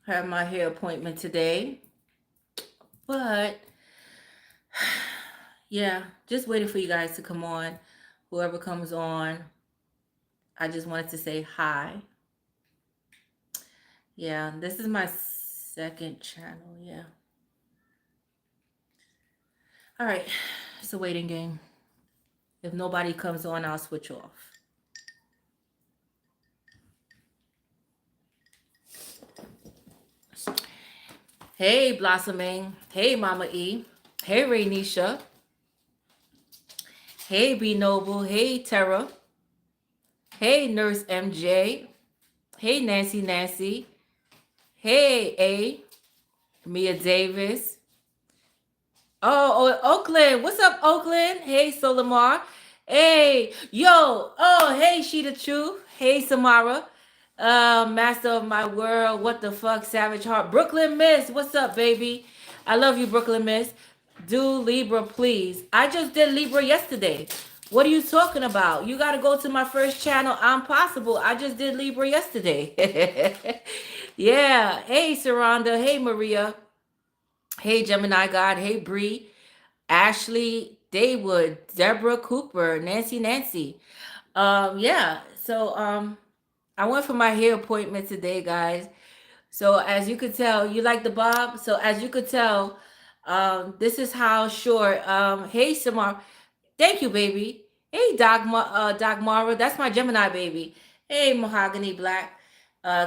Have my hair appointment today. But yeah, just waiting for you guys to come on. Whoever comes on, I just wanted to say hi. Yeah, this is my second channel. Yeah. All right. It's a waiting game. If nobody comes on, I'll switch off. Hey, Blossoming. Hey, Mama E. Hey, Raynisha. Hey, B Noble. Hey, Tara. Hey, Nurse MJ. Hey, Nancy Nancy. Hey, A. Mia Davis. Oh, Oakland. What's up, Oakland? Hey, Solamar. Hey, yo. Oh, hey, Sheeta True. Hey, Samara. Master of my world. What the fuck, Savage Heart. Brooklyn Miss. What's up, baby? I love you, Brooklyn Miss. Do Libra, please. I just did Libra yesterday. What are you talking about? You got to go to my first channel. I'm possible. I just did Libra yesterday. Yeah. Hey, Saranda. Hey, Maria. Hey, Gemini God. Hey, Bree. Ashley Daywood. Deborah Cooper. Nancy. Yeah. So I went for my hair appointment today, guys. So as you could tell, you like the bob. So as you could tell, this is how short. Hey, Samar. Thank you, baby. Hey, Dogmara. That's my Gemini baby. Hey, Mahogany Black.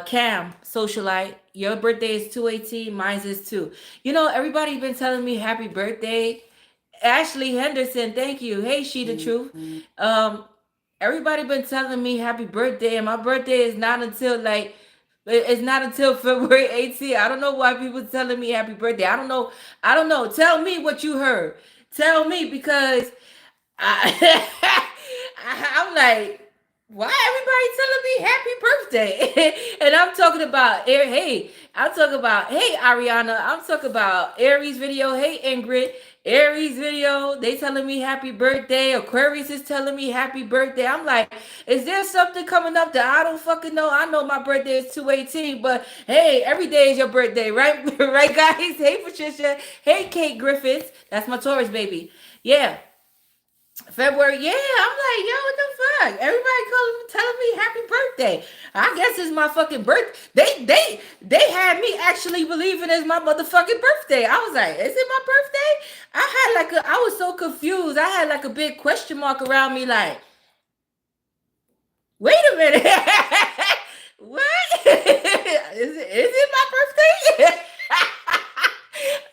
Cam, socialite. Your birthday is 2/18. Mine's is 2. You know, everybody's been telling me happy birthday. Ashley Henderson, thank you. Hey, She the Truth. Um, Everybody been telling me happy birthday, and my birthday is not until like it's not until February 18th. I don't know why people telling me happy birthday. I don't know. I don't know. Tell me what you heard. Tell me because I, I'm like, why everybody telling me happy birthday? And I'm talking about, hey, I'm talking about, hey, Ariana. I'm talking about Aries video. Hey, Ingrid. Aries video. They telling me happy birthday. Aquarius is telling me happy birthday. I'm like, is there something coming up that I don't fucking know? I know my birthday is 2/18, but hey, every day is your birthday, right? Right, guys? Hey, Patricia. Hey, Kate Griffiths. That's my Taurus baby. Yeah. February, yeah. I'm like, yo, what the fuck? Everybody telling me happy birthday. I guess it's my fucking birth. They had me actually believing it's my motherfucking birthday. I was like, is it my birthday? I was so confused. I had like a big question mark around me, like, wait a minute. What? Is it my birthday?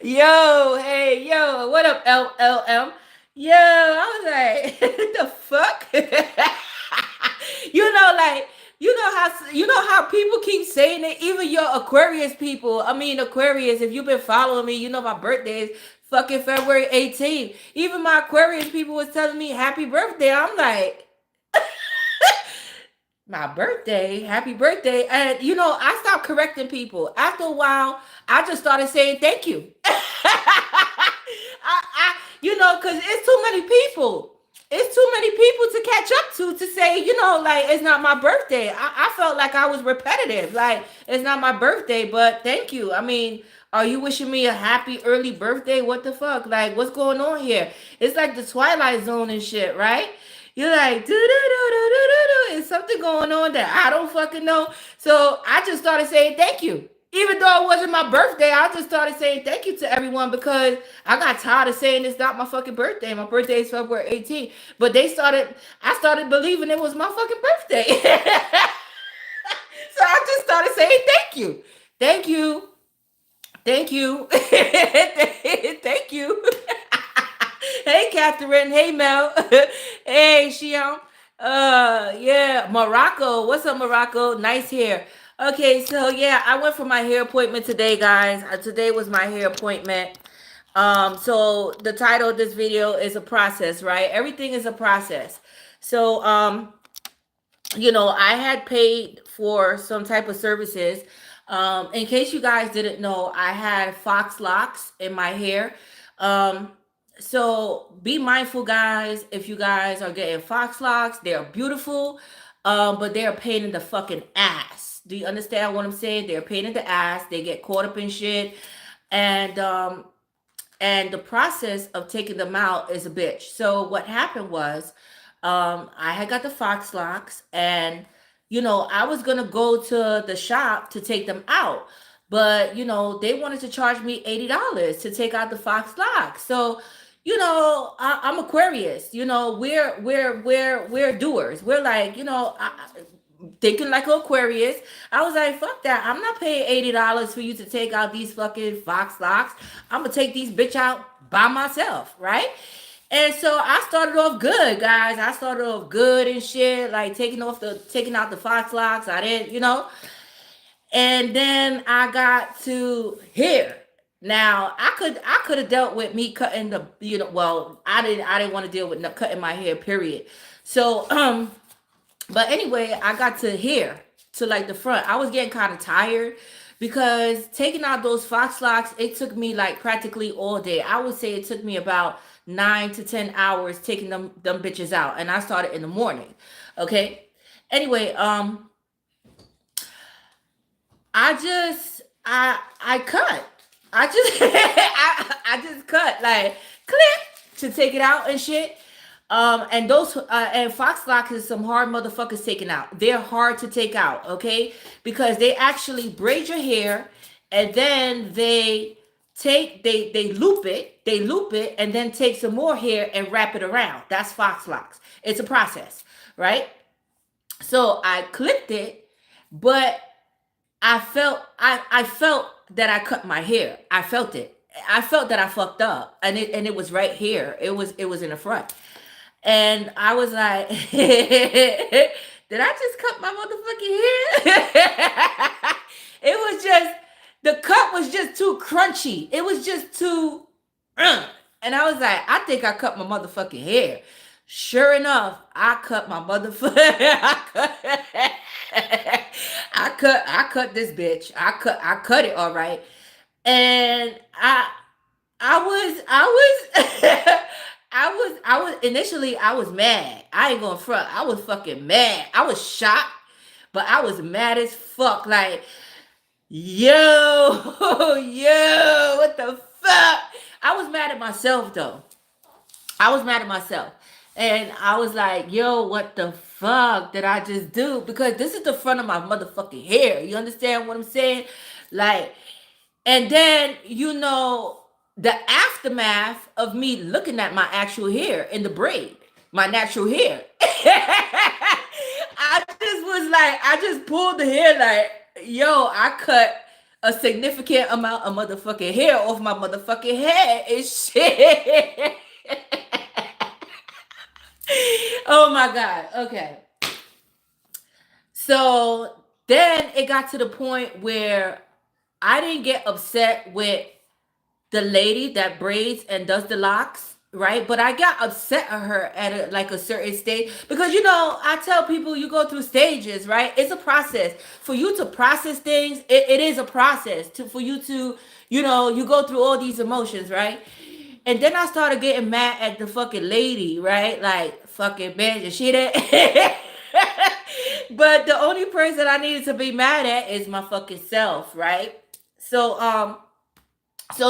Yo, hey, yo, what up, LLM? Yo, I was like, the fuck? Like, you know how people keep saying it. Even your Aquarius people. I mean, Aquarius. If you've been following me, you know my birthday is fucking February 18th. Even my Aquarius people was telling me happy birthday. I'm like, my birthday, happy birthday. And I stopped correcting people. After a while, I just started saying thank you. Because it's too many people. It's too many people to catch up to say, like it's not my birthday. I felt like I was repetitive. Like it's not my birthday, but thank you. I mean, are you wishing me a happy early birthday? What the fuck? Like, what's going on here? It's like the Twilight Zone and shit, right? You're like, do do do do do do do. Is something going on that I don't fucking know? So I just started saying thank you. Even though it wasn't my birthday, I just started saying thank you to everyone because I got tired of saying it's not my fucking birthday. My birthday is February 18th. But I started believing it was my fucking birthday. So I just started saying thank you. Thank you. Thank you. Thank you. Hey, Catherine. Hey, Mel. Hey, Shion. Yeah, Morocco. What's up, Morocco? Nice hair. Okay, so yeah, I went for my hair appointment today, guys. Today was my hair appointment. So the title of this video is a process, right? Everything is a process. So, I had paid for some type of services. In case you guys didn't know, I had Fox locks in my hair. Um, so be mindful, guys. If you guys are getting Fox locks, they are beautiful. But they're a pain in the fucking ass. Do you understand what I'm saying? They're a pain in the ass. They get caught up in shit, and the process of taking them out is a bitch. So what happened was, I had got the Fox locks, and I was gonna go to the shop to take them out, but they wanted to charge me $80 to take out the Fox locks. So I'm Aquarius. We're doers. We're like, thinking like an Aquarius. I was like, fuck that. I'm not paying $80 for you to take out these fucking Fox locks. I'm gonna take these bitch out by myself, right? And so I started off good, guys. I started off good and shit, like taking out the Fox locks. I didn't, and then I got to here. Now I could have dealt with me cutting the, well, I didn't want to deal with cutting my hair, period. So but anyway, I got to here, to like the front. I was getting kind of tired because taking out those Fox locks, it took me like practically all day. I would say it took me about 9 to 10 hours taking them bitches out, and I started in the morning. Okay. Anyway, I cut. I just I just cut like clip to take it out and shit. And those and Fox locks is some hard motherfuckers taking out. They're hard to take out, okay? Because they actually braid your hair, and then they loop it, and then take some more hair and wrap it around. That's Fox locks. It's a process, right? So I clipped it, but I felt that I cut my hair. I felt it. I felt that I fucked up, and it was right here. It was in the front. And I was like, did I just cut my motherfucking hair? It was just, the cut was just too crunchy. It was just too, and I was like, I think I cut my motherfucking hair. Sure enough, I cut my motherfucking, I cut this bitch. I cut it all right. And I was initially, I was mad. I ain't gonna front. I was fucking mad. I was shocked, but I was mad as fuck. Like, yo, yo, what the fuck? I was mad at myself though. I was mad at myself. And I was like, yo, what the fuck did I just do? Because this is the front of my motherfucking hair. You understand what I'm saying? Like, and then, the aftermath of me looking at my actual hair in the braid, my natural hair. I just pulled the hair like, yo, I cut a significant amount of motherfucking hair off my motherfucking head and shit. Oh my God. Okay. So then it got to the point where I didn't get upset with the lady that braids and does the locks, right? But I got upset at her at a certain stage because I tell people you go through stages, right? It's a process for you to process things. It is a process for you to, you go through all these emotions, right? And then I started getting mad at the fucking lady, right? Like, fucking bitch, and she didn't. But the only person I needed to be mad at is my fucking self, right? So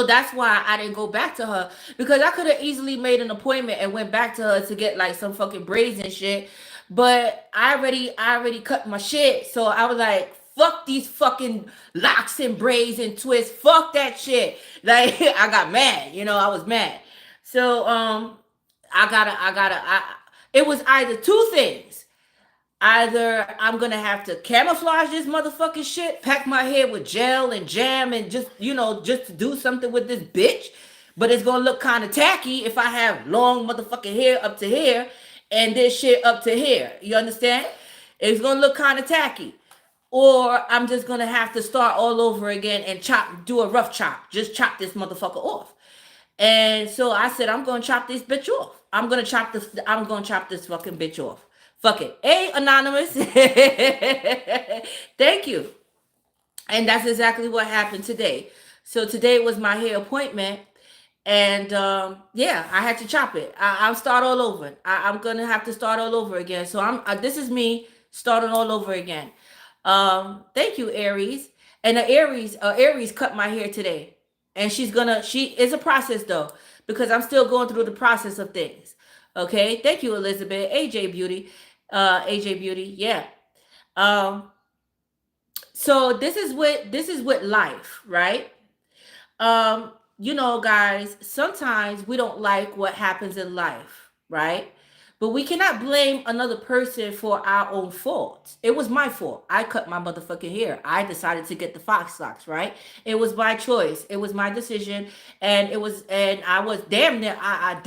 that's why I didn't go back to her, because I could have easily made an appointment and went back to her to get like some fucking braids and shit. But I already cut my shit. So I was like, fuck these fucking locks and braids and twists. Fuck that shit. Like, I got mad, I was mad. So it was either two things. Either I'm gonna have to camouflage this motherfucking shit, pack my hair with gel and jam, and just to do something with this bitch, but it's gonna look kind of tacky if I have long motherfucking hair up to here and this shit up to here. You understand? It's gonna look kind of tacky. Or I'm just gonna have to start all over again and do a rough chop. Just chop this motherfucker off. And so I said, I'm gonna chop this bitch off. I'm gonna chop this fucking bitch off. Fuck it. Hey, Anonymous. Thank you. And that's exactly what happened today. So today was my hair appointment. And yeah, I had to chop it. I'll start all over. I'm going to have to start all over again. So this is me starting all over again. Thank you, Aries. And the Aries cut my hair today, and she is a process though, because I'm still going through the process of things. Okay, thank you, Elizabeth. AJ Beauty, yeah. Um, so this is what life, right? You know, guys, sometimes we don't like what happens in life, right? But we cannot blame another person for our own fault. It was my fault. I cut my motherfucking hair. I decided to get the fox locks, right? It was my choice. It was my decision, and I was damn near, I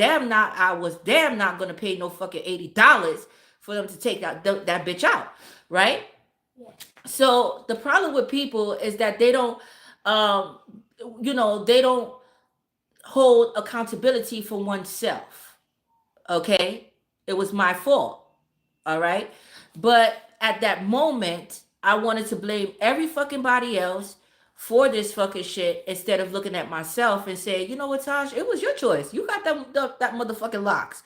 was damn not gonna pay no fucking $80 for them to take that bitch out, right? So the problem with people is that they don't, um, they don't hold accountability for oneself. Okay, it was my fault. All right, but at that moment, I wanted to blame every fucking body else for this fucking shit instead of looking at myself and saying, you know what, Taj, it was your choice. You got that motherfucking locks.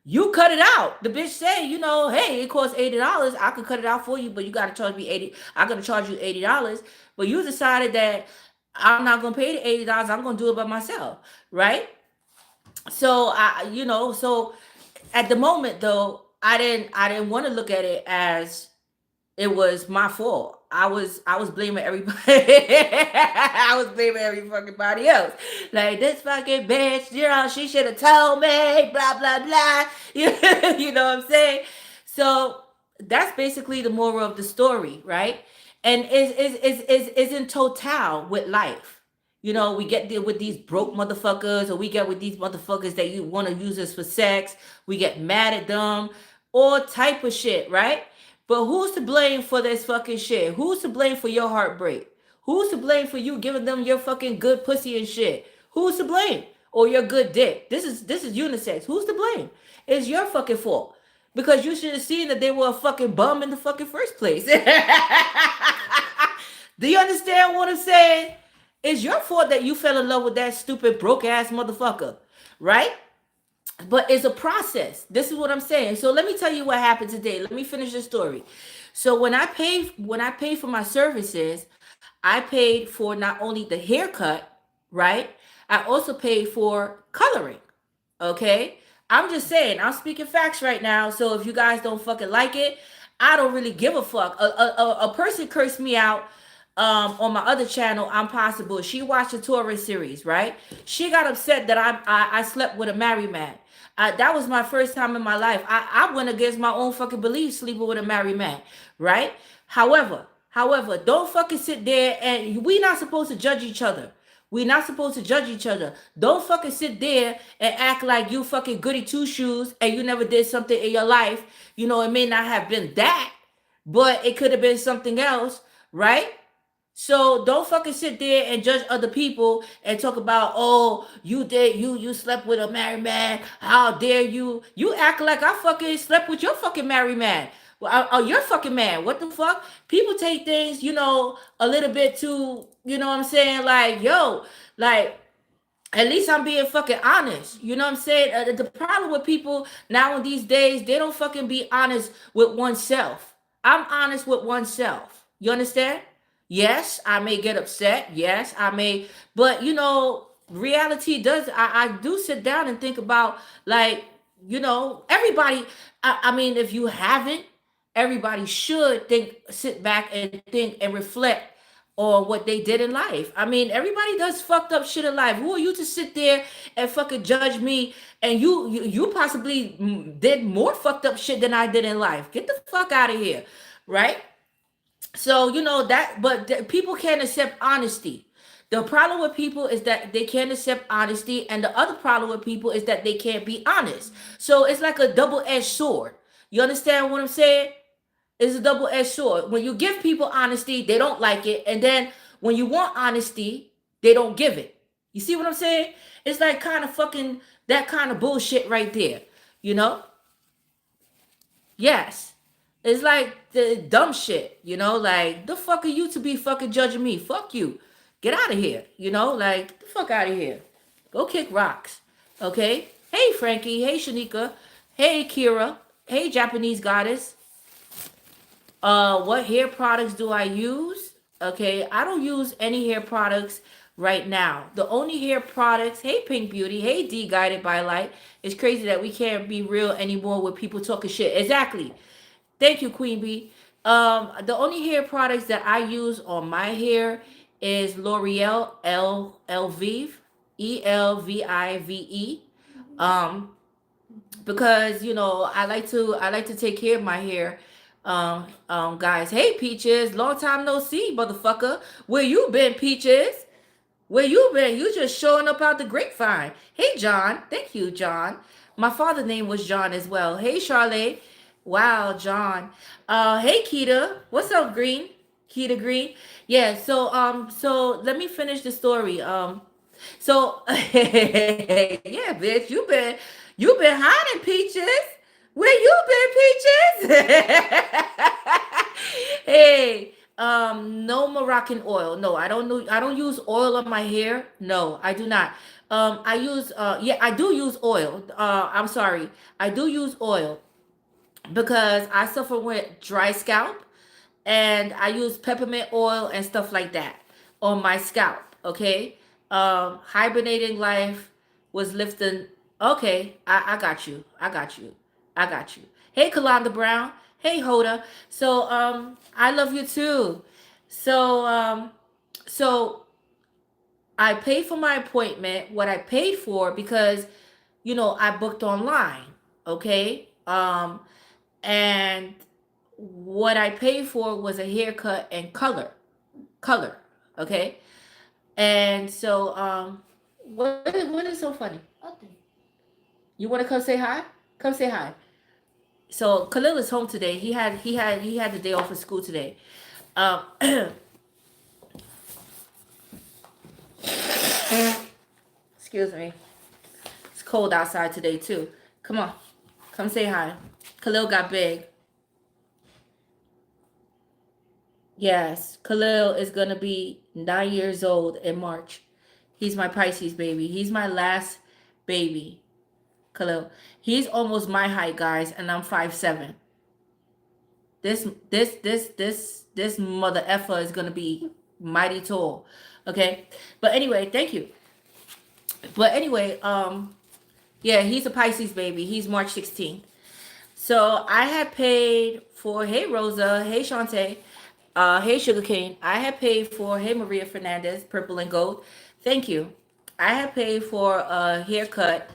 You cut it out. The bitch said, hey, it costs $80. I could cut it out for you, but you gotta charge me 80. I'm gonna charge you $80. But you decided that I'm not gonna pay the $80. I'm gonna do it by myself, right? So so at the moment though, I didn't want to look at it as it was my fault. I was blaming everybody. I was blaming everybody else. Like this fucking bitch, she should have told me, blah blah blah. You know what I'm saying? So that's basically the moral of the story, right? And is in total with life. We get there with these broke motherfuckers, or we get with these motherfuckers that you want to use us for sex. We get mad at them, all type of shit, right? But who's to blame for this fucking shit? Who's to blame for your heartbreak? Who's to blame for you giving them your fucking good pussy and shit? Who's to blame? Or your good dick? This is unisex. Who's to blame? It's your fucking fault. Because you should have seen that they were a fucking bum in the fucking first place. Do you understand what I'm saying? It's your fault that you fell in love with that stupid broke ass motherfucker, right? But it's a process. This is what I'm saying. So let me tell you what happened today. Let me finish the story. So when I paid for my services, I paid for not only the haircut, right? I also paid for coloring. Okay? I'm just saying, I'm speaking facts right now. So if you guys don't fucking like it, I don't really give a fuck. A person cursed me out on my other channel, I'm Possible. She watched the Taurus series, right? She got upset that I slept with a married man. That was my first time in my life. I went against my own fucking beliefs sleeping with a married man, right? However, don't fucking sit there, and we not supposed to judge each other. We not supposed to judge each other. Don't fucking sit there and act like you fucking goody two shoes and you never did something in your life. It may not have been that, but it could have been something else, right? So don't fucking sit there and judge other people and talk about, oh, you slept with a married man. How dare you? You act like I fucking slept with your fucking married man. Well, your fucking man. What the fuck? People take things, a little bit too, you know what I'm saying? Like, yo, like, at least I'm being fucking honest. You know what I'm saying? The problem with people now in these days, they don't fucking be honest with oneself. I'm honest with oneself. You understand? Yes, I may get upset. Yes, I may, but reality does. I do sit down and think about, like, everybody. I mean, if you haven't, everybody should sit back and think and reflect on what they did in life. I mean, everybody does fucked up shit in life. Who are you to sit there and fucking judge me? And you possibly did more fucked up shit than I did in life. Get the fuck out of here, right? So that, but people can't accept honesty. The problem with people is that they can't accept honesty, and the other problem with people is that they can't be honest. So it's like a double-edged sword. You understand what I'm saying? It's a double-edged sword. When you give people honesty, they don't like it, and then when you want honesty, they don't give it. You see what I'm saying? It's like kind of fucking that kind of bullshit right there. Yes. It's like the dumb shit, like, the fuck are you to be fucking judging me? Fuck you. Get out of here, like, get the fuck out of here. Go kick rocks, okay? Hey, Frankie. Hey, Shanika. Hey, Kira. Hey, Japanese goddess. What hair products do I use? Okay, I don't use any hair products right now. The only hair products, hey Pink Beauty, hey D Guided by Light. It's crazy that we can't be real anymore with people talking shit. Exactly. Thank you, Queen Bee. The only hair products that I use on my hair is L'Oreal Elvive, Elvive. Um, because I like to take care of my hair. Guys, hey Peaches, long time no see, motherfucker. Where you been, Peaches? Where you been? You just showing up out the grapevine. Hey John, thank you, John. My father's name was John as well. Hey Charlotte. Wow, John. Hey Keita. What's up, Green? Keita Green. Yeah, so let me finish the story. So yeah, bitch, you been hiding, Peaches. Where you been, Peaches? Hey, no Moroccan oil. No, I don't know. I don't use oil on my hair. No, I do not. I use yeah, I do use oil. I'm sorry. I do use oil because I suffer with dry scalp and I use peppermint oil and stuff like that on my scalp. Okay. Hibernating life was lifting. Okay, I got you. I got you. I got you. Hey, Kalonda Brown. Hey, Hoda. So I love you too. So so I paid for my appointment. What I paid for because I booked online. Okay. And what I paid for was a haircut and color. Okay. And so, what is so funny? You want to come say hi? Come say hi. So Khalil is home today. He had the day off of school today. Um, excuse me. It's cold outside today too. Come on, come say hi. Khalil got big. Yes, Khalil is gonna be 9 years old in March. He's my Pisces baby. He's my last baby. Khalil. He's almost my height, guys, and I'm 5'7". This mother effer is gonna be mighty tall. Okay. But anyway, thank you. But anyway, yeah, he's a Pisces baby. He's March 16th. So I had paid for hey Rosa, hey Shantae, hey Sugarcane. I had paid for hey Maria Fernandez, purple and gold. Thank you. I had paid for a haircut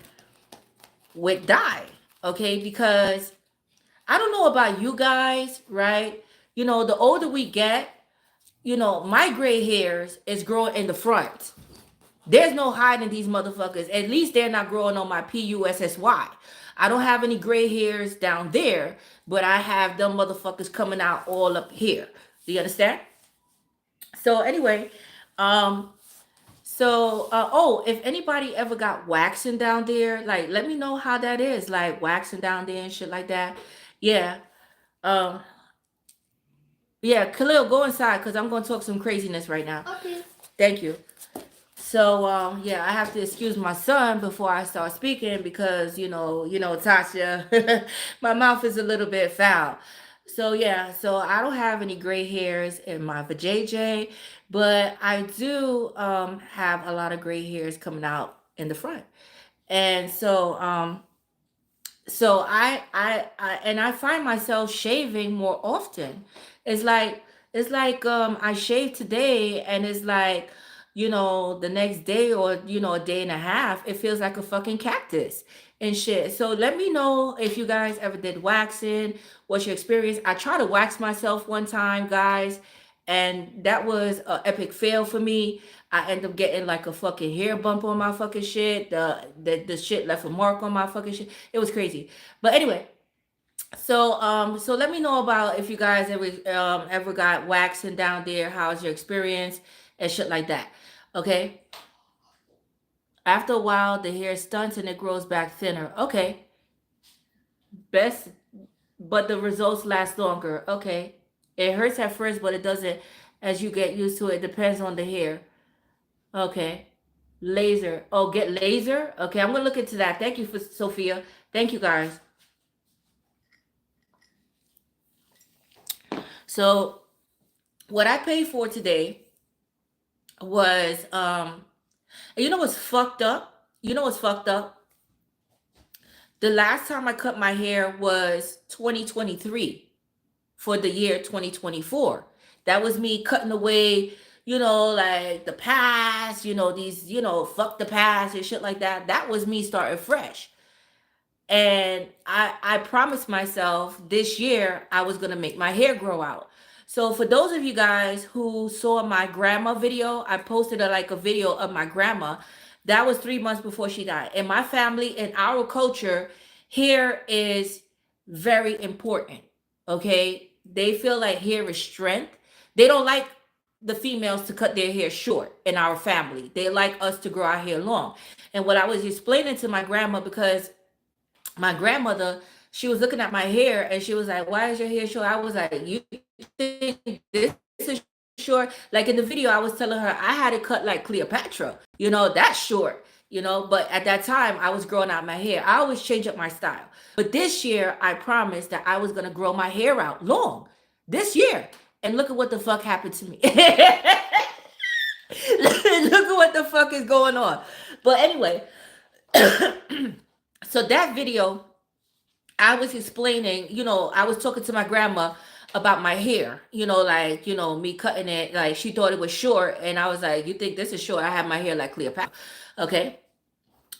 with dye. Okay, because I don't know about you guys, right? The older we get, my gray hairs is growing in the front. There's no hiding these motherfuckers. At least they're not growing on my PUSSY. I don't have any gray hairs down there, but I have them motherfuckers coming out all up here. Do you understand? So anyway, oh, if anybody ever got waxing down there, like let me know how that is, like waxing down there and shit like that. Yeah. Um, yeah, Khalil, go inside because I'm gonna talk some craziness right now. Okay. Thank you. So yeah, I have to excuse my son before I start speaking because Tasha, my mouth is a little bit foul. So yeah, so I don't have any gray hairs in my vajayjay, but I do have a lot of gray hairs coming out in the front. And so I find myself shaving more often. It's like I shave today and it's like the next day or a day and a half it feels like a fucking cactus and shit. So let me know if you guys ever did waxing. What's your experience? I tried to wax myself one time, guys, and that was an epic fail for me. I end up getting like a fucking hair bump on my fucking shit. The shit left a mark on my fucking shit. It was crazy. But anyway, so let me know about if you guys ever got waxing down there. How's your experience and shit like that? Okay. After a while, the hair stunts and it grows back thinner. Okay. Best, but the results last longer. Okay. It hurts at first, but it doesn't as you get used to it. Depends on the hair. Okay. Laser. Oh, get laser? Okay, I'm gonna look into that. Thank you for Sophia. Thank you guys. So what I paid for today was you know what's fucked up? You know what's fucked up? The last time I cut my hair was 2023 for the year 2024. That was me cutting away, like the past, these, fuck the past and shit like that. That was me starting fresh. And I promised myself this year I was gonna make my hair grow out. So for those of you guys who saw my grandma video, I posted a video of my grandma. That was 3 months before she died. In my family, in our culture, hair is very important. Okay, they feel like hair is strength. They don't like the females to cut their hair short in our family. They like us to grow our hair long. And what I was explaining to my grandma, because my grandmother, she was looking at my hair and she was like, "Why is your hair short?" I was like, "You think this is short?" Like in the video, I was telling her I had it cut like Cleopatra. That's short. But at that time, I was growing out my hair. I always change up my style. But this year, I promised that I was gonna grow my hair out long this year. And look at what the fuck happened to me. Look at what the fuck is going on. But anyway, so that video, I was explaining, I was talking to my grandma about my hair, me cutting it, like she thought it was short. And I was like, "You think this is short?" I have my hair like Cleopatra. Okay.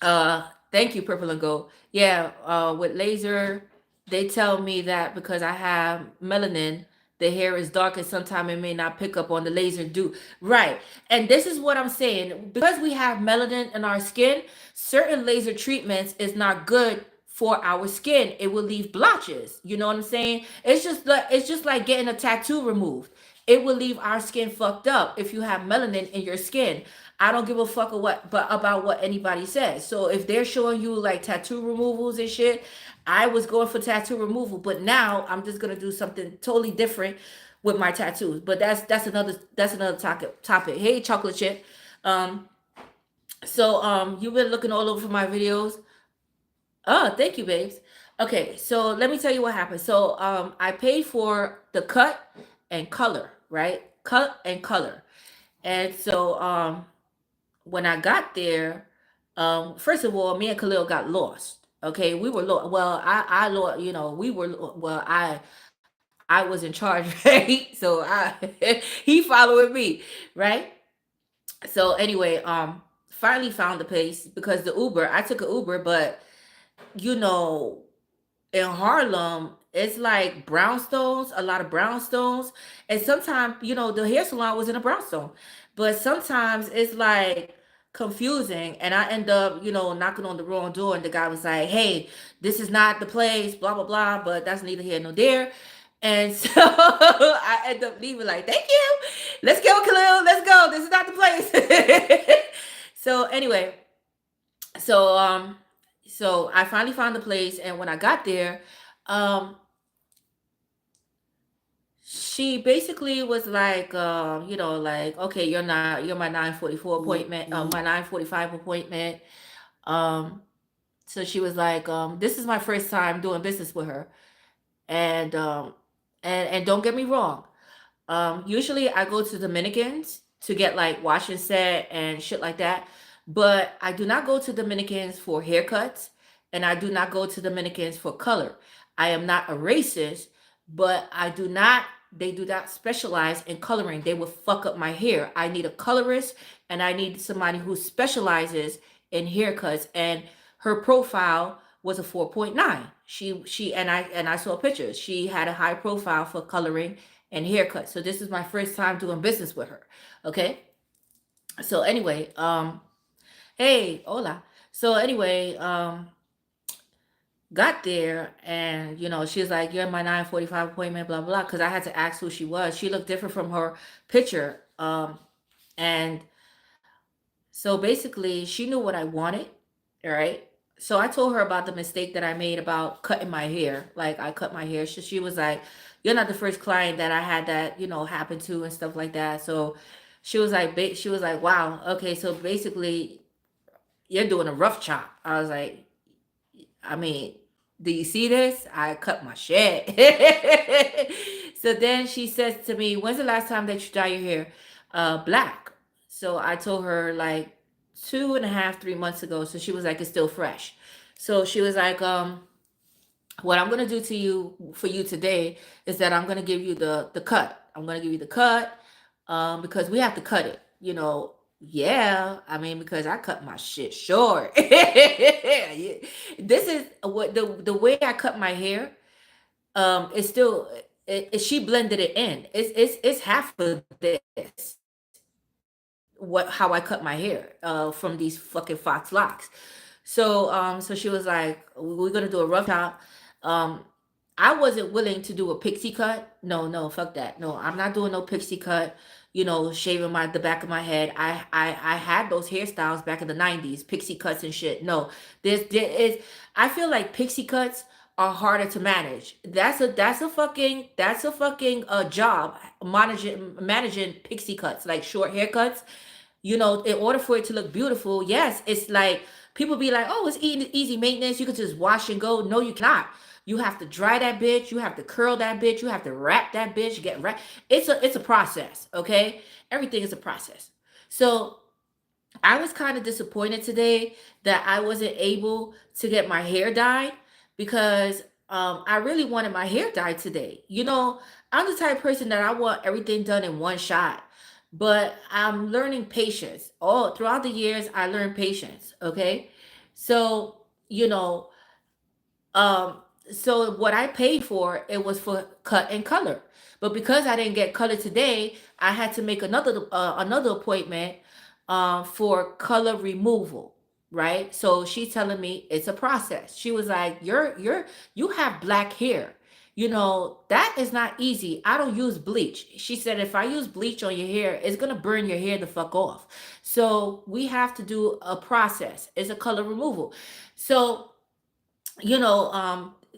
Thank you, Purple and Gold. Yeah, with laser, they tell me that because I have melanin, the hair is dark and sometimes it may not pick up on the laser do. Right. And this is what I'm saying. Because we have melanin in our skin, certain laser treatments is not good for our skin. It will leave blotches. You know what I'm saying? It's just like getting a tattoo removed. It will leave our skin fucked up if you have melanin in your skin. I don't give a fuck about what anybody says. So if they're showing you like tattoo removals and shit, I was going for tattoo removal, but now I'm just gonna do something totally different with my tattoos. But that's another topic. Hey, chocolate chip. Um, so you've been looking all over my videos. Oh, thank you, babes. Okay, so let me tell you what happened. So I paid for the cut and color, right? Cut and color. And so when I got there, first of all, me and Khalil got lost. Okay, we were lost. Well, I lost. We were. Well, I was in charge, right? So he following me, right? So anyway, finally found the place because the Uber. I took an Uber, but you know, in Harlem, it's like brownstones, a lot of brownstones. And sometimes, the hair salon was in a brownstone. But sometimes it's like confusing. And I end up, knocking on the wrong door. And the guy was like, "Hey, this is not the place, blah, blah, blah." But that's neither here nor there. And so I end up leaving like, "Thank you. Let's go, Khalil. Let's go. This is not the place." So anyway, so I finally found the place, and when I got there, um she basically was like, like, "Okay, you're my 9:44 appointment, my 9:45 appointment." um so she was like, this is my first time doing business with her. And and don't get me wrong, usually I go to Dominicans to get like wash and set and shit like that. But I do not go to Dominicans for haircuts, and I do not go to Dominicans for color. I am not a racist, but they do not specialize in coloring. They will fuck up my hair. I need a colorist, and I need somebody who specializes in haircuts. And her profile was a 4.9. She and I saw pictures. She had a high profile for coloring and haircut. So this is my first time doing business with her. Okay. So anyway, hey, hola. So anyway, got there, and she was like, "You're my 9:45 appointment, blah blah," because I had to ask who she was. She looked different from her picture. And so basically she knew what I wanted. All right. So I told her about the mistake that I made about cutting my hair. Like, I cut my hair. She was like, "You're not the first client that I had that, happen to and stuff like that." So she was like, "Wow, okay, so basically you're doing a rough chop." I was like, "I mean, do you see this? I cut my shit." So then she says to me, "When's the last time that you dye your hair black?" So I told her like 2.5, 3 months ago. So she was like, "It's still fresh." So she was like, what I'm gonna do to you for you today is that I'm gonna give you the cut. I'm gonna give you the cut, because we have to cut it. Yeah. I mean, because I cut my shit short. Yeah. This is what the way I cut my hair. It's still she blended it in. It's half of this. What how I cut my hair from these fucking Fox locks. So she was like, "We're gonna do a rough top." Um, I wasn't willing to do a pixie cut. No, no, fuck that. No, I'm not doing no pixie cut. Shaving the back of my head. I had those hairstyles back in the '90s, pixie cuts and shit. No, there is. I feel like pixie cuts are harder to manage. That's a fucking job managing pixie cuts, like short haircuts. In order for it to look beautiful, yes, it's like people be like, "Oh, it's easy maintenance. You could just wash and go." No, you cannot. You have to dry that bitch. You have to curl that bitch. You have to wrap that bitch. Get wrap. It's a process. Okay, everything is a process. So I was kind of disappointed today that I wasn't able to get my hair dyed because I really wanted my hair dyed today. I'm the type of person that I want everything done in one shot, but I'm learning patience. All throughout the years, I learned patience. Okay, so um, so what I paid for it was for cut and color, but because I didn't get color today, I had to make another appointment for color removal. Right. So she's telling me it's a process. She was like, you have black hair. That is not easy. I don't use bleach. She said, if I use bleach on your hair, it's gonna burn your hair the fuck off. So we have to do a process. It's a color removal. So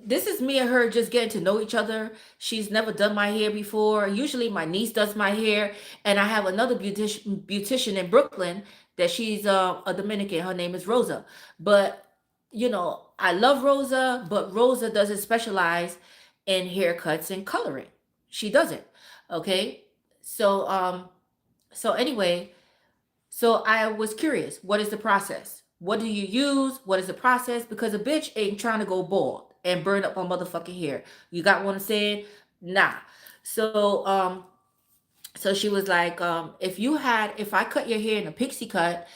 this is me and her just getting to know each other. She's never done my hair before. Usually my niece does my hair, and I have another beautician in Brooklyn that she's a Dominican. Her name is Rosa. But I love Rosa, but Rosa doesn't specialize in haircuts and coloring. She doesn't. Okay. So anyway, so I was curious, what is the process? What do you use? What is the process? Because a bitch ain't trying to go bald and burn up my motherfucking hair. You got what I'm saying? Nah. So she was like, if I cut your hair in a pixie cut,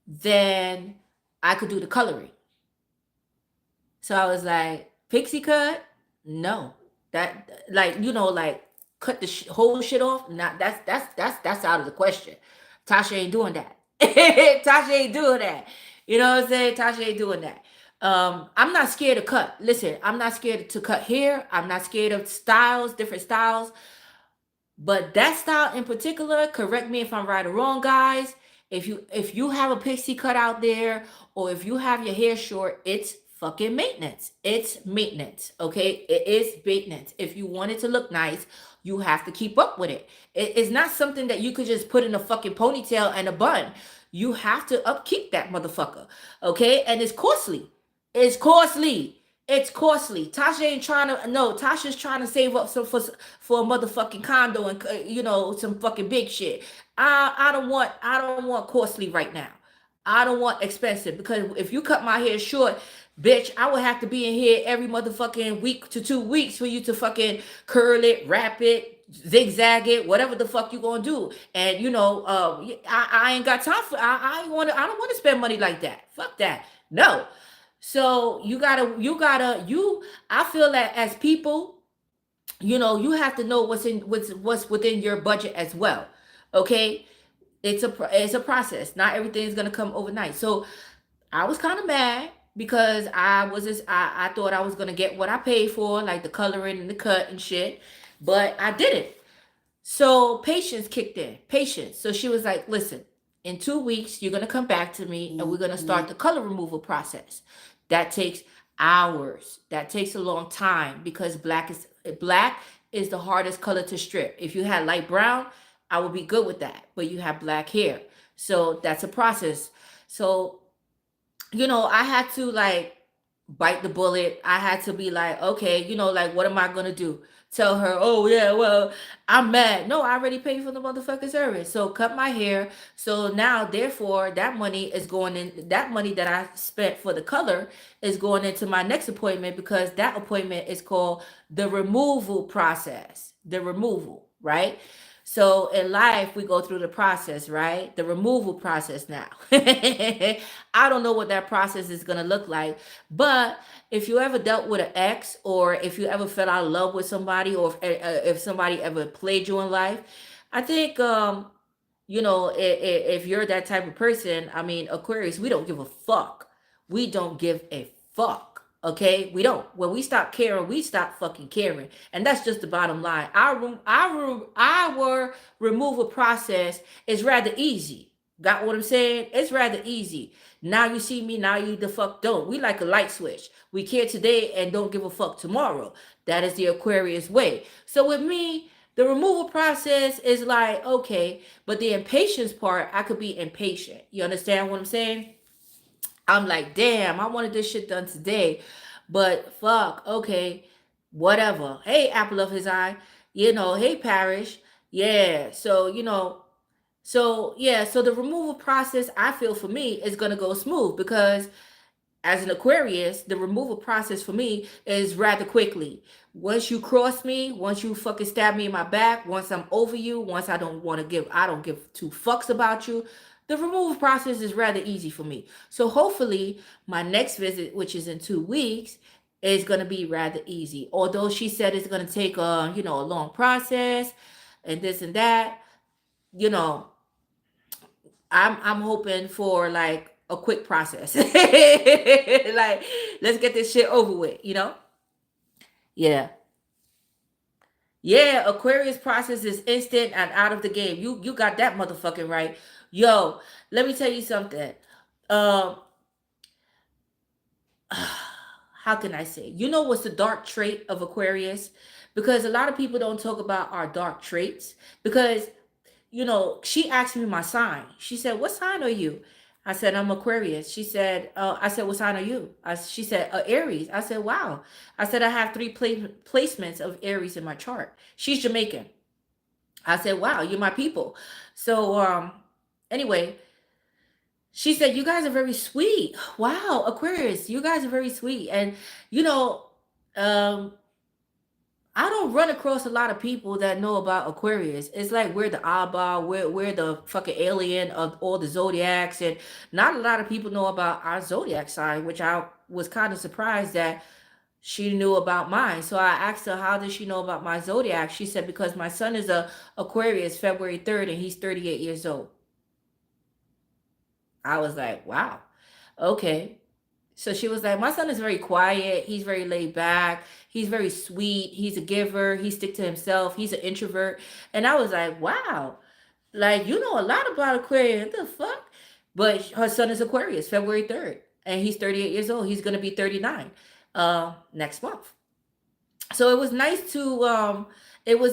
then I could do the coloring. So I was like, pixie cut? No. That like cut the whole shit off? Not that's out of the question. Tasha ain't doing that. Tasha ain't doing that. You know what I'm saying? Tasha ain't doing that. I'm not scared to cut. Listen, I'm not scared to cut hair. I'm not scared of styles, different styles. But that style in particular, correct me if I'm right or wrong, guys. If you have a pixie cut out there, or if you have your hair short, it's fucking maintenance. It's maintenance. Okay, it is maintenance. If you want it to look nice, you have to keep up with it. It's not something that you could just put in a fucking ponytail and a bun. You have to upkeep that motherfucker. Okay, and it's costly. It's costly. It's costly. Tasha ain't trying to. No, Tasha's trying to save up some for a motherfucking condo and some fucking big shit. I don't want costly right now. I don't want expensive, because if you cut my hair short, bitch, I would have to be in here every motherfucking week to 2 weeks for you to fucking curl it, wrap it, zigzag it, whatever the fuck you gonna do. And I ain't got time for. I ain't want to. I don't want to spend money like that. Fuck that. No. So I feel that as people, you have to know what's within your budget as well. Okay. It's a process. Not everything is gonna come overnight. So I was kind of mad because I thought I was gonna get what I paid for, like the coloring and the cut and shit, but I didn't. So patience kicked in. Patience. So she was like, listen, in 2 weeks, you're going to come back to me and we're going to start the color removal process. That takes hours. That takes a long time, because black is the hardest color to strip. If you had light brown, I would be good with that. But you have black hair. So that's a process. So, I had to like bite the bullet. I had to be like, okay, like, what am I going to do? tell her, oh yeah, well, I'm mad. No, I already paid for the motherfucking service. So cut my hair. So now therefore that money is going in, that money that I spent for the color is going into my next appointment, because that appointment is called the removal process. The removal, right? So in life, we go through the process, right? The removal process now. I don't know what that process is going to look like. But if you ever dealt with an ex, or if you ever fell out of love with somebody, or if somebody ever played you in life, I think, if you're that type of person, I mean, Aquarius, we don't give a fuck. We don't give a fuck. Okay, we don't. When we stop caring, we stop fucking caring, and that's just the bottom line. Our removal process is rather easy. Got what I'm saying? It's rather easy. Now you see me, now you the fuck don't. We like a light switch. We care today and don't give a fuck tomorrow. That is the Aquarius way. So with me, the removal process is like, okay, but the impatience part, I could be impatient. You understand what I'm saying? I'm like, damn, I wanted this shit done today, but fuck, okay, whatever. Hey, apple of his eye, hey, Parish. Yeah, so the removal process, I feel, for me, is gonna go smooth, because as an Aquarius, the removal process for me is rather quickly. Once you cross me, once you fucking stab me in my back, once I'm over you, once I don't give two fucks about you, the removal process is rather easy for me. So hopefully my next visit, which is in 2 weeks, is gonna be rather easy. Although she said it's gonna take a long process and this and that, you know, I'm hoping for like a quick process. Like, let's get this shit over with. Yeah. Yeah, Aquarius process is instant and out of the game. You got that motherfucking right. Yo, let me tell you something. Um how can I say? You know what's the dark trait of Aquarius? Because a lot of people don't talk about our dark traits, because she asked me my sign. She said, "What sign are you?" I said, "I'm Aquarius." She said, "I said, what sign are you?" She said, "Aries." I said, "Wow." I said, "I have three placements of Aries in my chart." She's Jamaican. I said, "Wow, you're my people." So, anyway, she said, "You guys are very sweet." Wow, Aquarius, you guys are very sweet. And, you know, um, I don't run across a lot of people that know about Aquarius. It's like we're the oddball, we're the fucking alien of all the zodiacs, and not a lot of people know about our zodiac sign, which I was kind of surprised that she knew about mine. So I asked her, how does she know about my zodiac? She said, because my son is a Aquarius, February 3rd, and he's 38 years old. I was like, wow, okay. So she was like, my son is very quiet. He's very laid back. He's very sweet. He's a giver. He stick to himself. He's an introvert. And I was like, wow, like, you know a lot about Aquarius. What the fuck? But her son is Aquarius, February 3rd. And he's 38 years old. He's gonna be 39 next month. So it was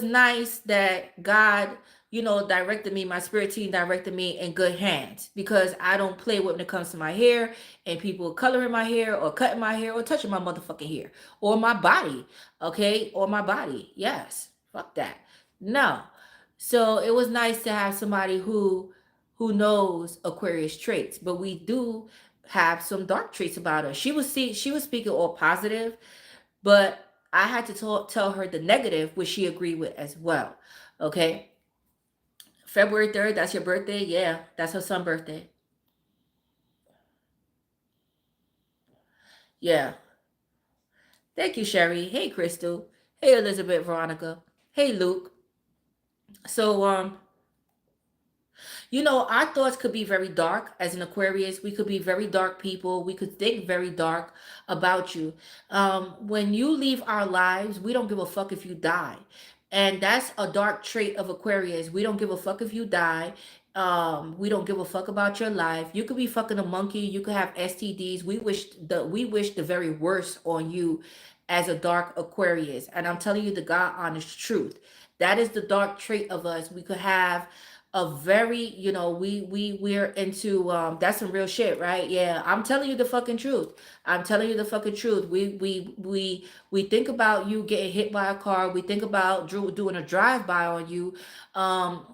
nice that God, directed me, my spirit team directed me in good hands, because I don't play when it comes to my hair and people coloring my hair or cutting my hair or touching my motherfucking hair or my body. Okay, or my body. Yes, fuck that. No. So it was nice to have somebody who knows Aquarius traits, but we do have some dark traits about her. She was speaking all positive, but I had to tell her the negative, which she agreed with as well. Okay. February 3rd, that's your birthday? Yeah, that's her son's birthday. Yeah. Thank you, Sherry. Hey, Crystal. Hey, Elizabeth, Veronica. Hey, Luke. So, our thoughts could be very dark as an Aquarius. We could be very dark people. We could think very dark about you. When you leave our lives, we don't give a fuck if you die. And that's a dark trait of Aquarius. We don't give a fuck if you die. We don't give a fuck about your life. You could be fucking a monkey. You could have STDs. We wish the very worst on you as a dark Aquarius. And I'm telling you the God honest truth. That is the dark trait of us. We could have a very, we're into that's some real shit, right? Yeah, I'm telling you the fucking truth. I'm telling you the fucking truth. We think about you getting hit by a car. We think about Drew doing a drive by on you.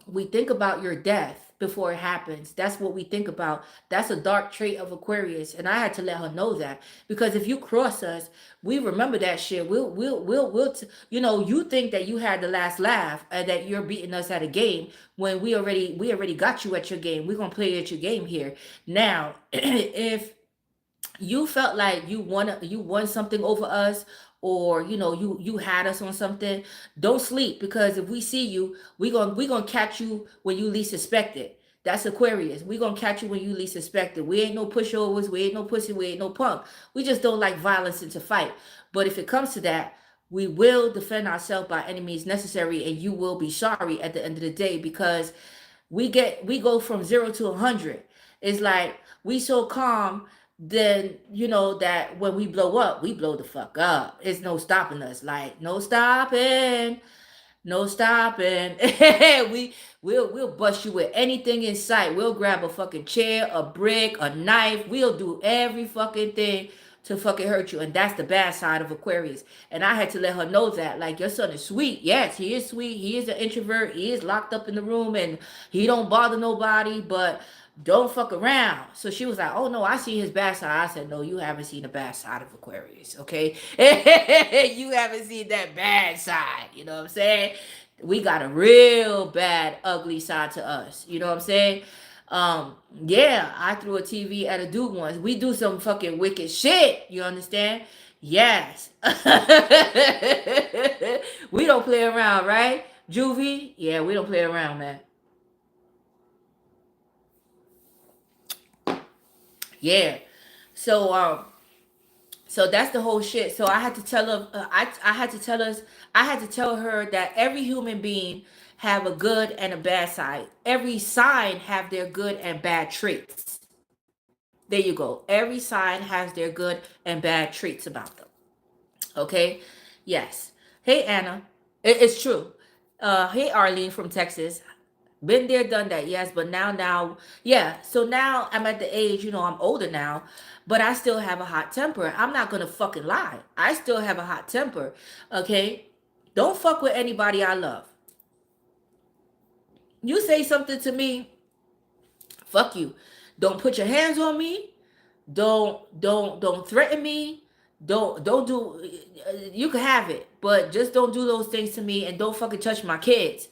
We think about your death before it happens. That's what we think about. That's a dark trait of Aquarius, and I had to let her know that, because if you cross us, we remember that shit. You think that you had the last laugh and that you're beating us at a game when we already got you at your game. We're gonna play at your game here now. If you felt like you won something over us, or you had us on something, don't sleep, because if we see you, we gonna catch you when you least suspect it. That's Aquarius. We gonna catch you when you least suspect it. We ain't no pushovers, we ain't no pussy, we ain't no punk. We just don't like violence and to fight. But if it comes to that, we will defend ourselves by any means necessary, and you will be sorry at the end of the day, because we go from 0 to 100. It's like we so calm, then that when we blow up, we blow the fuck up. It's no stopping us. Like, no stopping, no stopping. We'll bust you with anything in sight. We'll grab a fucking chair, a brick, a knife. We'll do every fucking thing to fucking hurt you. And that's the bad side of Aquarius. And I had to let her know that, like, your son is sweet. Yes, he is sweet. He is an introvert. He is locked up in the room and he don't bother nobody, but don't fuck around. So she was like, oh no, I see his bad side. I said, no, you haven't seen the bad side of Aquarius, okay? You haven't seen that bad side. You know what I'm saying? We got a real bad, ugly side to us. You know what I'm saying? Yeah, I threw a TV at a dude once. We do some fucking wicked shit. You understand? Yes. We don't play around, right? Juvie? Yeah, we don't play around, man. Yeah. So so that's the whole shit. So I had to tell her I had to tell us I had to tell her that every human being have a good and a bad side. Every sign have their good and bad traits. There you go. Every sign has their good and bad traits about them. Okay? Yes. Hey Anna. It's true. Hey Arlene from Texas. Been there, done that, yes, but now, yeah. So now I'm at the age, I'm older now, but I still have a hot temper. I'm not gonna fucking lie. I still have a hot temper. Okay? Don't fuck with anybody I love. You say something to me, fuck you. Don't put your hands on me. Don't threaten me. Don't do. You can have it, but just don't do those things to me, and don't fucking touch my kids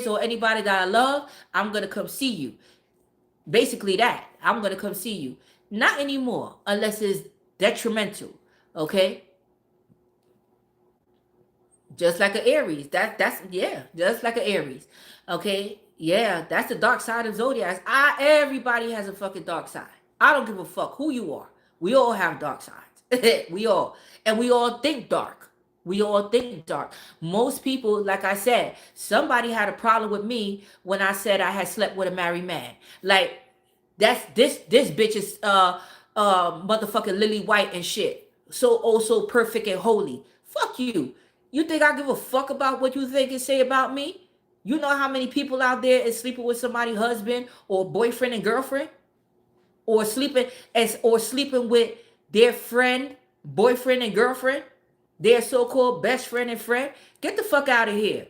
or anybody that I love. I'm gonna come see you. Basically that. I'm gonna come see you. Not anymore, unless it's detrimental. Okay? Just like an Aries. That's yeah, just like an Aries. Okay? Yeah, that's the dark side of zodiac. Everybody has a fucking dark side. I don't give a fuck who you are. We all have dark sides. We all. And we all think dark. We all think dark. Most people, like I said, somebody had a problem with me when I said I had slept with a married man. Like, that's this bitch is motherfucking Lily White and shit. So oh so perfect and holy. Fuck you. You think I give a fuck about what you think and say about me? You know how many people out there is sleeping with somebody's husband or boyfriend and girlfriend? Or sleeping with their friend, boyfriend and girlfriend, their so-called best friend and friend. Get the fuck out of here.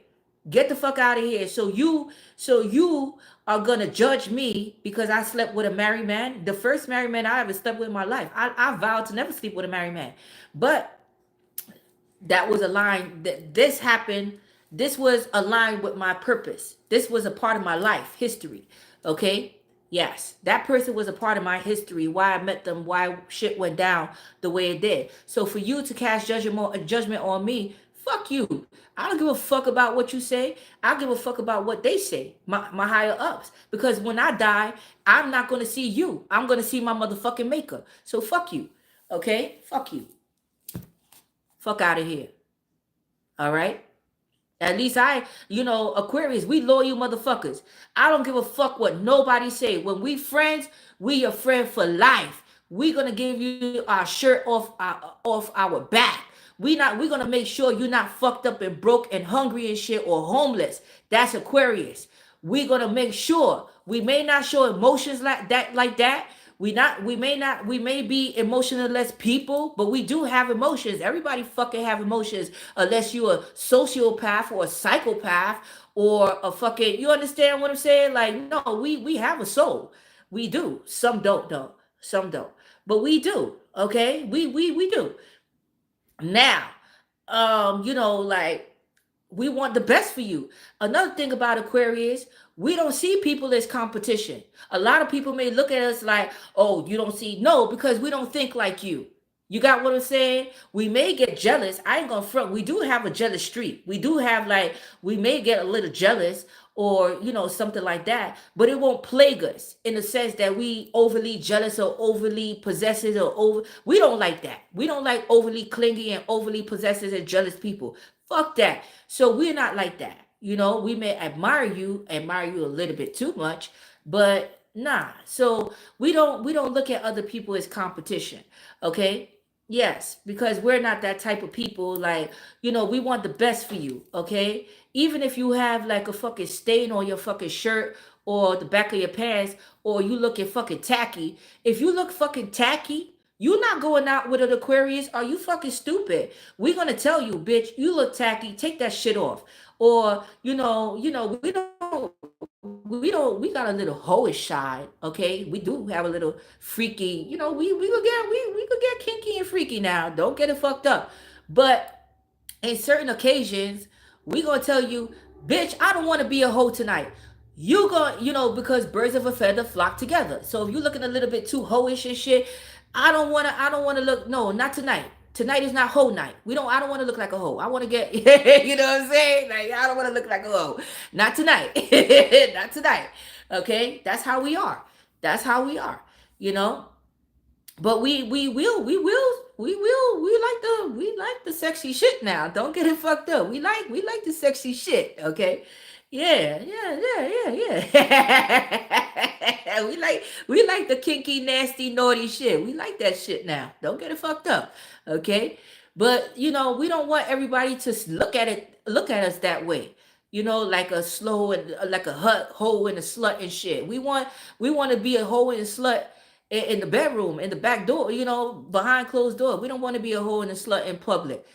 Get the fuck out of here. So you are gonna judge me because I slept with a married man. The first married man I ever slept with in my life. I vowed to never sleep with a married man. But that was a line that this happened. This was aligned with my purpose. This was a part of my life history. Okay? Yes, that person was a part of my history, why I met them, why shit went down the way it did. So for you to cast judgment on me, fuck you. I don't give a fuck about what you say. I give a fuck about what they say, my higher ups. Because when I die, I'm not going to see you. I'm going to see my motherfucking maker. So fuck you. Okay? Fuck you. Fuck out of here. All right? At least Aquarius, we loyal motherfuckers. I don't give a fuck what nobody say. When we friends, we your friend for life. We gonna give you our shirt off our back. We gonna make sure you're not fucked up and broke and hungry and shit or homeless. That's Aquarius. we're gonna make sure we may not show emotions like that. We may be emotionless people, but we do have emotions. Everybody fucking have emotions, unless you're a sociopath or a psychopath or a fucking, you understand what I'm saying? Like, no, we have a soul. We do. Some don't though. Some don't. But we do. Okay? We do. Now, like, we want the best for you. Another thing about Aquarius, we don't see people as competition. A lot of people may look at us like, oh, you don't see. No, because we don't think like you. You got what I'm saying? We may get jealous. I ain't gonna front. We do have a jealous streak. We do have, like, we may get a little jealous or, something like that, but it won't plague us in the sense that we overly jealous or overly possessive or we don't like that. We don't like overly clingy and overly possessive and jealous people. Fuck that. So we're not like that. We may admire you a little bit too much, but nah. So we don't look at other people as competition. Okay? Yes, because we're not that type of people. Like, we want the best for you. Okay? Even if you have like a fucking stain on your fucking shirt or the back of your pants, or you looking fucking tacky. If you look fucking tacky, you're not going out with an Aquarius. Are you fucking stupid? We're gonna tell you, bitch, you look tacky. Take that shit off. Or, we got a little hoish side. Okay, we do have a little freaky. We could get kinky and freaky now. Don't get it fucked up. But in certain occasions, we gonna tell you, bitch, I don't want to be a hoe tonight. You gonna, because birds of a feather flock together. So if you're looking a little bit too hoish and shit, I don't wanna look, no, not tonight. Tonight is not hoe night. I don't want to look like a hoe. I want to get, you know what I'm saying? Like, I don't want to look like a hoe. Not tonight. Not tonight. Okay? That's how we are. That's how we are. You know? But we like the sexy shit now. Don't get it fucked up. We like the sexy shit, okay? Yeah, yeah, yeah, yeah, yeah. we like the kinky, nasty, naughty shit. We like that shit now. Don't get it fucked up, okay? But we don't want everybody to look at us that way. Like a slow and like a hoe and a slut and shit. We want to be a hoe and a slut in the bedroom, in the back door, behind closed door. We don't want to be a hoe and a slut in public.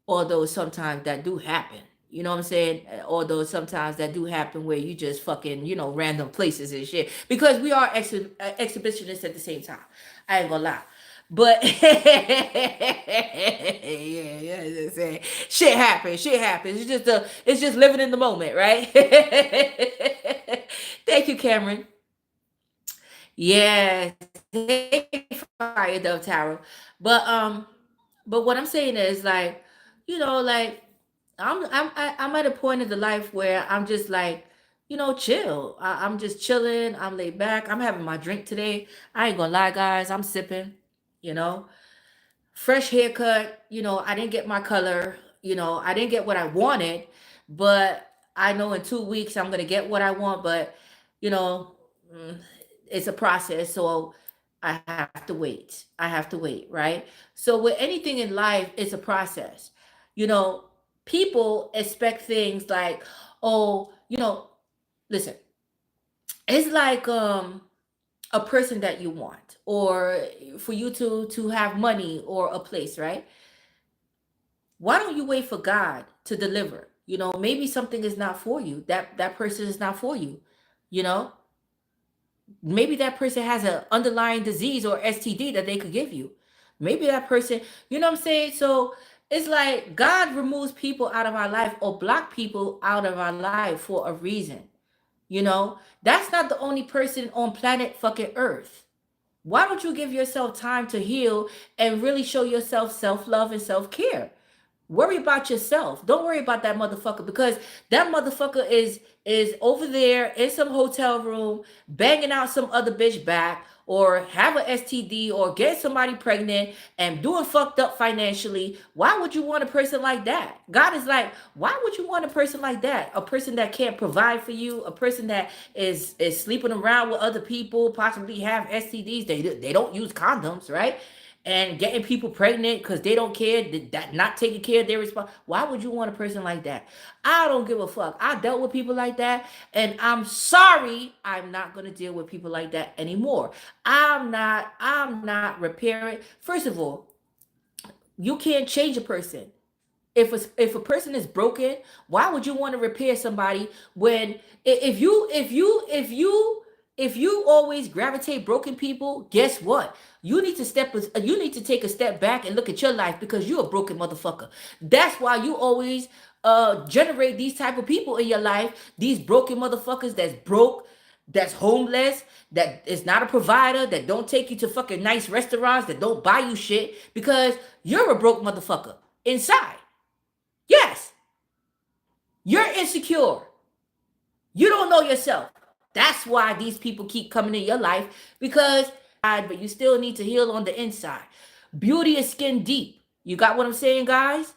Although sometimes that do happen. You know what I'm saying? Although sometimes that do happen where you just fucking, random places and shit. Because we are exhibitionists at the same time. I ain't gonna lie. But yeah, just saying, shit happens. Shit happens. It's just living in the moment, right? Thank you, Cameron. Yes, hey, Fire Dove Tarot. But what I'm saying is, like, like, I'm at a point in the life where I'm just like, chill. I'm just chilling. I'm laid back. I'm having my drink today. I ain't gonna lie, guys. I'm sipping. You know, fresh haircut. I didn't get my color. I didn't get what I wanted, but I know in 2 weeks I'm gonna get what I want. But you know, mm, it's a process, so I have to wait. I have to wait, right? So with anything in life, it's a process. You know, people expect things like, oh, listen, it's like a person that you want, or for you to have money or a place, right? Why don't you wait for God to deliver? Maybe something is not for you. That person is not for you. You know, maybe that person has an underlying disease or STD that they could give you. Maybe that person, you know what I'm saying? So it's like God removes people out of our life or block people out of our life for a reason. That's not the only person on planet fucking Earth. Why don't you give yourself time to heal and really show yourself self-love and self-care? Worry about yourself. Don't worry about that motherfucker, because that motherfucker is over there in some hotel room banging out some other bitch back, or have a STD, or get somebody pregnant and doing fucked up financially. Why would you want a person like that? God is like, why would you want a person like that? A person that can't provide for you, a person that is sleeping around with other people, possibly have STDs. They don't use condoms, right? and getting people pregnant because they don't care, that not taking care of their response. Why would you want a person like that? I don't give a fuck. I dealt with people like that, and I'm sorry, I'm not gonna deal with people like that anymore. I'm not repairing. First of all, you can't change a person. If a person is broken, why would you want to repair somebody when if you always gravitate broken people, guess what? You need to take a step back and look at your life because you're a broken motherfucker. That's why you always generate these type of people in your life, these broken motherfuckers that's broke, that's homeless, that is not a provider, that don't take you to fucking nice restaurants, that don't buy you shit because you're a broke motherfucker inside. Yes, you're insecure. You don't know yourself. That's why these people keep coming in your life because, but you still need to heal on the inside. Beauty is skin deep. You got what I'm saying, guys?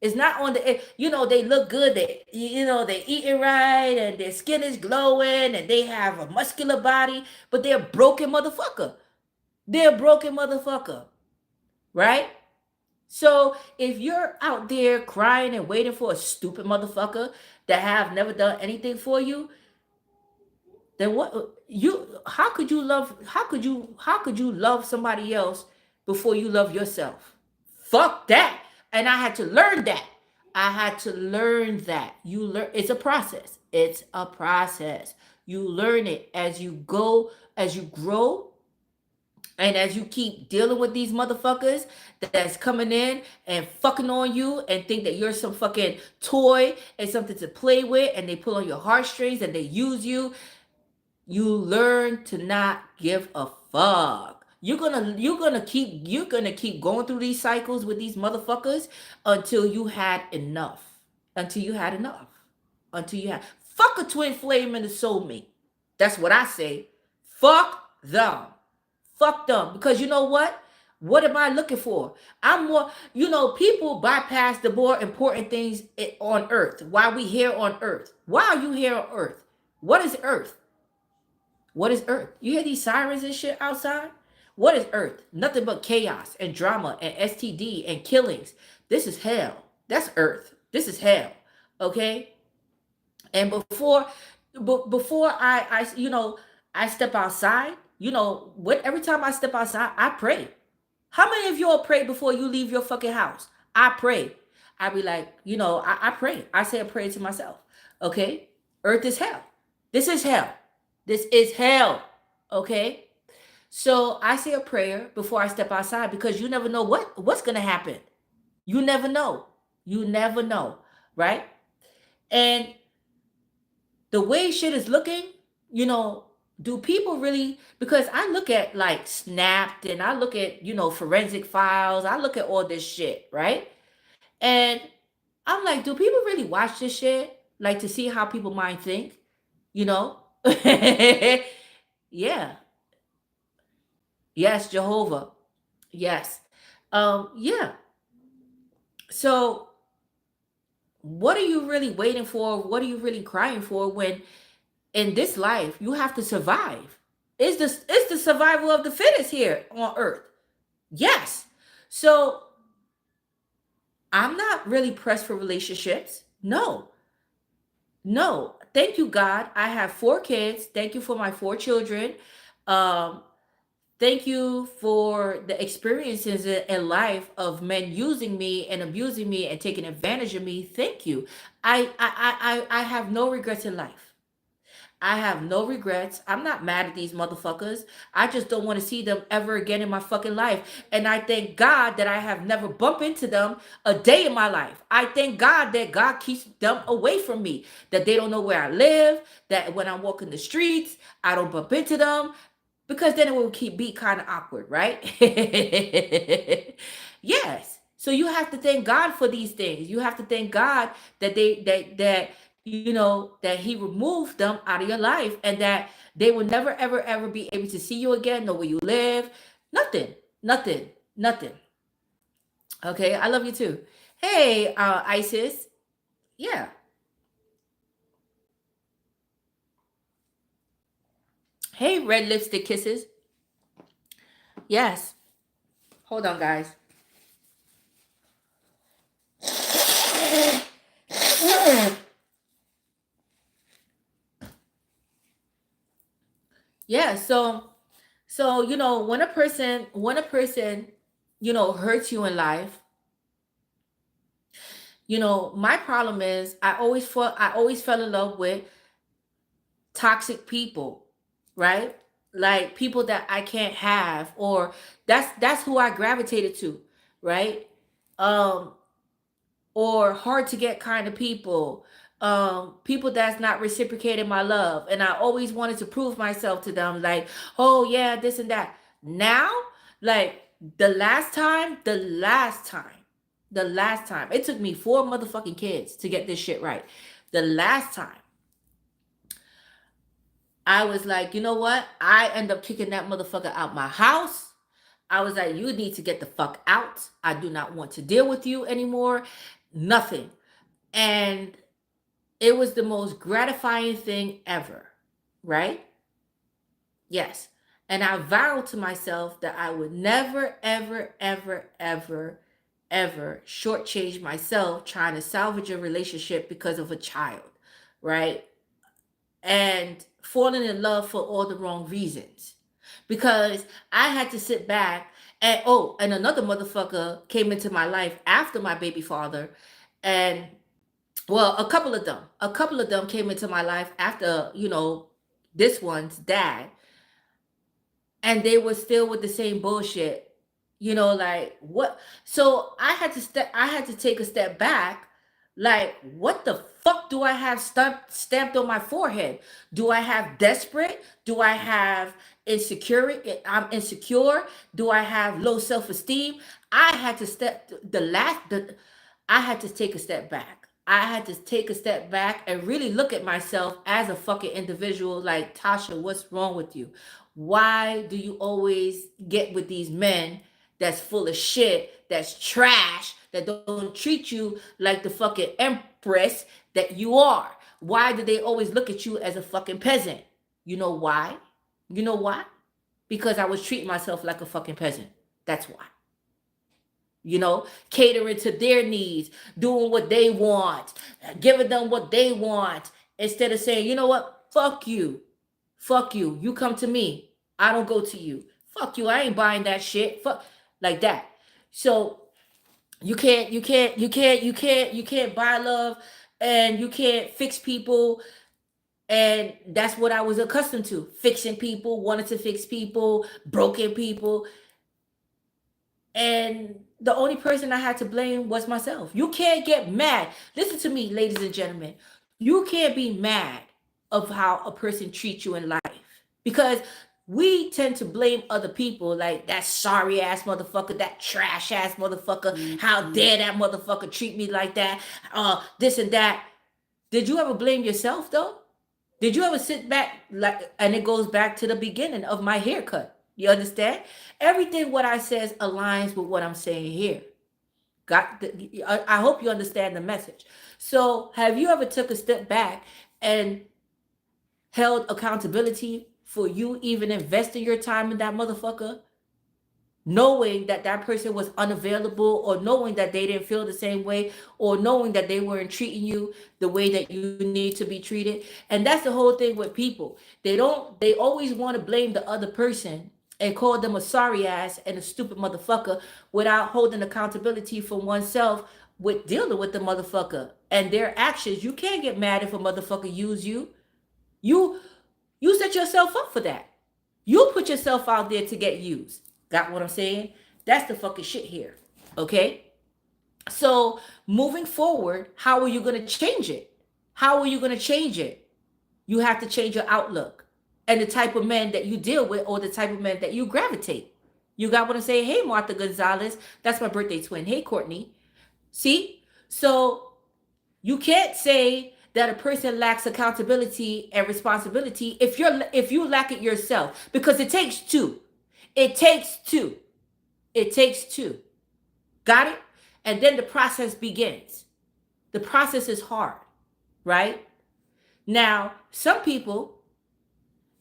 It's not on the, they look good. They eating right and their skin is glowing and they have a muscular body, but they're a broken motherfucker. They're a broken motherfucker, right? So if you're out there crying and waiting for a stupid motherfucker that have never done anything for you, then how could you love somebody else before you love yourself? Fuck that. And I had to learn that. It's a process. It's a process. You learn it as you go, as you grow, and as you keep dealing with these motherfuckers that's coming in and fucking on you and think that you're some fucking toy and something to play with, and they pull on your heartstrings and they use you, you learn to not give a fuck. You're gonna keep going through these cycles with these motherfuckers until you had enough. Until you had enough. Until you had fuck a twin flame and a soulmate. That's what I say. Fuck them. Fuck them. Because you know what? What am I looking for? I'm more, people bypass the more important things on earth. Why we here on earth? Why are you here on earth? What is earth? What is earth? You hear these sirens and shit outside? What is earth? Nothing but chaos and drama and STD and killings. This is hell. That's earth. This is hell. Okay? And before I step outside, every time I step outside, I pray. How many of y'all pray before you leave your fucking house? I pray. I be like, I pray. I say a prayer to myself. Okay? Earth is hell. This is hell. This is hell. Okay? So I say a prayer before I step outside because you never know what's gonna happen. You never know. You never know. Right? And the way shit is looking, do people really, because I look at like Snapped and I look at, forensic files, I look at all this shit, right? And I'm like, do people really watch this shit? Like to see how people mind think? You know? Yeah. Yes, Jehovah. Yes. Yeah. So what are you really waiting for? What are you really crying for when in this life you have to survive? It's the survival of the fittest here on earth. Yes. So I'm not really pressed for relationships. No. No. Thank you, God. I have 4 kids. Thank you for my 4 children. Um, Thank you for the experiences in life of men using me and abusing me and taking advantage of me. Thank you. I have no regrets in life. I have no regrets. I'm not mad at these motherfuckers. I just don't want to see them ever again in my fucking life. And I thank God that I have never bumped into them a day in my life. I thank God that God keeps them away from me, that they don't know where I live, that when I walk in the streets, I don't bump into them, because then it will be kind of awkward, right? Yes. So you have to thank God for these things. You have to thank God that that he removed them out of your life and that they will never ever ever be able to see you again, know where you live. Nothing. Nothing. Nothing. Okay, I love you too. Hey, Isis. Yeah. Hey, red lipstick kisses. Yes. Hold on, guys. Yeah, so you know, when a person you know hurts you in life, you know, my problem is I always fell in love with toxic people, right? Like people that I can't have, or that's who I gravitated to, right? Um, or hard to get kind of people, people that's not reciprocating my love, and I always wanted to prove myself to them, like, oh yeah, this and that. Now, like the last time it took me 4 motherfucking kids to get this shit right. The last time I was like, you know what? I end up kicking that motherfucker out my house. I was like, you need to get the fuck out. I do not want to deal with you anymore. Nothing. And it was the most gratifying thing ever, right? Yes. And I vowed to myself that I would never, ever, ever, ever, ever shortchange myself trying to salvage a relationship because of a child, right? And falling in love for all the wrong reasons. Because I had to sit back and oh, and another motherfucker came into my life after my baby father. And well, a couple of them came into my life after, you know, this one's dad, and they were still with the same bullshit. You know, like what? So I had to take a step back. Like, what the fuck do I have stamped on my forehead? Do I have desperate? Do I have insecurity? I'm insecure. Do I have low self-esteem? I had to step the last the I had to take a step back. I had to take a step back and really look at myself as a fucking individual. Like, Tasha, what's wrong with you? Why do you always get with these men that's full of shit, that's trash, that don't treat you like the fucking empress that you are? Why do they always look at you as a fucking peasant? You know why? You know why? Because I was treating myself like a fucking peasant. That's why. You know, catering to their needs, doing what they want, giving them what they want, instead of saying, you know what, fuck you. Fuck you. You come to me. I don't go to you. Fuck you. I ain't buying that shit. Fuck, like that. So you can't buy love, and you can't fix people. And that's what I was accustomed to. Fixing people, wanting to fix people, broken people. And the only person I had to blame was myself. You can't get mad. Listen to me, ladies and gentlemen. You can't be mad of how a person treats you in life, because we tend to blame other people, like that sorry ass motherfucker, that trash ass motherfucker. How dare that motherfucker treat me like that? This and that. Did you ever blame yourself though? Did you ever sit back, like, and it goes back to the beginning of my haircut? You understand? Everything what I says aligns with what I'm saying here. I hope you understand the message. So, have you ever took a step back and held accountability for you even investing your time in that motherfucker, knowing that that person was unavailable, or knowing that they didn't feel the same way, or knowing that they weren't treating you the way that you need to be treated? And that's the whole thing with people. They always want to blame the other person and call them a sorry ass and a stupid motherfucker, without holding accountability for oneself with dealing with the motherfucker and their actions. You can't get mad if a motherfucker use you. You you set yourself up for that. You put yourself out there to get used. Got what I'm saying? That's the fucking shit here. Okay? So, moving forward, how are you going to change it? How are you going to change it? You have to change your outlook and the type of men that you deal with, or the type of men that you gravitate. You got what I'm saying? Hey, Martha Gonzalez. That's my birthday twin. Hey, Courtney. See? So, you can't say that a person lacks accountability and responsibility if you lack it yourself, because it takes two. It takes two. It takes two. Got it? And then the process begins. The process is hard, right? Now, some people,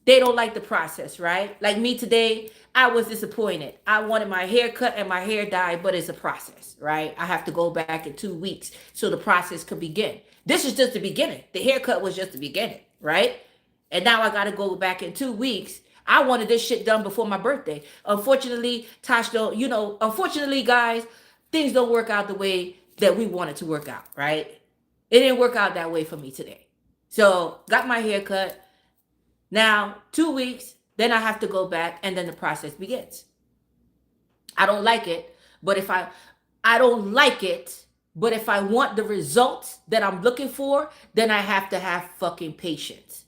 they don't like the process, right? Like me today, I was disappointed. I wanted my hair cut and my hair dyed, but it's a process, right? I have to go back in 2 weeks so the process could begin. This is just the beginning. The haircut was just the beginning, right? And now I got to go back in 2 weeks. I wanted this shit done before my birthday. Unfortunately, Tosh don't, unfortunately, guys, things don't work out the way that we want it to work out, right? It didn't work out that way for me today. So got my hair cut. Now, 2 weeks, then I have to go back and then the process begins. I don't like it, but if I don't like it, but if I want the results that I'm looking for, then I have to have fucking patience.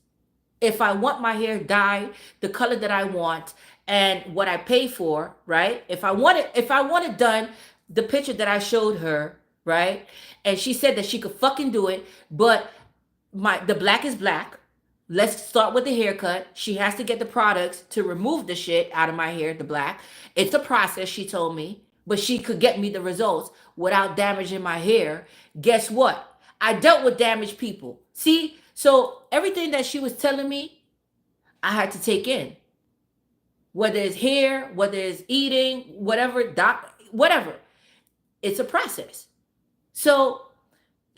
If I want my hair dyed the color that I want and what I pay for, right? If I want it done, the picture that I showed her, right? And she said that she could fucking do it, but the black is black. Let's start with the haircut. She has to get the products to remove the shit out of my hair, the black. It's a process, she told me, but she could get me the results without damaging my hair. Guess what? I dealt with damaged people. See? So everything that she was telling me, I had to take in. Whether it's hair, whether it's eating, whatever, whatever. It's a process. So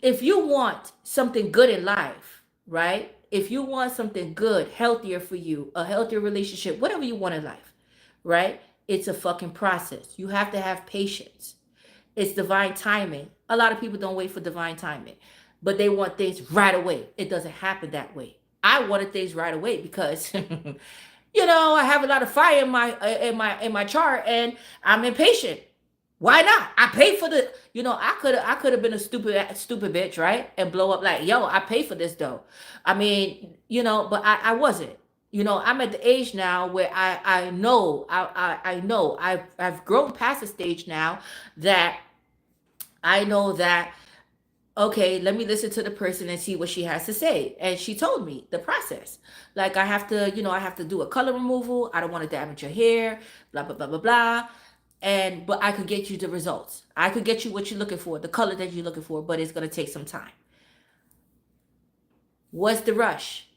if you want something good in life, right? If you want something good, healthier for you, a healthier relationship, whatever you want in life, right? It's a fucking process. You have to have patience. It's divine timing. A lot of people don't wait for divine timing, but they want things right away. It doesn't happen that way. I wanted things right away because, I have a lot of fire in my chart and I'm impatient. Why not? I pay for the, I could have been a stupid bitch, right? And blow up like, yo, I pay for this though. I mean, but I wasn't. I'm at the age now where I know I've grown past the stage now that I know that, okay, let me listen to the person and see what she has to say. And she told me the process. Like I have to do a color removal. I don't want to damage your hair, blah, blah, blah, blah, blah. But I could get you the results. I could get you what you're looking for, the color that you're looking for, but it's going to take some time. What's the rush?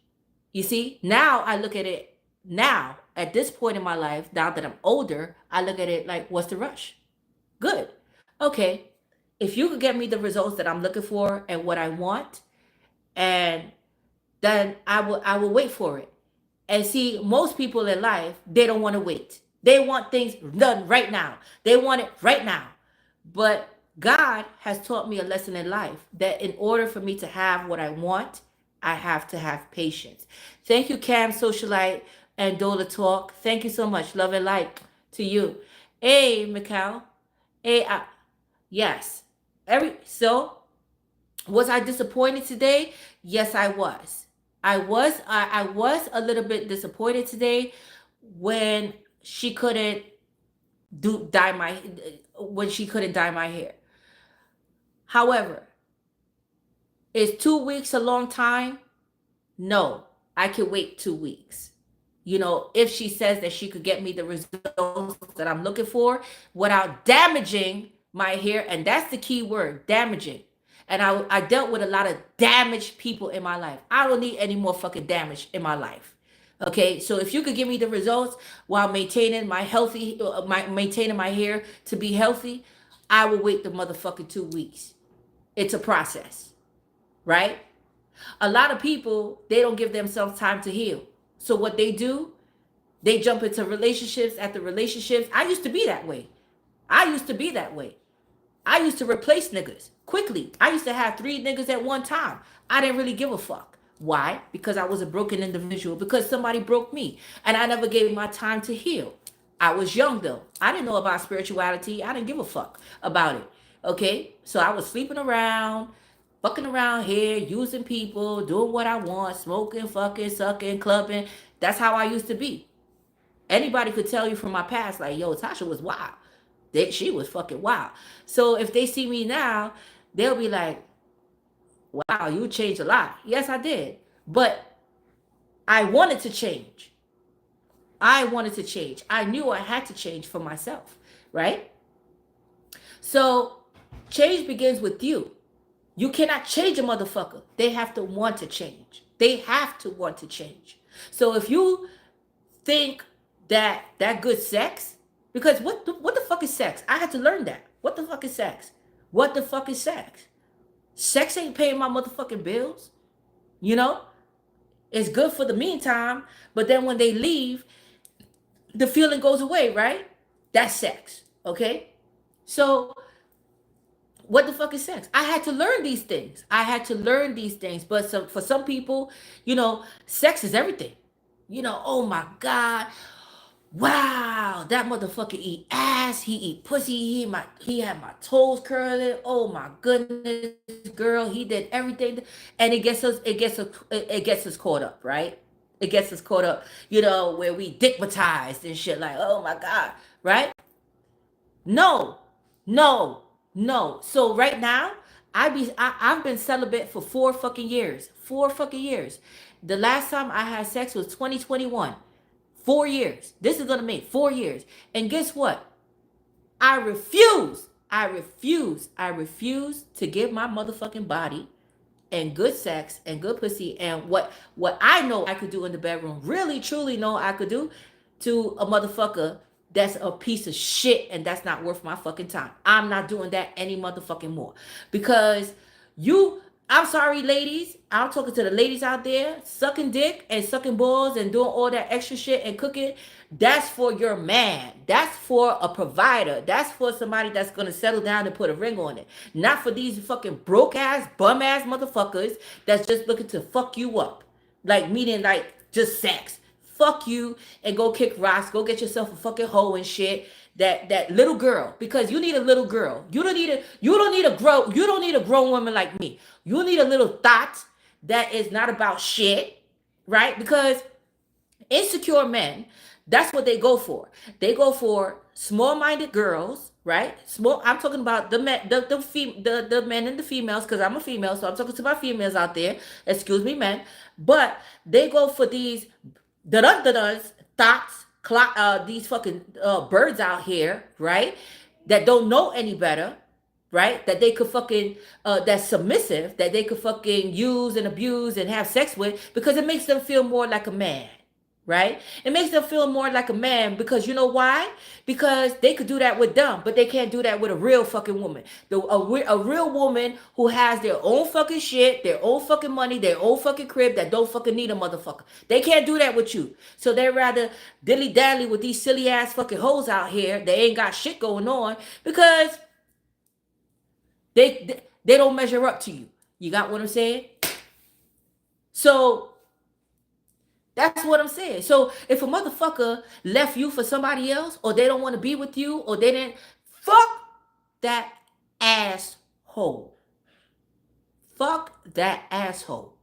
You see, now I look at it now at this point in my life, now that I'm older, I look at it like, what's the rush? Good. Okay. If you could get me the results that I'm looking for and what I want, and then I will wait for it. And see, most people in life, they don't want to wait. They want things done right now. They want it right now. But God has taught me a lesson in life that in order for me to have what I want, I have to have patience. Thank you, Cam Socialite and Dola Talk. Thank you so much. Love and light to you. Hey, Mikal. Hey, yes. So was I disappointed today? Yes, I was. I was a little bit disappointed today when she couldn't dye my hair. However, is 2 weeks a long time? No, I can wait 2 weeks. If she says that she could get me the results that I'm looking for without damaging my hair, and that's the key word, damaging. And I dealt with a lot of damaged people in my life. I don't need any more fucking damage in my life. Okay, so if you could give me the results while maintaining my hair to be healthy, I will wait the motherfucking 2 weeks. It's a process, right? A lot of people, they don't give themselves time to heal. So what they do, they jump into relationships after relationships. I used to be that way. I used to replace niggas quickly. I used to have 3 niggas at one time. I didn't really give a fuck. Why? Because I was a broken individual, because somebody broke me and I never gave my time to heal. I was young though. I didn't know about spirituality. I didn't give a fuck about it. Okay. So I was sleeping around, fucking around here, using people, doing what I want, smoking, fucking, sucking, clubbing. That's how I used to be. Anybody could tell you from my past, like, yo, Tasha was wild. She was fucking wild. So if they see me now, they'll be like, wow, you changed a lot. Yes, I did. But I wanted to change. I knew I had to change for myself, right? So change begins with you. You cannot change a motherfucker. They have to want to change. So if you think that that good sex, because what the fuck is sex? I had to learn that. What the fuck is sex? What the fuck is sex? Sex ain't paying my motherfucking bills. You know, it's good for the meantime, but then when they leave, the feeling goes away, right? That's sex. Okay? So what the fuck is sex? I had to learn these things. I had to learn these things. But for some people, sex is everything. Oh my God. Wow, that motherfucker eat ass. He eat pussy. He had my toes curling. Oh my goodness, girl. He did everything. And it gets us caught up, right? It gets us caught up, where we digmatized and shit like, oh my God, right? No, no, no. So right now, I've been celibate for 4 fucking years. 4 fucking years. The last time I had sex was 2021. 4 years. This is gonna make 4 years. And guess what? I refuse. I refuse to give my motherfucking body and good sex and good pussy and what I know I could do in the bedroom, really truly know I could do, to a motherfucker that's a piece of shit and that's not worth my fucking time. I'm not doing that any motherfucking more. Because I'm sorry, ladies. I'm talking to the ladies out there sucking dick and sucking balls and doing all that extra shit and cooking. That's for your man. That's for a provider. That's for somebody that's gonna settle down and put a ring on it. Not for these fucking broke ass, bum ass motherfuckers that's just looking to fuck you up. Like, meaning like just sex. Fuck you and go kick rocks. Go get yourself a fucking hoe and shit. That little girl, because you need a little girl. You don't need a grown woman like me. You need a little thought that is not about shit, right? Because insecure men, that's what they go for. They go for small-minded girls, right? I'm talking about the men, the men and the females, because I'm a female, so I'm talking to my females out there. Excuse me, men. But they go for these thoughts, these fucking birds out here, right? That don't know any better, right? That they could fucking, that's submissive, that they could fucking use and abuse and have sex with, because it makes them feel more like a man, right? It makes them feel more like a man, because you know why? Because they could do that with them, but they can't do that with a real fucking woman. A real woman who has their own fucking shit, their own fucking money, their own fucking crib, that don't fucking need a motherfucker. They can't do that with you. So they rather dilly-dally with these silly ass fucking hoes out here. They ain't got shit going on because they don't measure up to you. You got what I'm saying? So that's what I'm saying. So if a motherfucker left you for somebody else, or they don't want to be with you, or they didn't, fuck that asshole. Fuck that asshole.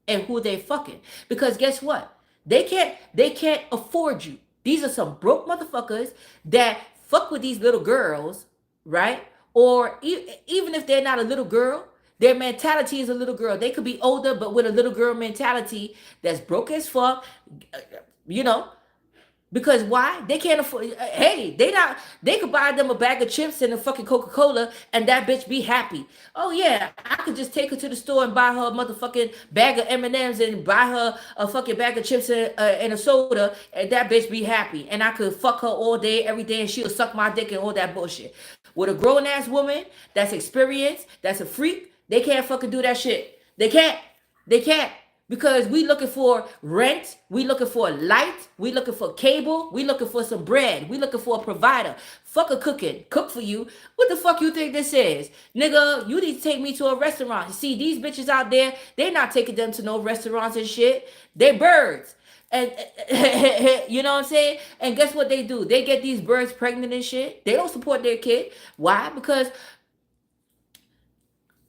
And who they fucking. Because guess what? They can't afford you. These are some broke motherfuckers that fuck with these little girls, right? Or even if they're not a little girl, their mentality is a little girl. They could be older, but with a little girl mentality that's broke as fuck, because why? They can't afford. Hey, they could buy them a bag of chips and a fucking Coca-Cola, and that bitch be happy. Oh yeah, I could just take her to the store and buy her a motherfucking bag of M&Ms and buy her a fucking bag of chips and a soda, and that bitch be happy. And I could fuck her all day, every day, and she'll suck my dick and all that bullshit. With a grown ass woman that's experienced, that's a freak, they can't fucking do that shit. They can't. Because we looking for rent, we looking for light, we looking for cable, we looking for some bread, we looking for a provider. Fuck a cook for you. What the fuck you think this is? Nigga, you need to take me to a restaurant. You see, these bitches out there, they're not taking them to no restaurants and shit. They're birds. And you know what I'm saying? And guess what they do? They get these birds pregnant and shit. They don't support their kid. Why? Because,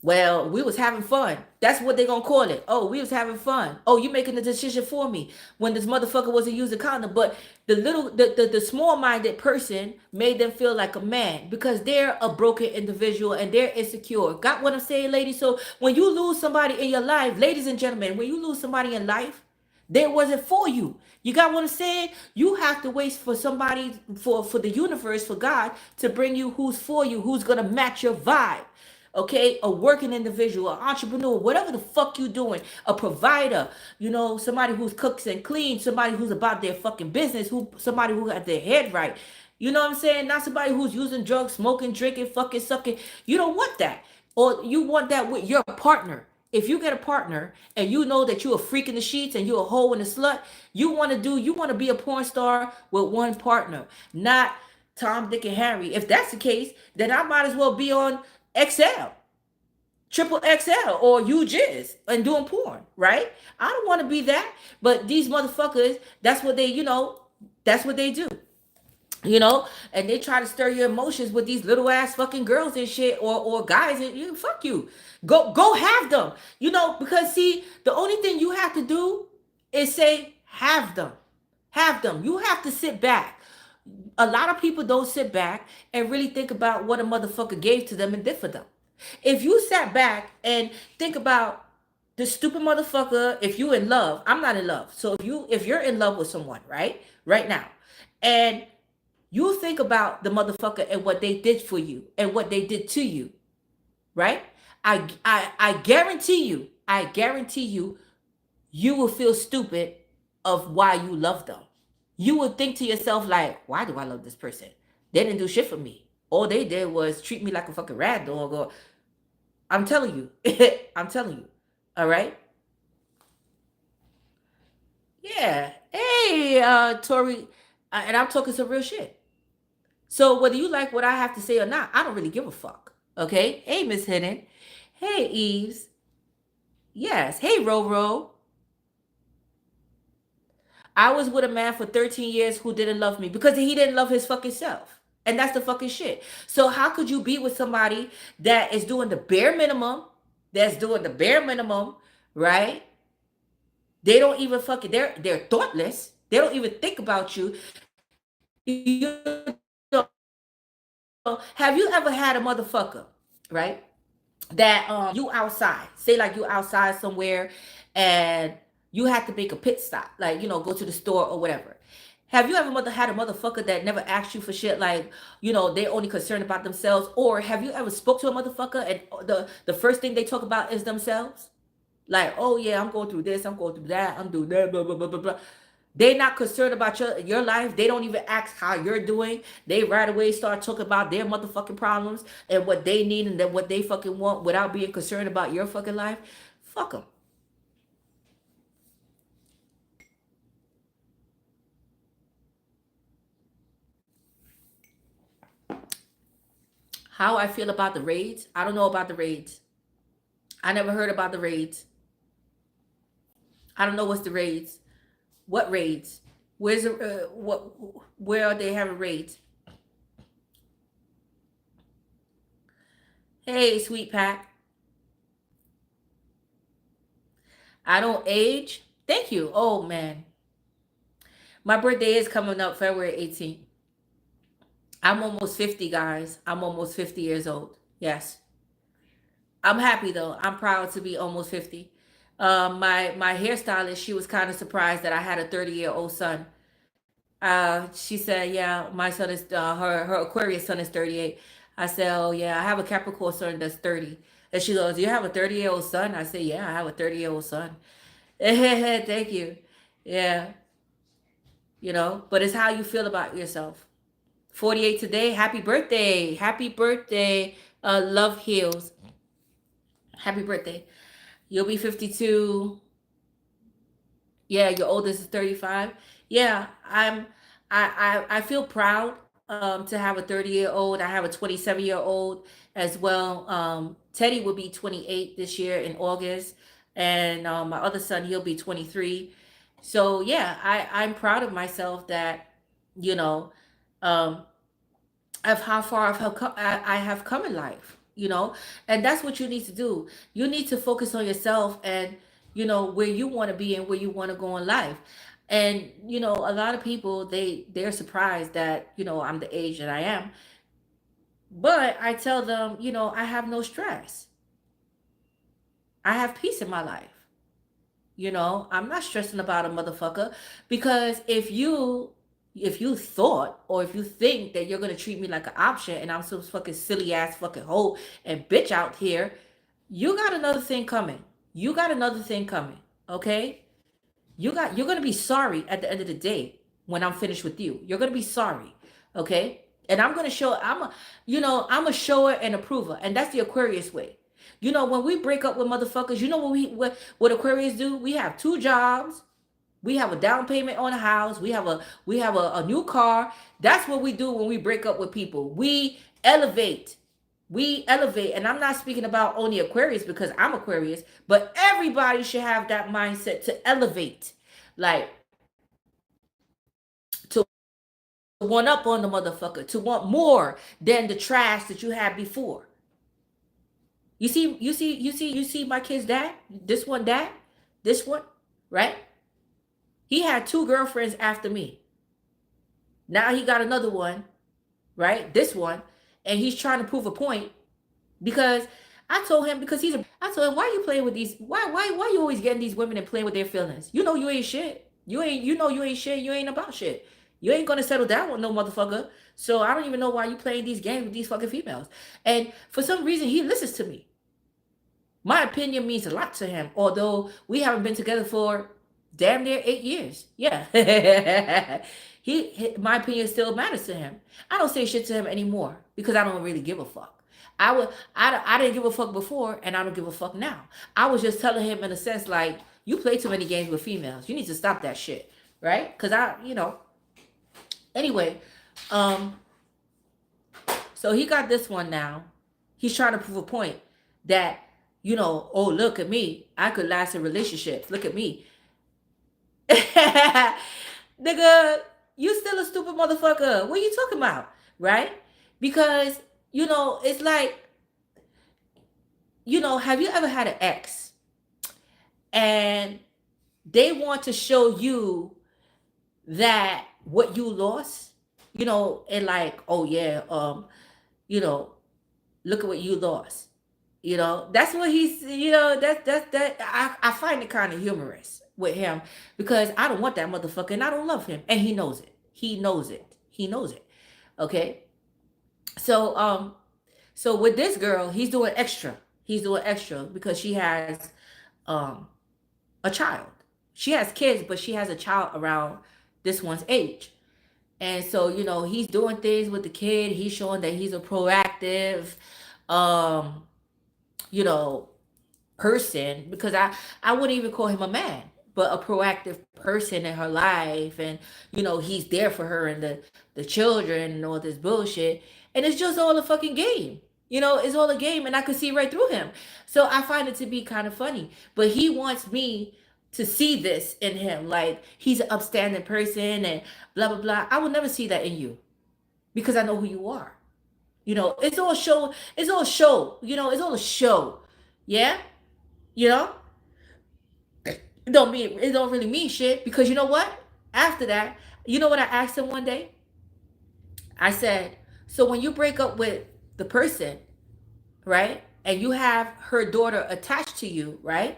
well, we was having fun. That's what they gonna call it. Oh, we was having fun. Oh, you making the decision for me when this motherfucker wasn't using condom. But the small-minded person made them feel like a man because they're a broken individual and they're insecure. Got what I'm saying, ladies? So when you lose somebody in your life, ladies and gentlemen, when you lose somebody in life, they wasn't for you. You got what I'm saying? You have to wait for somebody, for the universe, for God to bring you who's for you, who's gonna match your vibe. okay? A working individual, an entrepreneur, whatever the fuck you doing, a provider, somebody who's cooks and cleans, somebody who's about their fucking business, somebody who got their head right. You know what I'm saying? Not somebody who's using drugs, smoking, drinking, fucking, sucking. You don't want that. Or you want that with your partner. If you get a partner and you know that you're a freak in the sheets and you're a hoe and a slut, you want to be a porn star with one partner, not Tom, Dick, and Harry. If that's the case, then I might as well be on XL, triple XL, or UJIS and doing porn, right? I don't want to be that. But these motherfuckers, that's what they do. And they try to stir your emotions with these little ass fucking girls and shit, or guys, and fuck you. Go have them. Because see, the only thing you have to do is say have them. Have them. You have to sit back. A lot of people don't sit back and really think about what a motherfucker gave to them and did for them. If you sat back and think about the stupid motherfucker, if you in love, I'm not in love. So if you're in love with someone, right now, and you think about the motherfucker and what they did for you and what they did to you, right? I guarantee you, you will feel stupid of why you love them. You would think to yourself like, why do I love this person? They didn't do shit for me. All they did was treat me like a fucking rag dog. Or I'm telling you, I'm telling you. All right. Yeah. Hey, Tori, and I'm talking some real shit. So whether you like what I have to say or not, I don't really give a fuck. Okay. Hey, Miss Hidden. Hey, Eves. Yes. Hey, Roro. I was with a man for 13 years who didn't love me because he didn't love his fucking self. And that's the fucking shit. So how could you be with somebody that is doing the bare minimum, right? They don't even fucking, they're thoughtless. They don't even think about you. You know, have you ever had a motherfucker, right? That you outside, say like you outside somewhere and you have to make a pit stop, like, go to the store or whatever. Have you ever had a motherfucker that never asked you for shit, like, they only concerned about themselves? Or have you ever spoke to a motherfucker and the first thing they talk about is themselves? Like, oh yeah, I'm going through this, I'm going through that, I'm doing that, blah, blah, blah, blah, blah. They're not concerned about your life. They don't even ask how you're doing. They right away start talking about their motherfucking problems and what they need and then what they fucking want without being concerned about your fucking life. Fuck them. How I feel about the raids? I don't know about the raids. I never heard about the raids. I don't know what's the raids. What raids? Where's the what? Where are they having raids? Hey, sweet pack. I don't age. Thank you. Oh man, my birthday is coming up February 18th. I'm almost 50, guys. I'm almost 50 years old. Yes. I'm happy though. I'm proud to be almost 50. My hairstylist, she was kind of surprised that I had a 30-year-old son. She said, "Yeah, my son is her Aquarius son is 38." I said, "Oh yeah, I have a Capricorn son that's 30." And she goes, "You have a 30-year-old son?" I said, "Yeah, I have a 30-year-old son." Thank you. Yeah, but it's how you feel about yourself. 48 today. Happy birthday. Happy birthday. Love heals. Happy birthday. You'll be 52. Yeah, your oldest is 35. Yeah, I feel proud to have a 30-year-old. I have a 27-year-old as well. Teddy will be 28 this year in August. And my other son, he'll be 23. So yeah, I'm proud of myself that, you know, um, of how far I have come in life, and that's what you need to do. You need to focus on yourself and, where you want to be and where you want to go in life. And, a lot of people, they're surprised that, I'm the age that I am. But I tell them, I have no stress. I have peace in my life. I'm not stressing about a motherfucker because if you if you thought or if you think that you're gonna treat me like an option and I'm some fucking silly ass fucking hoe and bitch out here, you got another thing coming. You got another thing coming. Okay? You're gonna be sorry at the end of the day when I'm finished with you. You're gonna be sorry. Okay? And I'm gonna show I'm a shower and approver. And that's the Aquarius way. When we break up with motherfuckers, you know what Aquarius do? We have two jobs. We have a down payment on a house. We have a new car. That's what we do when we break up with people. We elevate. And I'm not speaking about only Aquarius because I'm Aquarius, but everybody should have that mindset to elevate. Like to one up on the motherfucker, to want more than the trash that you had before. You see my kid's dad? This one dad? This one, right? He had two girlfriends after me. Now he got another one, right? This one. And he's trying to prove a point because I told him I told him, why you playing with these? Why you always getting these women and playing with their feelings? You know you ain't shit. You ain't shit. You ain't about shit. You ain't gonna settle down with no motherfucker. So I don't even know why you playing these games with these fucking females. And for some reason he listens to me. My opinion means a lot to him, although we haven't been together for damn near 8 years. Yeah. My opinion still matters to him. I don't say shit to him anymore because I don't really give a fuck. I didn't give a fuck before and I don't give a fuck now. I was just telling him in a sense like, you play too many games with females. You need to stop that shit. Right? Cause anyway, so he got this one now. He's trying to prove a point that, oh, look at me. I could last in relationships. Look at me. Nigga, you still a stupid motherfucker. What are you talking about? Right? Because, it's like, have you ever had an ex and they want to show you that what you lost, and like, oh yeah, look at what you lost. That's what he's, I find it kind of humorous with him because I don't want that motherfucker and I don't love him. And he knows it. He knows it. He knows it. Okay. So with this girl, he's doing extra. He's doing extra because she has a child. She has kids, but she has a child around this one's age. And so, he's doing things with the kid. He's showing that he's a proactive, person, because I wouldn't even call him a man, but a proactive person in her life. And, he's there for her and the children and all this bullshit. And it's just all a fucking game. It's all a game and I could see right through him. So I find it to be kind of funny. But he wants me to see this in him. Like he's an upstanding person and blah, blah, blah. I will never see that in you because I know who you are. It's all show. It's all show. It's all a show. Yeah? It don't really mean shit because you know what? After that, you know what I asked him one day? I said, so when you break up with the person, right? And you have her daughter attached to you, right?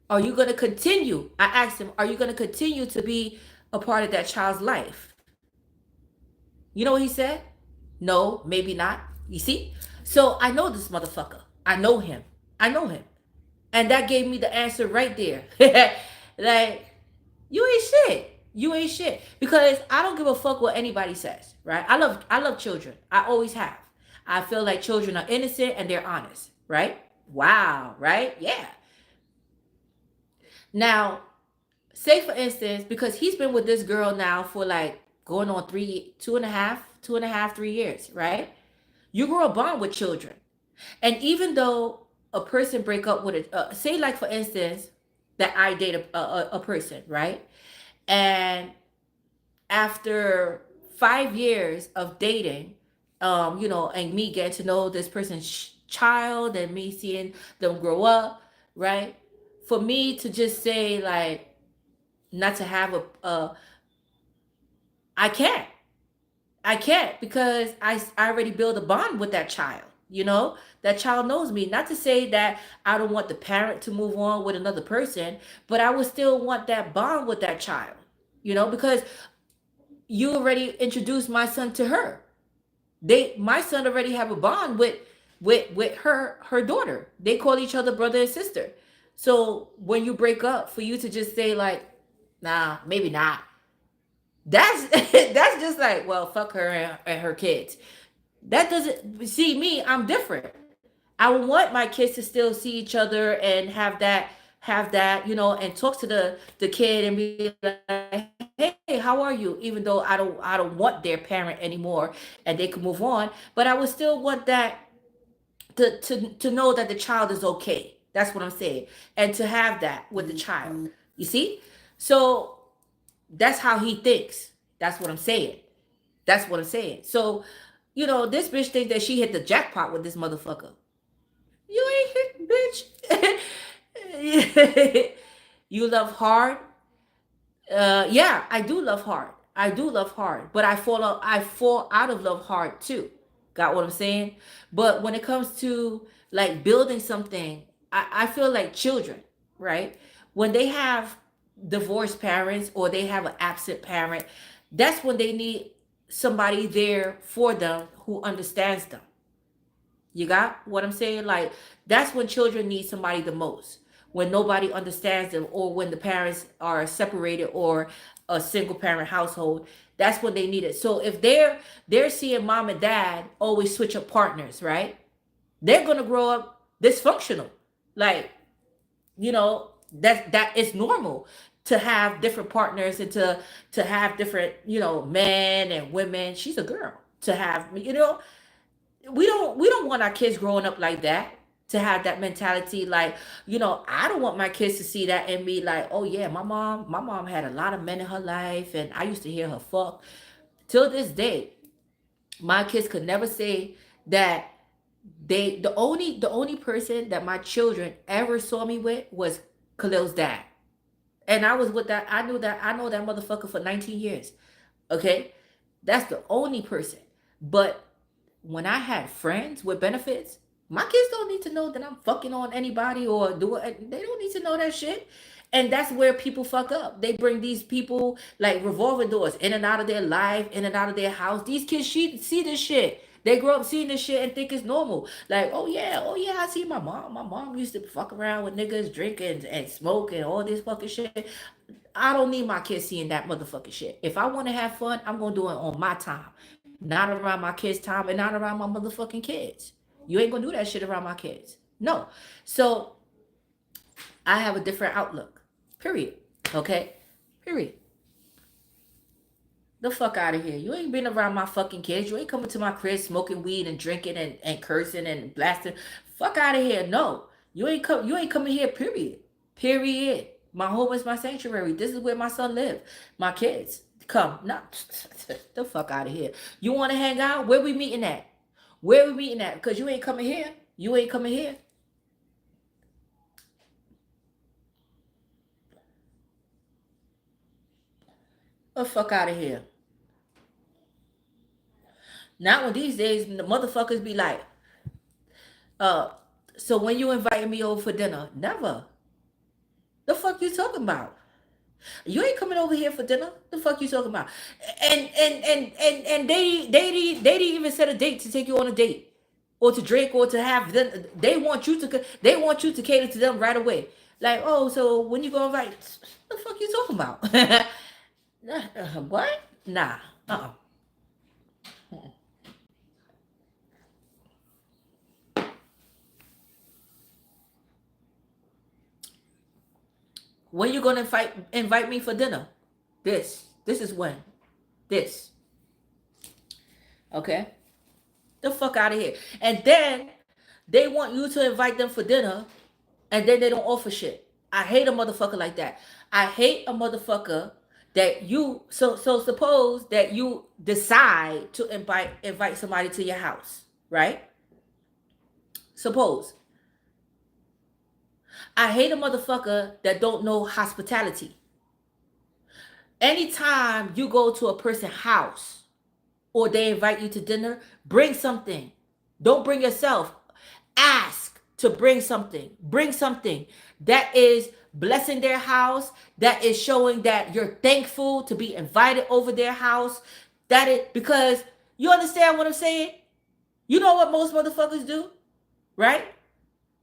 Are you going to continue? I asked him, are you going to continue to be a part of that child's life? You know what he said? No, maybe not. You see? So I know this motherfucker. I know him. And that gave me the answer right there. Like, you ain't shit. You ain't shit. Because I don't give a fuck what anybody says, right? I love children. I always have. I feel like children are innocent and they're honest, right? Wow, right? Yeah. Now, say for instance, because he's been with this girl now for like going on 3 years, right? You grow a bond with children. And even though a person break up with it, say like for instance, that I date a person, right? And after 5 years of dating, and me getting to know this person's child and me seeing them grow up, right? For me to just say like, not to have I can't because I already build a bond with that child. That child knows me. Not to say that I don't want the parent to move on with another person, but I would still want that bond with that child, because you already introduced my son to her. My son already have a bond with her daughter. They call each other brother and sister. So when you break up, for you to just say like, nah, maybe not. That's that's just like, well, fuck her and her kids. That doesn't see me. I'm different. I want my kids to still see each other and have that, and talk to the kid and be like, hey, how are you? Even though I don't want their parent anymore and they can move on, but I would still want that to know that the child is okay. That's what I'm saying. And to have that with the child. You see? So that's how he thinks. That's what I'm saying. That's what I'm saying. So, this bitch think that she hit the jackpot with this motherfucker. You ain't hit, bitch. You love hard. Yeah, I do love hard. I do love hard, but I fall out of love hard too. Got what I'm saying? But when it comes to like building something, I feel like children, right? When they have divorced parents or they have an absent parent, that's when they need somebody there for them who understands them. You got what I'm saying? Like, that's when children need somebody the most. When nobody understands them, or when the parents are separated, or a single parent household, that's when they need it. So if they're seeing mom and dad always switch up partners, right? They're gonna grow up dysfunctional. Like, that is normal to have different partners and to have different, men and women. She's a girl. To have, we don't want our kids growing up like that, to have that mentality. Like, I don't want my kids to see that and be like, oh yeah, my mom had a lot of men in her life and I used to hear her fuck. Till this day, my kids could never say that. The only person that my children ever saw me with was Khalil's dad. And I was with that. I know that motherfucker for 19 years. Okay? That's the only person. But when I had friends with benefits, my kids don't need to know that I'm fucking on anybody or do it. They don't need to know that shit. And that's where people fuck up. They bring these people like revolving doors in and out of their life, in and out of their house. These kids see this shit. They grow up seeing this shit and think it's normal. Like, oh yeah, I see my mom. My mom used to fuck around with niggas, drinking and smoking, all this fucking shit. I don't need my kids seeing that motherfucking shit. If I want to have fun, I'm gonna do it on my time, not around my kids' time and not around my motherfucking kids. You ain't gonna do that shit around my kids. No. So I have a different outlook. Period. Okay? Period. The fuck out of here. You ain't been around my fucking kids. You ain't coming to my crib smoking weed and drinking and cursing and blasting. Fuck out of here. No. You ain't coming here, period. Period. My home is my sanctuary. This is where my son live. My kids. Come. No. The fuck out of here. You wanna hang out? Where we meeting at? Where we meeting at? Because you ain't coming here. You ain't coming here. The fuck out of here. Not when these days the motherfuckers be like, uh, so when you inviting me over for dinner? Never. The fuck you talking about? You ain't coming over here for dinner. The fuck you talking about? And they didn't even set a date to take you on a date or to drink or to have them. They want you to cater to them right away. Like, oh, so when you gonna invite? The fuck you talking about? What? Nah. When you gonna invite me for dinner? This is when. This. Okay? The fuck out of here. And then they want you to invite them for dinner and then they don't offer shit. I hate a motherfucker like that. I hate a motherfucker that you so suppose that you decide to invite somebody to your house, right? Suppose. I hate a motherfucker that don't know hospitality. Anytime you go to a person's house or they invite you to dinner, bring something. Don't bring yourself. Ask to bring something. Bring something that is blessing their house, that is showing that you're thankful to be invited over their house. That is because you understand what I'm saying? You know what most motherfuckers do, right?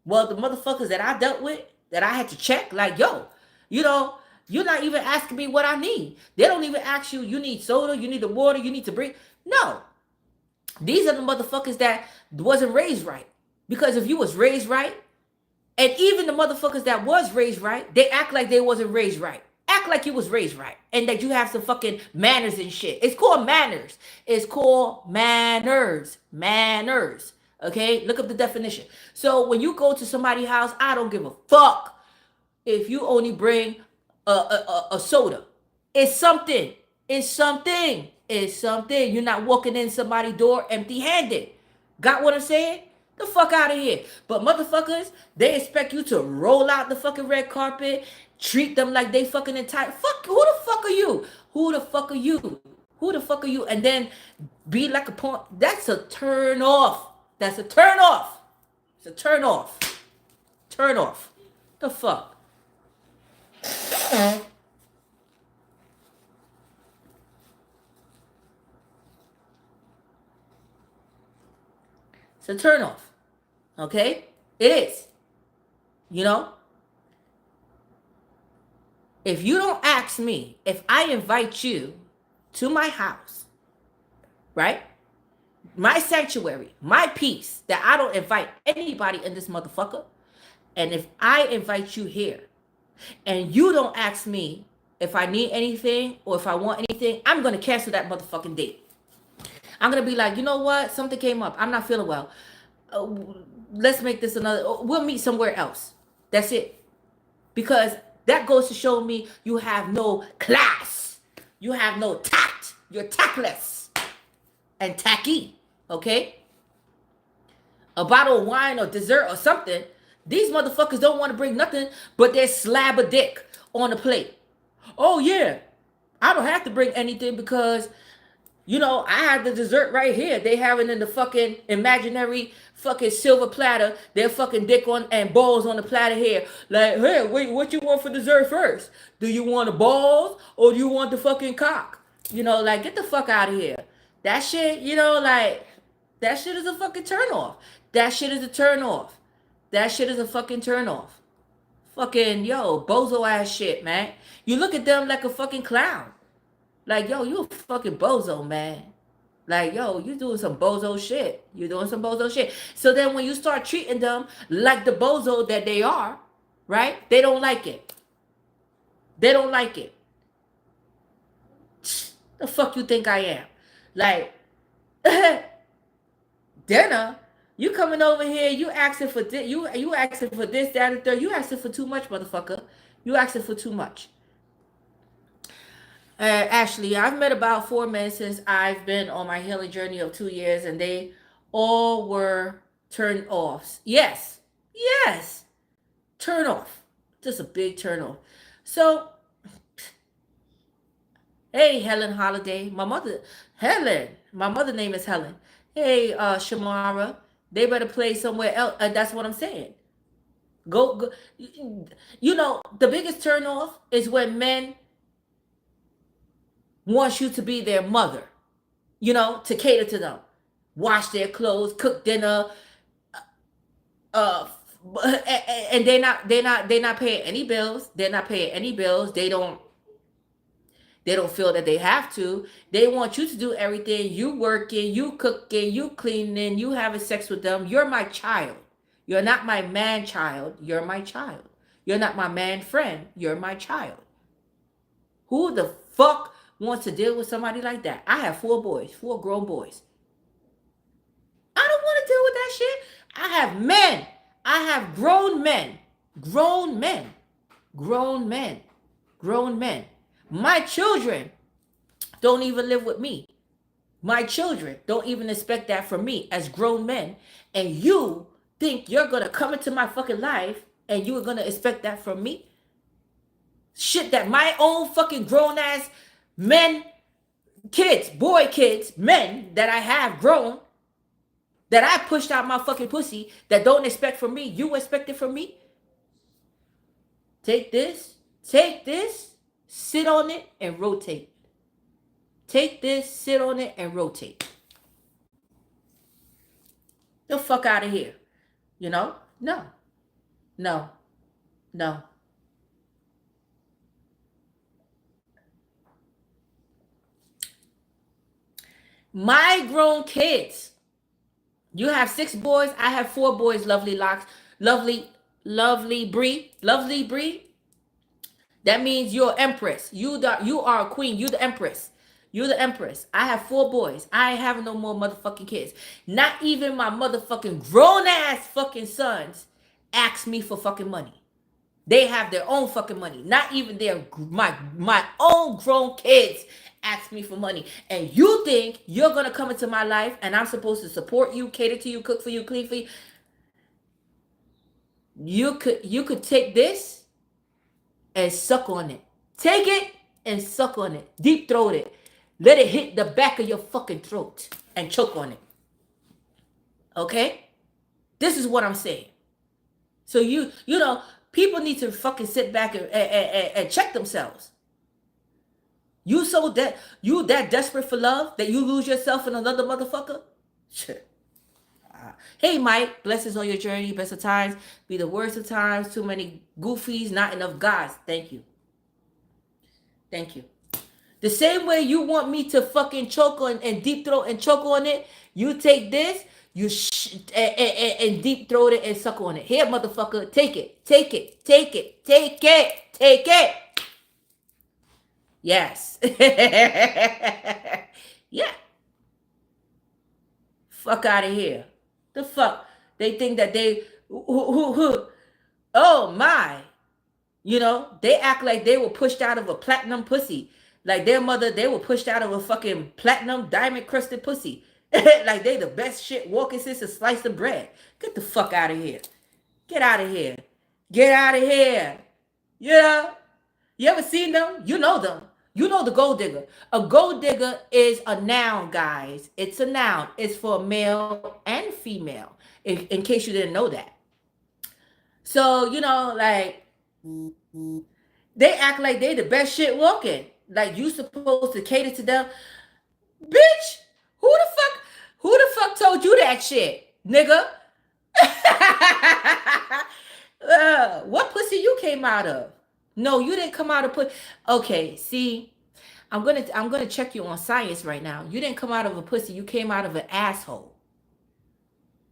Well, the motherfuckers that I dealt with, that I had to check, like, yo, you know, you're not even asking me what I need. They don't even ask you, you need soda, you need the water, you need to bring. No. These are the motherfuckers that wasn't raised right. Because if you was raised right, and even the motherfuckers that was raised right, they act like they wasn't raised right. Act like you was raised right. And that you have some fucking manners and shit. It's called manners. It's called manners. Manners. Okay? Look up the definition. So when you go to somebody's house, I don't give a fuck if you only bring a soda. It's something. It's something. It's something. You're not walking in somebody's door empty-handed. Got what I'm saying? The fuck out of here. But motherfuckers, they expect you to roll out the fucking red carpet, treat them like they fucking entitled. Fuck, who the fuck are you? Who the fuck are you? Who the fuck are you? And then be like a pawn. That's a turn off. That's a turn off. It's a turn off. Turn off. The fuck? It's a turn off. Okay? It is. You know? If you don't ask me, if I invite you to my house, right? My sanctuary, my peace, that I don't invite anybody in this motherfucker. And if I invite you here and you don't ask me if I need anything or if I want anything, I'm going to cancel that motherfucking date. I'm going to be like, you know what? Something came up. I'm not feeling well. Let's make this another. We'll meet somewhere else. That's it. Because that goes to show me you have no class. You have no tact. You're tactless and tacky. Okay? A bottle of wine or dessert or something. These motherfuckers don't want to bring nothing but their slab of dick on the plate. Oh, yeah. I don't have to bring anything because, you know, I have the dessert right here. They have it in the fucking imaginary fucking silver platter. Their fucking dick on and balls on the platter here. Like, hey, wait, what you want for dessert first? Do you want the balls or do you want the fucking cock? You know, like, get the fuck out of here. That shit, you know, like, that shit is a fucking turn off. That shit is a turn off. That shit is a fucking turn off. Fucking, yo, bozo ass shit, man. You look at them like a fucking clown. Like, yo, you a fucking bozo, man. Like, yo, you doing some bozo shit. You doing some bozo shit. So then when you start treating them like the bozo that they are, right? They don't like it. They don't like it. The fuck you think I am? Like, dinner? You coming over here, you asking for this, you asking for this, that, and third. You asking for too much, motherfucker. You asking for too much. Ashley, I've met about 4 men since I've been on my healing journey of 2 years, and they all were turn offs. Yes. Yes. Turn off. Just a big turn off. So, hey, Helen Holiday. My mother name is Helen. Hey, Shamara. They better play somewhere else. That's what I'm saying. Go. You know, the biggest turn off is when men want you to be their mother. You know, to cater to them. Wash their clothes, cook dinner. And they're not paying any bills. They're not paying any bills. They don't feel that they have to. They want you to do everything. You working, you cooking, you cleaning, you having sex with them. You're my child. You're not my man child. You're my child. You're not my man friend. You're my child. Who the fuck wants to deal with somebody like that? I have 4 boys, 4 grown boys. I don't want to deal with that shit. I have men. I have grown men. Grown men. Grown men. Grown men. My children don't even live with me. My children don't even expect that from me as grown men. And you think you're going to come into my fucking life and you are going to expect that from me? Shit that my own fucking grown ass men, kids, boy kids, men that I have grown, that I pushed out my fucking pussy, that don't expect from me, you expect it from me? Take this, sit on it, and rotate. Take this, sit on it, and rotate. The fuck out of here. You know? No. No. No. My grown kids. You have 6 boys. I have 4 boys. Lovely locks. Lovely Bree. Lovely Bree. That means you're empress. You are a queen. You the empress. You the empress. I have 4 boys. I ain't having no more motherfucking kids. Not even my motherfucking grown ass fucking sons ask me for fucking money. They have their own fucking money. Not even my own grown kids ask me for money. And you think you're gonna come into my life and I'm supposed to support you, cater to you, cook for you, clean for you? You could take this and suck on it. Take it and suck on it. Deep throat it. Let it hit the back of your fucking throat and choke on it. Okay? This is what I'm saying. So you know, people need to fucking sit back and check themselves. You that desperate for love that you lose yourself in another motherfucker? Shit. Hey Mike, blessings on your journey, best of times, be the worst of times, too many goofies, not enough guys. Thank you. Thank you. The same way you want me to fucking choke on and deep throat and choke on it, you take this, and deep throat it and suck on it. Here, motherfucker, take it, take it, take it, take it, take it. Yes. Yeah. Fuck out of here. The fuck? They think that they oh my. You know, they act like they were pushed out of a platinum pussy. Like their mother, they were pushed out of a fucking platinum diamond crusted pussy. Like they the best shit walking since a slice of bread. Get the fuck out of here. Get out of here. Get out of here. Yeah. You ever seen them? You know them. You know the gold digger. A gold digger is a noun, guys. It's a noun. It's for male and female, in case you didn't know that. So, you know, like, they act like they the best shit walking. Like, you supposed to cater to them. Bitch, who the fuck told you that shit, nigga? What pussy you came out of? No, you didn't come out of pussy. Okay, see, I'm gonna check you on science right now. You didn't come out of a pussy. You came out of an asshole.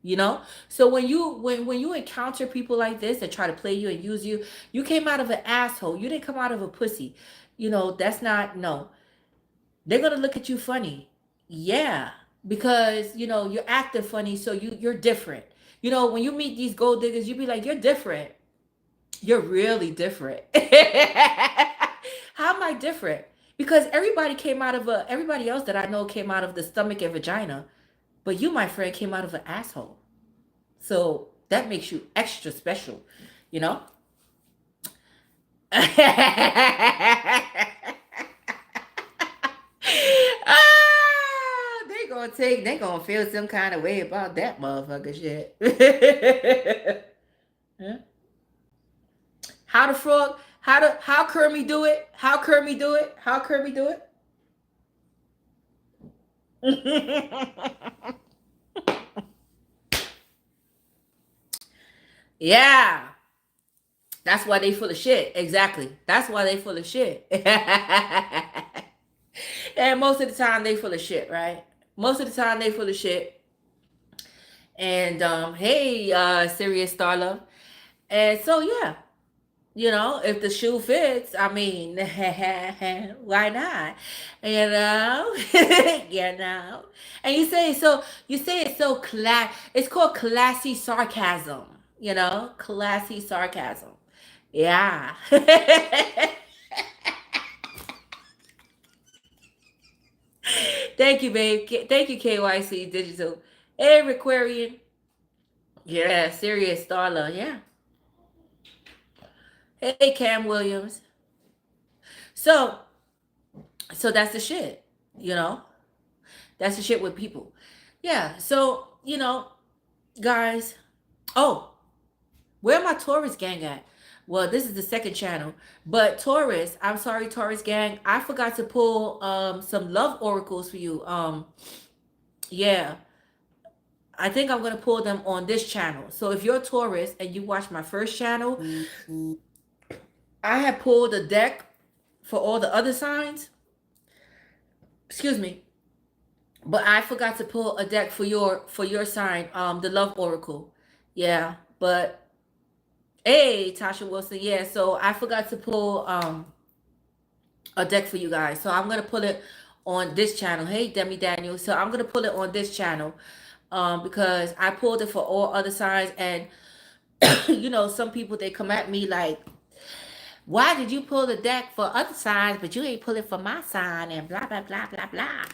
You know. So when you encounter people like this that try to play you and use you, you came out of an asshole. You didn't come out of a pussy. You know, that's not, no. They're gonna look at you funny. Yeah, because you know you're acting funny, so you're different. You know, when you meet these gold diggers, you be like, you're different. You're really different. How am I different? Because everybody else that I know came out of the stomach and vagina, but you, my friend, came out of an asshole. So that makes you extra special, you know? They gonna feel some kind of way about that motherfucker shit. Huh? How the frog? How Kermit do it? How Kermit do it? How Kermit do it? Yeah. That's why they full of shit. Exactly. That's why they full of shit. And most of the time they full of shit, right? Most of the time they full of shit. And hey, Serious Starlove. And so yeah, you know, if the shoe fits, I mean, why not? You know, you know. And you say it's so it's called classy sarcasm, you know, classy sarcasm. Yeah. Thank you, babe. Thank you, KYC Digital. Hey, Aquarian. Yeah, Serious Starla. Yeah. Hey, Cam Williams. So that's the shit, you know? That's the shit with people. Yeah, so, you know, guys. Oh, where my Taurus gang at? Well, this is the second channel. But Taurus, I'm sorry, Taurus gang, I forgot to pull some love oracles for you. Yeah, I think I'm gonna pull them on this channel. So if you're a Taurus and you watch my first channel, I had pulled a deck for all the other signs. Excuse me. But I forgot to pull a deck for your sign, the love oracle. Yeah, but hey, Tasha Wilson, yeah. So I forgot to pull a deck for you guys. So I'm gonna put it on this channel. Hey, Demi Daniel. So I'm gonna put it on this channel, because I pulled it for all other signs, and you know, some people they come at me like, why did you pull the deck for other signs, but you ain't pull it for my sign, and blah blah blah blah blah.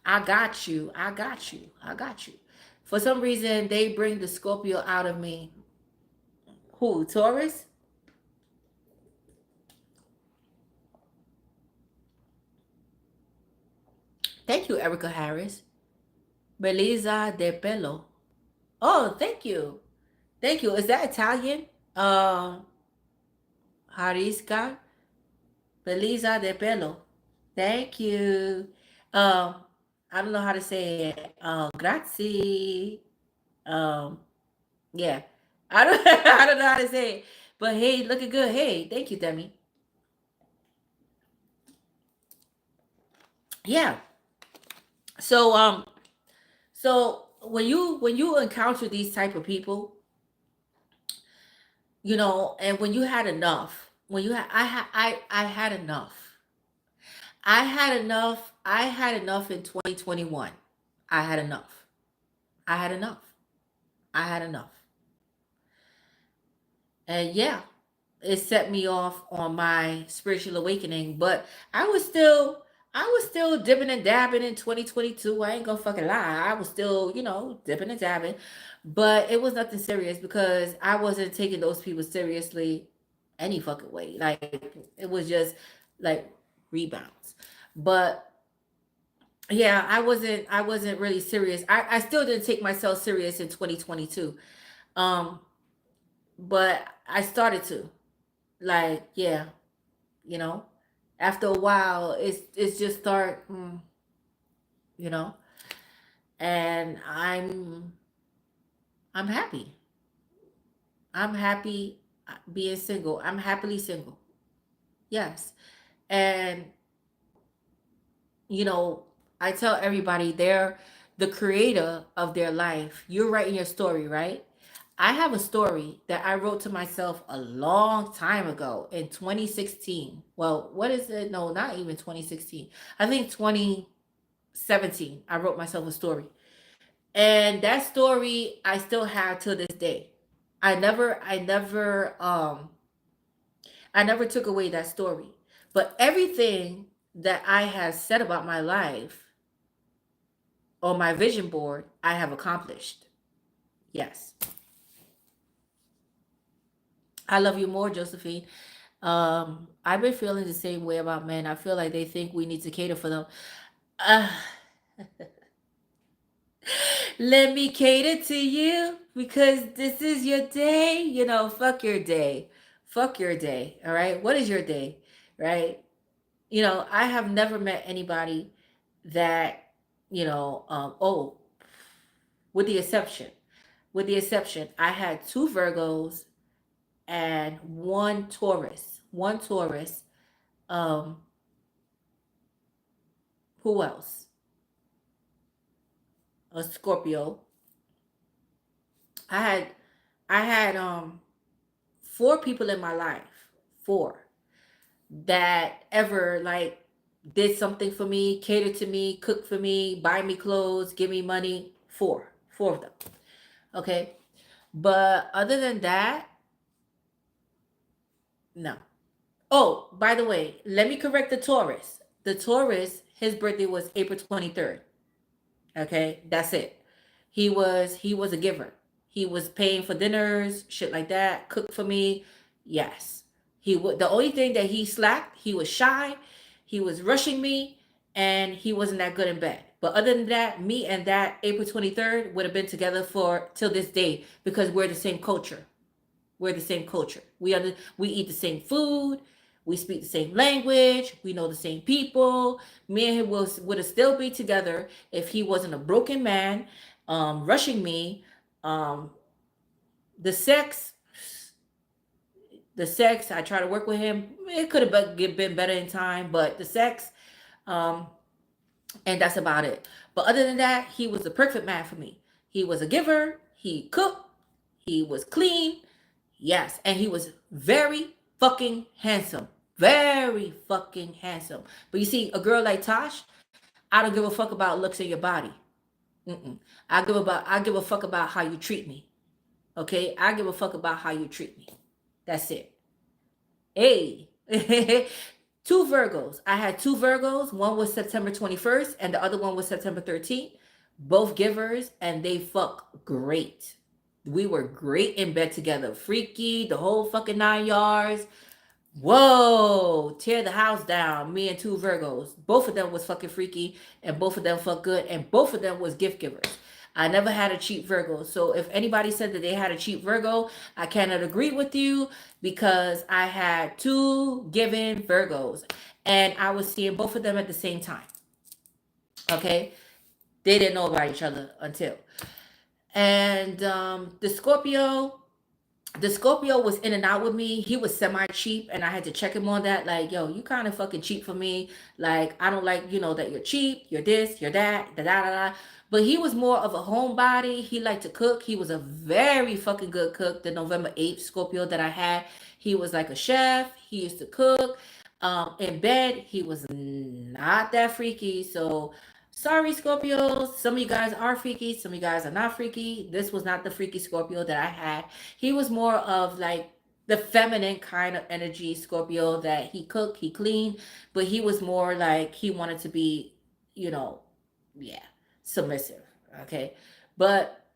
I got you. I got you. I got you. For some reason, they bring the Scorpio out of me. Who? Taurus? Thank you, Erica Harris. Beliza de pelo. Oh, thank you. Thank you. Is that Italian? Harisca. Beliza de pelo. Thank you. I don't know how to say it. Grazie. Um, yeah. I don't I don't know how to say it. But hey, looking good. Hey, thank you, Demi. Yeah. So so when you encounter these type of people, you know, and when you had enough, when you had I had enough. I had enough in 2021. I had enough. I had enough. I had enough. And yeah, it set me off on my spiritual awakening, but I was still dipping and dabbing in 2022. I ain't gonna fucking lie. I was still, you know, dipping and dabbing, but it was nothing serious because I wasn't taking those people seriously any fucking way. Like it was just like rebounds. But yeah, I wasn't really serious. I still didn't take myself serious in 2022. Um, but I started to. Like, yeah, you know, after a while it's just start, you know, and I'm happy. I'm happy being single. I'm happily single. Yes. And you know, I tell everybody they're the creator of their life. You're writing your story, right? I have a story that I wrote to myself a long time ago in 2016. Well, what is it? No, not even 2016. I think 2017. I wrote myself a story. And that story I still have to this day. I never took away that story. But everything that I have said about my life on my vision board, I have accomplished. Yes. I love you more, Josephine. I've been feeling the same way about men. I feel like they think we need to cater for them. Uh, let me cater to you because this is your day. You know, fuck your day. Fuck your day. All right. What is your day? Right. You know, I have never met anybody that, oh, with the exception, I had two Virgos and one Taurus. One Taurus. Um, who else? A Scorpio. I had I had four people in my life, four that ever like did something for me, catered to me, cooked for me, buy me clothes, give me money. Four of them. Okay. But other than that, no. Oh, by the way, let me correct the Taurus. The Taurus, his birthday was April 23rd. Okay, that's it. He was a giver. He was paying for dinners, shit like that, cooked for me. Yes. He would the only thing that he slacked, he was shy, he was rushing me, and he wasn't that good in bed. But other than that, me and that April 23rd would have been together for till this day because we're the same culture. We're the same culture. We eat the same food. We speak the same language. We know the same people. Me and him would have still be together if he wasn't a broken man, rushing me. Um, the sex, the sex. I try to work with him. It could have been better in time, but the sex, um, and that's about it. But other than that, he was the perfect man for me. He was a giver. He cooked. He was clean. Yes, and he was very fucking handsome. Very fucking handsome. But you see, a girl like Tosh, I don't give a fuck about looks in your body. Mm-mm. I give a fuck about how you treat me. Okay? I give a fuck about how you treat me. That's it. Hey. Two Virgos. I had two Virgos. One was September 21st and the other one was September 13th. Both givers, and they fuck great. We were great in bed together. Freaky, the whole fucking 9 yards. Whoa, tear the house down. Me and two Virgos. Both of them was fucking freaky, and both of them fuck good, and both of them was gift givers. I never had a cheap Virgo. So if anybody said that they had a cheap Virgo, I cannot agree with you because I had two given Virgos and I was seeing both of them at the same time. Okay. They didn't know about each other until. And the Scorpio was in and out with me. He was semi cheap, and I had to check him on that. Like, yo, you kind of fucking cheap for me. Like, I don't like, that you're cheap, you're this, you're that, da da da da. But he was more of a homebody. He liked to cook. He was a very fucking good cook. The November 8th Scorpio that I had, he was like a chef. He used to cook. In bed, he was not that freaky. So sorry, Scorpios. Some of you guys are freaky. Some of you guys are not freaky. This was not the freaky Scorpio that I had. He was more of like the feminine kind of energy Scorpio that he cooked, he cleaned, but he was more like he wanted to be, yeah, submissive. Okay. But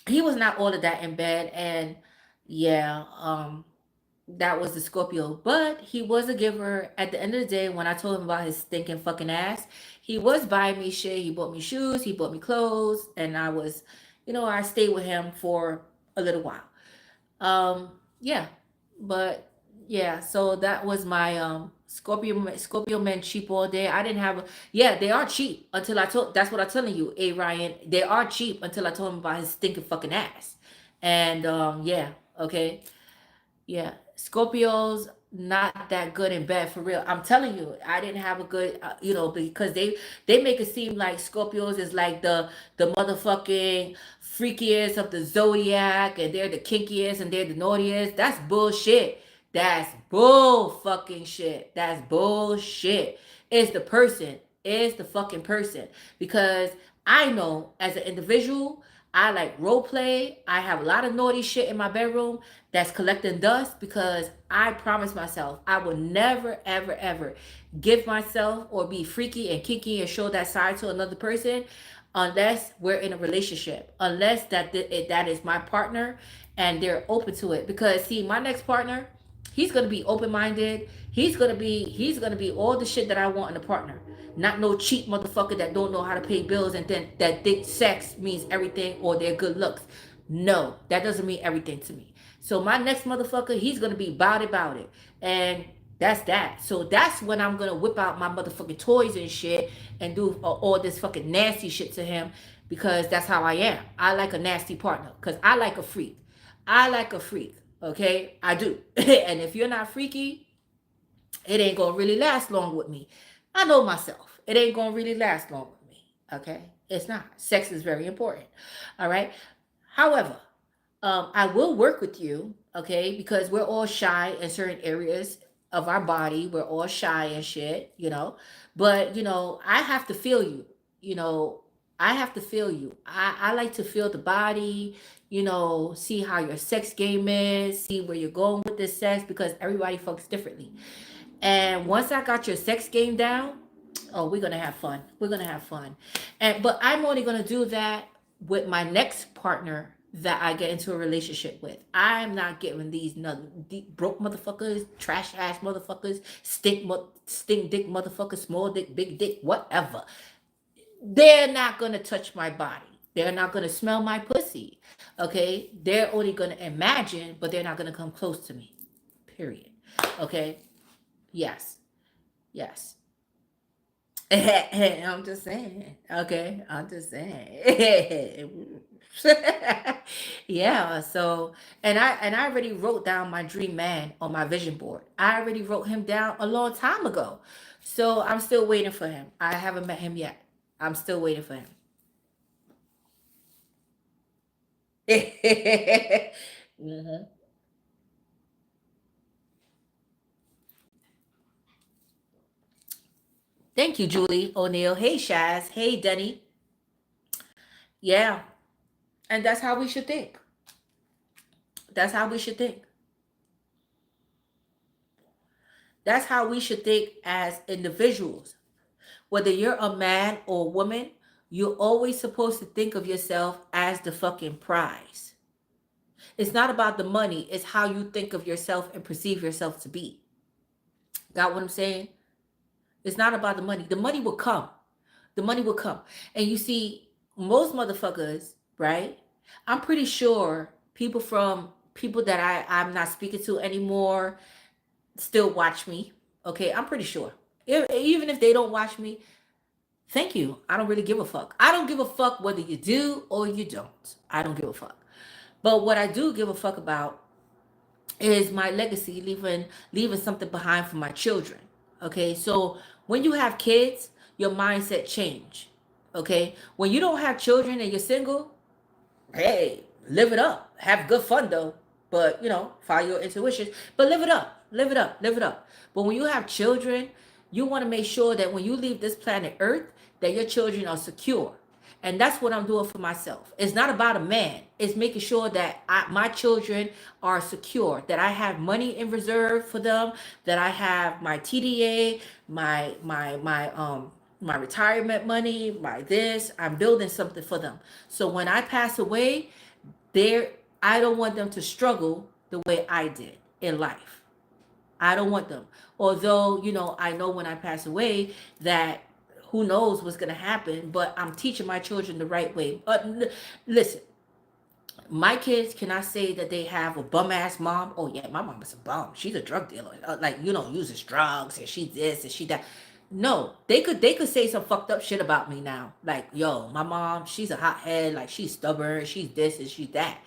he was not all of that in bed. And yeah, that was the Scorpio, but he was a giver. At the end of the day, when I told him about his stinking fucking ass, he was buying me shit. He bought me shoes, he bought me clothes, and I was, I stayed with him for a little while. Yeah, but yeah, so that was my Scorpio men cheap all day. I didn't have yeah, they are cheap until I told that's what I'm telling you, A Ryan. They are cheap until I told him about his stinking fucking ass. And yeah, okay. Yeah, Scorpios not that good in bed for real. I'm telling you, I didn't have a good, because they make it seem like Scorpios is like the motherfucking freakiest of the zodiac, and they're the kinkiest and they're the naughtiest. That's bullshit. That's bull fucking shit. That's bullshit. It's the person. It's the fucking person. Because I know as an individual, I like role play. I have a lot of naughty shit in my bedroom that's collecting dust because I promised myself I would never, ever, ever give myself or be freaky and kinky and show that side to another person unless we're in a relationship, unless that is my partner and they're open to it. Because see, my next partner, he's gonna be open-minded. He's gonna be all the shit that I want in a partner. Not no cheap motherfucker that don't know how to pay bills and then that think sex means everything or their good looks. No, that doesn't mean everything to me. So my next motherfucker, he's gonna be about it. And that's that. So that's when I'm gonna whip out my motherfucking toys and shit and do all this fucking nasty shit to him because that's how I am. I like a nasty partner because I like a freak. I like a freak. Okay, I do. And if you're not freaky, it ain't gonna really last long with me. I know myself. It ain't gonna really last long with me. Okay, it's not. Sex is very important. All right. However, I will work with you. Okay, because we're all shy in certain areas of our body. We're all shy and shit. But I have to feel you. You know, I have to feel you. I like to feel the body, see how your sex game is, see where you're going with this sex because everybody fucks differently. And once I got your sex game down, oh, we're gonna have fun. We're gonna have fun. But I'm only gonna do that with my next partner that I get into a relationship with. I'm not getting these broke motherfuckers, trash ass motherfuckers, stink dick motherfuckers, small dick, big dick, whatever. They're not gonna touch my body. They're not going to smell my pussy. Okay? They're only going to imagine, but they're not going to come close to me. Period. Okay? Yes. Yes. I'm just saying. Okay? I'm just saying. Yeah, so and I already wrote down my dream man on my vision board. I already wrote him down a long time ago. So I'm still waiting for him. I haven't met him yet. I'm still waiting for him. Mhm. Thank you, Julie O'Neill. Hey, Shaz. Hey, Denny. Yeah, and that's how we should think. That's how we should think. That's how we should think as individuals. Whether you're a man or a woman, you're always supposed to think of yourself as the fucking prize. It's not about the money, it's how you think of yourself and perceive yourself to be. Got what I'm saying? It's not about the money. The money will come. The money will come. And you see, most motherfuckers, right? I'm pretty sure people that I'm not speaking to anymore still watch me. Okay, I'm pretty sure. Even if they don't watch me, thank you. I don't really give a fuck. I don't give a fuck whether you do or you don't. I don't give a fuck. But what I do give a fuck about is my legacy, leaving something behind for my children. Okay, so when you have kids, your mindset change. Okay, when you don't have children and you're single, hey, live it up. Have good fun though. But follow your intuition. But live it up. Live it up. Live it up. But when you have children, you want to make sure that when you leave this planet Earth, that your children are secure. And that's what I'm doing for myself. It's not about a man. It's making sure that my children are secure, that I have money in reserve for them, that I have my TDA, my retirement money, my this. I'm building something for them. So when I pass away, I don't want them to struggle the way I did in life. I don't want them. Although, I know when I pass away that who knows what's going to happen, but I'm teaching my children the right way. Listen, my kids cannot say that they have a bum ass mom. Oh yeah, my mom is a bum. She's a drug dealer. Uses drugs and she this and she that. No, they could say some fucked up shit about me now. Like, yo, my mom, she's a hothead, like she's stubborn, she's this and she's that.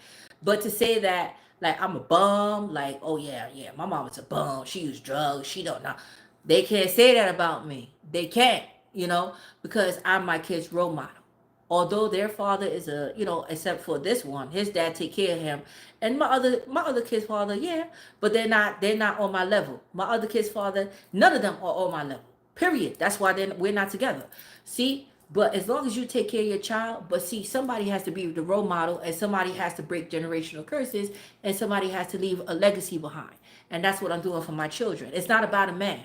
But to say that like I'm a bum, like, oh yeah, my mom is a bum, she used drugs, she don't know. They can't say that about me. They can't, because I'm my kid's role model. Although their father is except for this one, his dad take care of him, and my other kid's father, yeah, but they're not on my level. My other kid's father, none of them are on my level. Period. That's why we're not together. See, but as long as you take care of your child, but see, somebody has to be the role model, and somebody has to break generational curses, and somebody has to leave a legacy behind, and that's what I'm doing for my children. It's not about a man.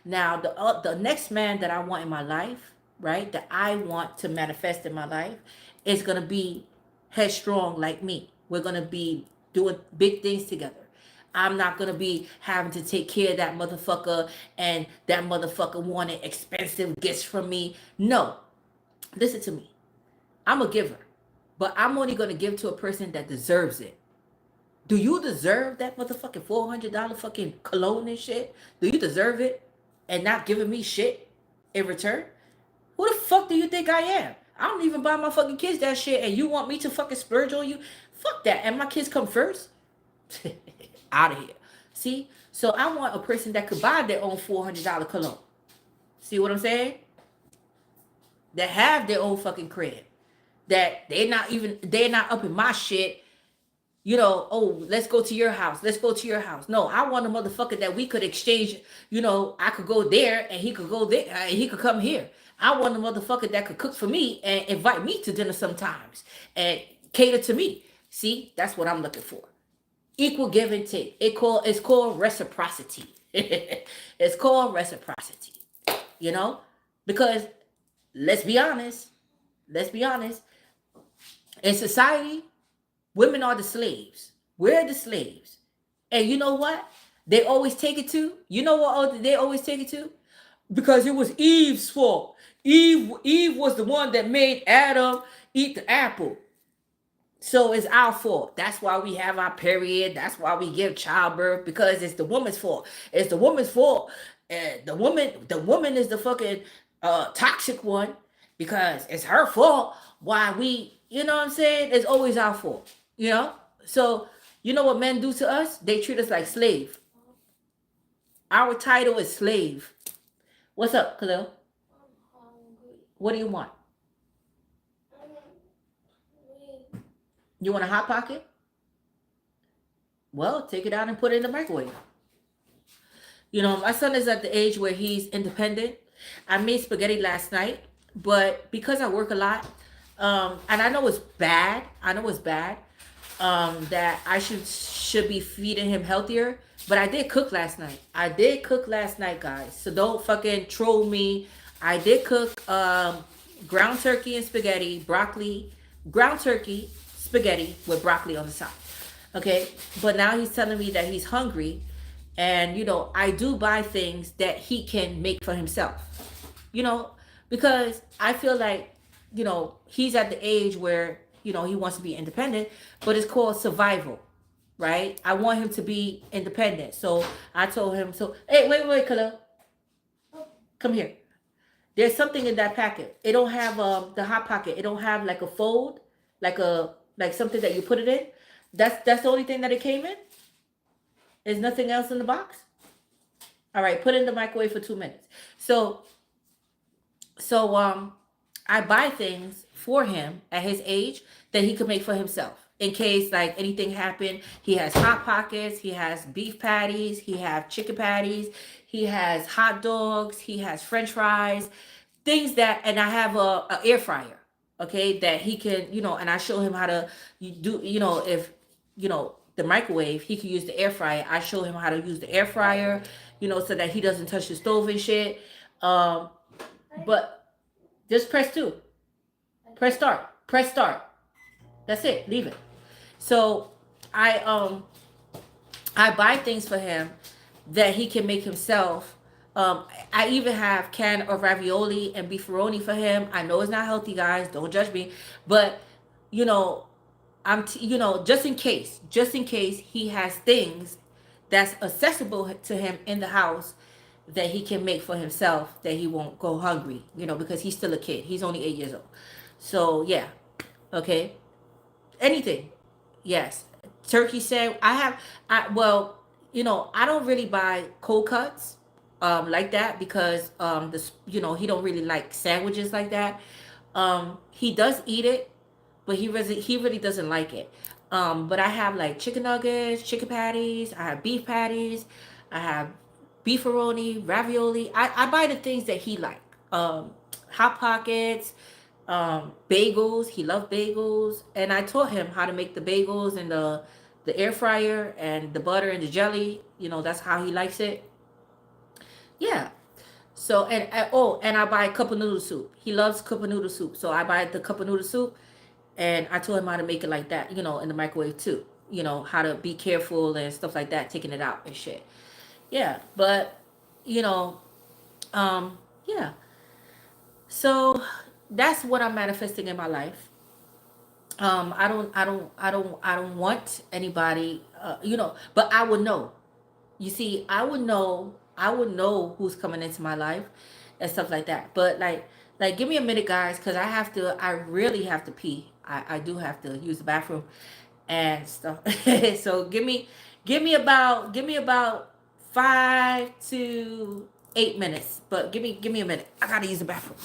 Now, the next man that I want in my life, right, that I want to manifest in my life, is gonna be headstrong like me. We're gonna be doing big things together. I'm not gonna be having to take care of that motherfucker, and that motherfucker wanted expensive gifts from me. No, listen to me. I'm a giver, but I'm only gonna give to a person that deserves it. Do you deserve that motherfucking $400 fucking cologne and shit? Do you deserve it and not giving me shit in return? Who the fuck do you think I am? I don't even buy my fucking kids that shit, and you want me to fucking splurge on you? Fuck that. And my kids come first? Out of here. See? So I want a person that could buy their own $400 cologne. See what I'm saying? That have their own fucking crib. That they're not up in my shit. Oh, let's go to your house. Let's go to your house. No, I want a motherfucker that we could exchange. I could go there and he could go there and he could come here. I want a motherfucker that could cook for me and invite me to dinner sometimes and cater to me. See, that's what I'm looking for. Equal give and take. It's called reciprocity. It's called reciprocity. Because let's be honest. In society, women are the slaves. We're the slaves. And you know what? They always take it to? You know what they always take it to? Because it was Eve's fault. Eve was the one that made Adam eat the apple. So it's our fault. That's why we have our period. That's why we give childbirth, because it's the woman's fault. It's the woman's fault. And the woman is the fucking toxic one, because it's her fault why we, you know what I'm saying? It's always our fault. You know? So you know what men do to us? They treat us like slave. Our title is slave. What's up, Khalil? What do you want? You want a hot pocket? Well, take it out and put it in the microwave. You know, my son is at the age where he's independent. I made spaghetti last night, but because I work a lot, and I know it's bad. I know it's bad. That I should be feeding him healthier. But I did cook last night. I did cook last night, guys. So don't fucking troll me. I did cook ground turkey and spaghetti, broccoli, ground turkey, spaghetti with broccoli on the side. Okay, but now he's telling me that he's hungry, and you know, I do buy things that he can make for himself, you know, because I feel like, you know, he's at the age where, you know, he wants to be independent, but it's called survival, right? I want him to be independent. So I told him, so hey, wait, Khalil, come here. There's something in that packet. It don't have the hot pocket. It don't have like a fold, like something that you put it in. That's the only thing that it came in. There's nothing else in the box. All right, put it in the microwave for 2 minutes. So I buy things for him at his age that he could make for himself. In case like anything happened, he has hot pockets, he has beef patties, he has chicken patties, he has hot dogs, he has French fries, things that, and I have a air fryer, okay, that he can, you know, and I show him how to do, you know, if you know the microwave, he can use the air fryer. I show him how to use the air fryer, you know, so that he doesn't touch the stove and shit. But just press 2. Press start. Press start. That's it. Leave it. So I buy things for him that he can make himself. I even have can of ravioli and beefaroni for him. I know it's not healthy, guys. Don't judge me, but you know, you know, just in case he has things that's accessible to him in the house that he can make for himself, that he won't go hungry, you know, because he's still a kid. He's only 8 years old. So yeah, okay. Anything. Yes. Turkey sandwich. Well, you know, I don't really buy cold cuts like that, because this, you know, he don't really like sandwiches like that. He does eat it, but he really doesn't like it. But I have like chicken nuggets, chicken patties, I have beef patties, I have beefaroni, ravioli. I buy the things that he like. Hot pockets, bagels. He loves bagels, and I taught him how to make the bagels and the air fryer and the butter and the jelly. You know, that's how he likes it. Yeah. So and I buy cup of noodle soup. He loves cup of noodle soup, so I buy the cup of noodle soup, and I told him how to make it like that. You know, in the microwave too. You know how to be careful and stuff like that, taking it out and shit. Yeah, but you know, yeah. So that's what I'm manifesting in my life. I don't want anybody, you know, but I would know. You see, I would know who's coming into my life and stuff like that. But like, give me a minute, guys, because I really have to pee. I do have to use the bathroom and stuff. So give me about 5 to 8 minutes. But give me a minute. I gotta use the bathroom.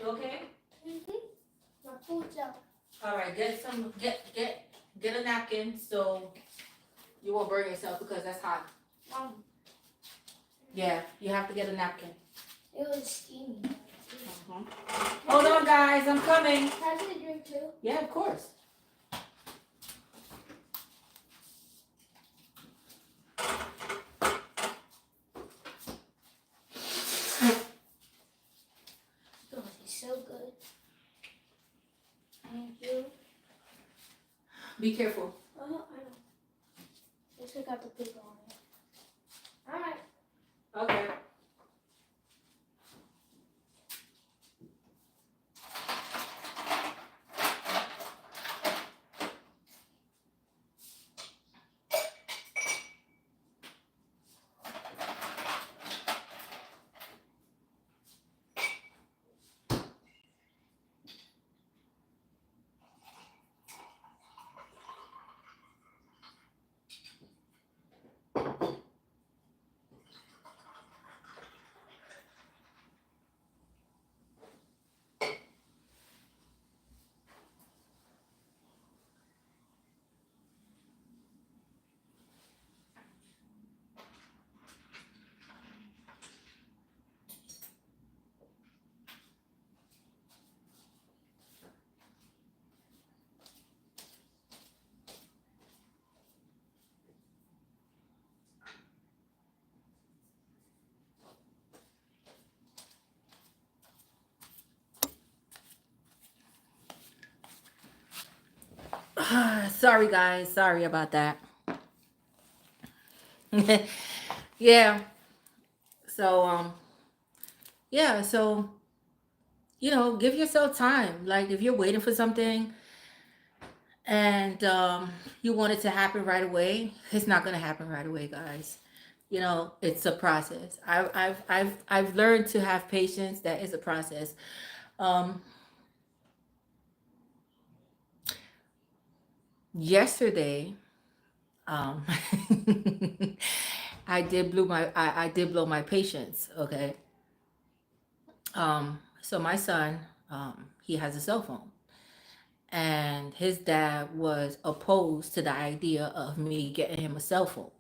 You okay? My food's out. All right, get a napkin so you won't burn yourself because that's hot. Yeah, you have to get a napkin. It was steamy. Hold on, guys, I'm coming. Can I get a drink too? Yeah, of course. Oh, it's so good. Thank you. Be careful. I know. Just pick out the paper on it. Alright. Okay. Sorry, guys. Sorry about that. Yeah. So, yeah. So, give yourself time. Like, if you're waiting for something and you want it to happen right away, it's not going to happen right away, guys. It's a process. I've learned to have patience. That is a process. Um, Yesterday, um, I did blow my patience. Okay. So my son, he has a cell phone, and his dad was opposed to the idea of me getting him a cell phone.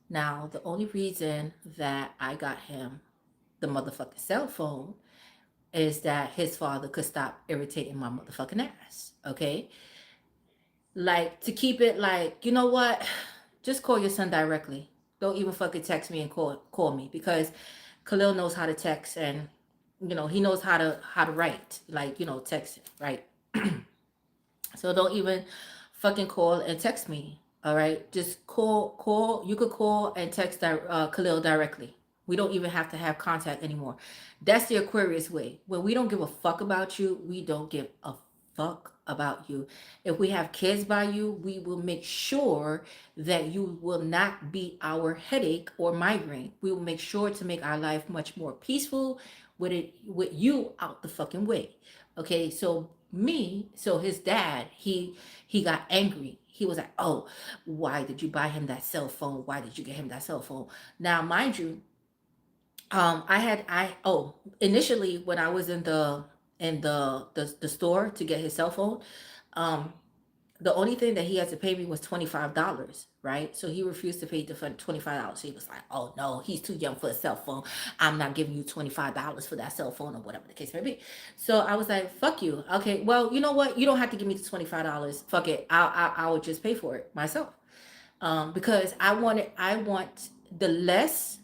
Now, the only reason that I got him the motherfucking cell phone is that his father could stop irritating my motherfucking ass. Okay. Like, to keep it like, you know what? Just call your son directly. Don't even fucking text me and call me, because Khalil knows how to text, and he knows how to write, like, text, right? So don't even fucking call and text me. All right, just call. You could call and text Khalil directly. We don't even have to have contact anymore. That's the Aquarius way. When we don't give a fuck about you, we don't give a fuck about you. If we have kids by you, we will make sure that you will not be our headache or migraine. We will make sure to make our life much more peaceful with you out the fucking way. Okay, so his dad, he got angry. He was like, "Oh, why did you buy him that cell phone? Why did you get him that cell phone?" Now, mind you, initially when I was in the store to get his cell phone, um, the only thing that he had to pay me was $25, right? So he refused to pay the $25. He was like, "Oh no, he's too young for a cell phone. I'm not giving you $25 for that cell phone," or whatever the case may be. So I was like, "Fuck you." Okay, well, you know what? You don't have to give me the $25. Fuck it. I will just pay for it myself. Because I want the less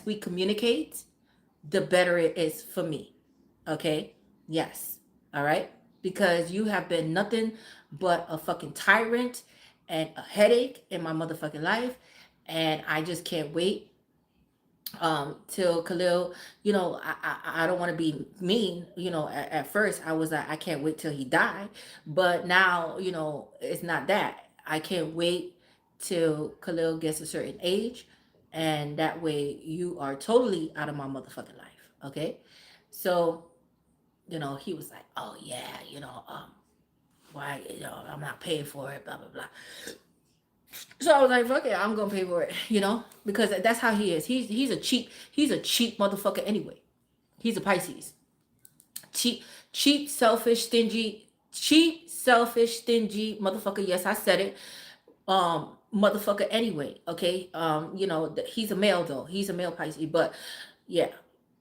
we communicate, the better it is for me. Okay? Yes. All right? Because you have been nothing but a fucking tyrant and a headache in my motherfucking life. And I just can't wait till Khalil, I don't want to be mean. At first I was like, I can't wait till he died. But now, it's not that. I can't wait till Khalil gets a certain age. And that way you are totally out of my motherfucking life. Okay? So, he was like, "Oh yeah, why, I'm not paying for it, blah blah blah." So I was like, "Fuck it, I'm gonna pay for it," because that's how he is. He's a cheap motherfucker anyway. He's a Pisces. cheap, cheap, selfish, stingy, cheap, selfish, stingy motherfucker. Yes, I said it. Motherfucker. Anyway, okay. You know, he's a male though. He's a male Pisces, but yeah,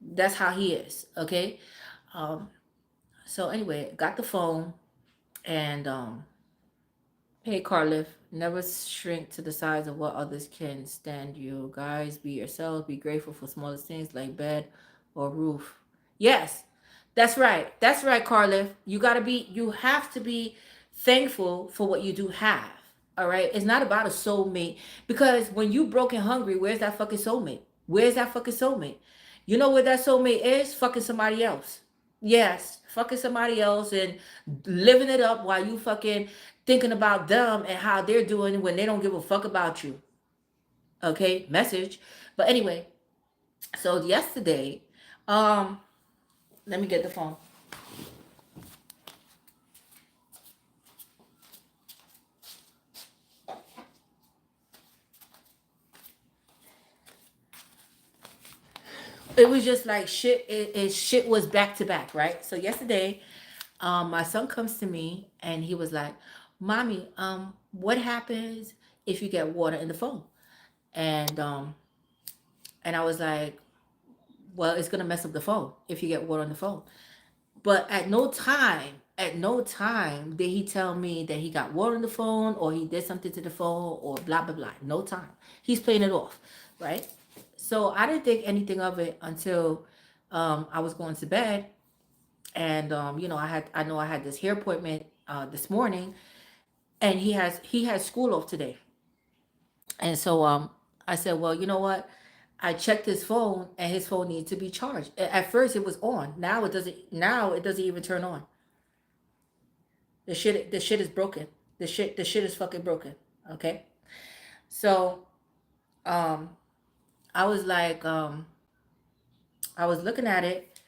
that's how he is. Okay. Um. So anyway, got the phone and hey, Carliff, never shrink to the size of what others can stand you. Guys, be yourselves. Be grateful for smallest things like bed or roof. Yes, that's right. That's right, Carliff. You have to be thankful for what you do have. All right? It's not about a soulmate. Because when you broke and hungry, where's that fucking soulmate? Where's that fucking soulmate? You know where that soulmate is? Fucking somebody else. Yes, fucking somebody else and living it up while you fucking thinking about them and how they're doing when they don't give a fuck about you. Okay, message. But anyway, so yesterday, um, let me get the phone. It was just like shit. Shit was back to back, right? So yesterday, my son comes to me and he was like, "Mommy, what happens if you get water in the phone?" And and I was like, "Well, it's gonna mess up the phone if you get water on the phone." But at no time did he tell me that he got water on the phone or he did something to the phone or blah blah blah. No time. He's playing it off, right? So I didn't think anything of it until I was going to bed, and you know, I know I had this hair appointment this morning, and he has school off today, and so I said, well, you know what? I checked his phone, and his phone needs to be charged. At first, it was on. Now it doesn't. Now it doesn't even turn on. The shit is broken. The shit is fucking broken. Okay. So um, I was like, I was looking at it,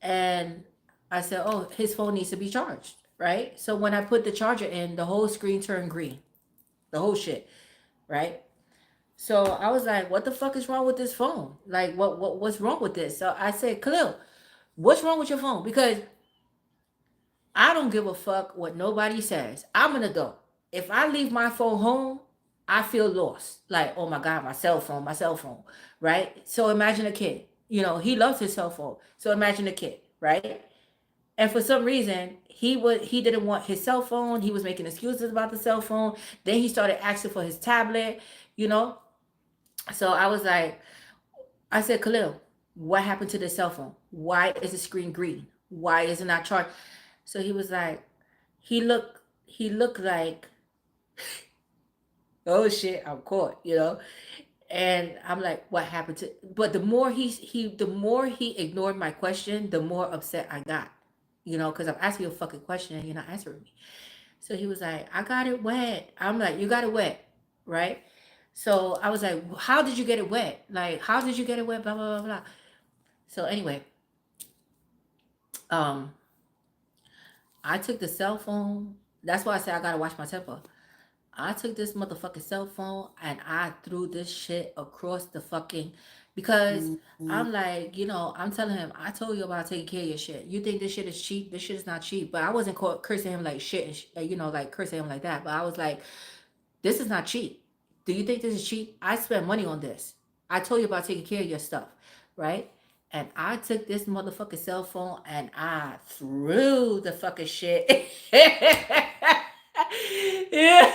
and I said, oh, his phone needs to be charged, right? So when I put the charger in, the whole screen turned green, the whole shit, right? So I was like, what the fuck is wrong with this phone? Like, what's wrong with this? So I said, Khalil, what's wrong with your phone? Because I don't give a fuck what nobody says. I'm an adult. If I leave my phone home, I feel lost. Like, oh my God, my cell phone, right? So imagine a kid. You know, he loves his cell phone. So imagine a kid, right? And for some reason, he didn't want his cell phone. He was making excuses about the cell phone. Then he started asking for his tablet, you know. So I was like, I said, Khalil, what happened to the cell phone? Why is the screen green? Why is it not charged? So he was like, he looked like, oh shit, I'm caught, you know. And I'm like, what happened to? But the more he ignored my question, the more upset I got, you know, because I'm asking you a fucking question and you're not answering me. So he was like, I got it wet. I'm like, you got it wet, right? So I was like, how did you get it wet? Like, how did you get it wet? Blah blah blah blah. So anyway, um, I took the cell phone. That's why I said I gotta watch my temper. I took this motherfucking cell phone and I threw this shit across the fucking because I'm like, you know, I'm telling him, I told you about taking care of your shit. You think this shit is cheap? This shit is not cheap. But I wasn't cursing him like shit, and you know, like cursing him like that. But I was like, this is not cheap. Do you think this is cheap? I spent money on this. I told you about taking care of your stuff, right? And I took this motherfucking cell phone and I threw the fucking shit. Yeah,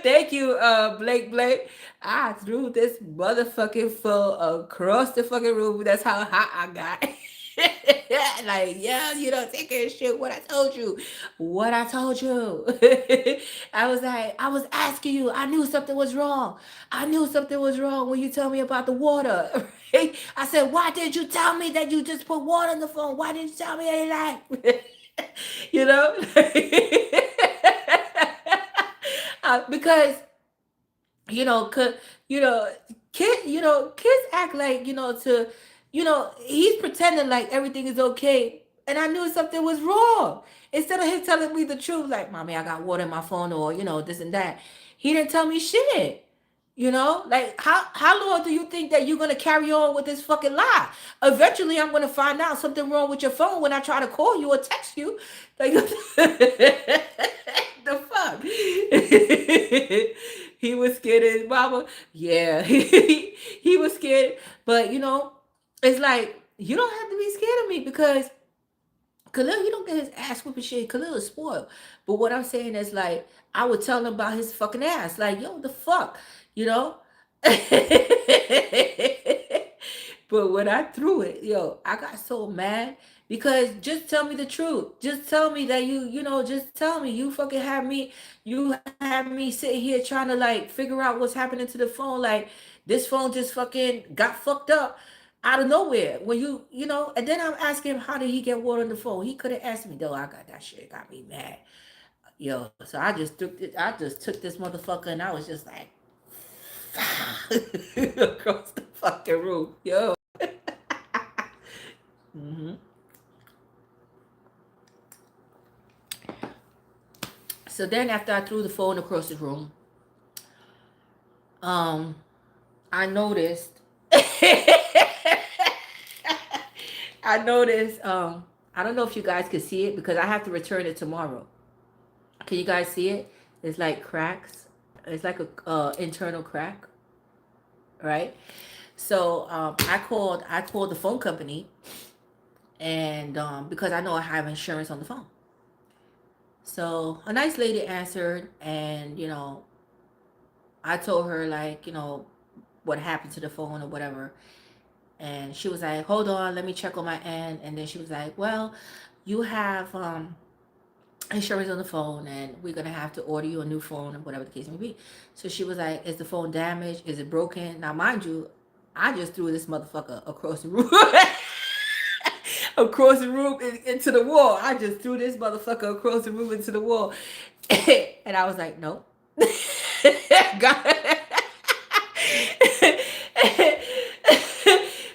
thank you, Blake. I threw this motherfucking phone across the fucking room. That's how hot I got. Like, yeah, you don't take care of shit. What I told you. What I told you. I was like, I was asking you. I knew something was wrong. I knew something was wrong when you told me about the water. Right? I said, why did you tell me that you just put water in the phone? Why didn't you tell me anything? You know? Because you know, you know, kids act like, he's pretending like everything is okay, and I knew something was wrong. Instead of him telling me the truth, like, mommy, I got water in my phone, or this and that, he didn't tell me shit. You know, like how long do you think that you're gonna carry on with this fucking lie? Eventually, I'm gonna find out something wrong with your phone when I try to call you or text you. Like the fuck. He was scared of his mama. Yeah, he was scared. But you know, it's like you don't have to be scared of me because Khalil, he don't get his ass whooping shit. Khalil is spoiled. But what I'm saying is like, I would tell him about his fucking ass. Like, yo, the fuck, you know? But when I threw it, yo, I got so mad because just tell me the truth. Just tell me that you know, just tell me you fucking have me sitting here trying to like figure out what's happening to the phone. Like this phone just fucking got fucked up out of nowhere when you know. And then I'm asking him how did he get water on the phone. He could have asked me though. I got that shit. Got me mad, yo. So I just took this motherfucker and I was just like across the fucking room, yo. hmm So then after I threw the phone across the room, um, I noticed. I noticed. I don't know if you guys can see it because I have to return it tomorrow. Can you guys see it? It's like cracks. It's like a internal crack, right? So I called the phone company, and because I know I have insurance on the phone. So a nice lady answered, and you know, I told her like, you know, what happened to the phone or whatever. And she was like, hold on, let me check on my end. And then she was like, well, you have insurance on the phone and we're gonna have to order you a new phone or whatever the case may be. So she was like, is the phone damaged? Is it broken? Now mind you, I just threw this motherfucker across the room. Across the room into the wall. I just threw this motherfucker across the room into the wall. And I was like, no. God.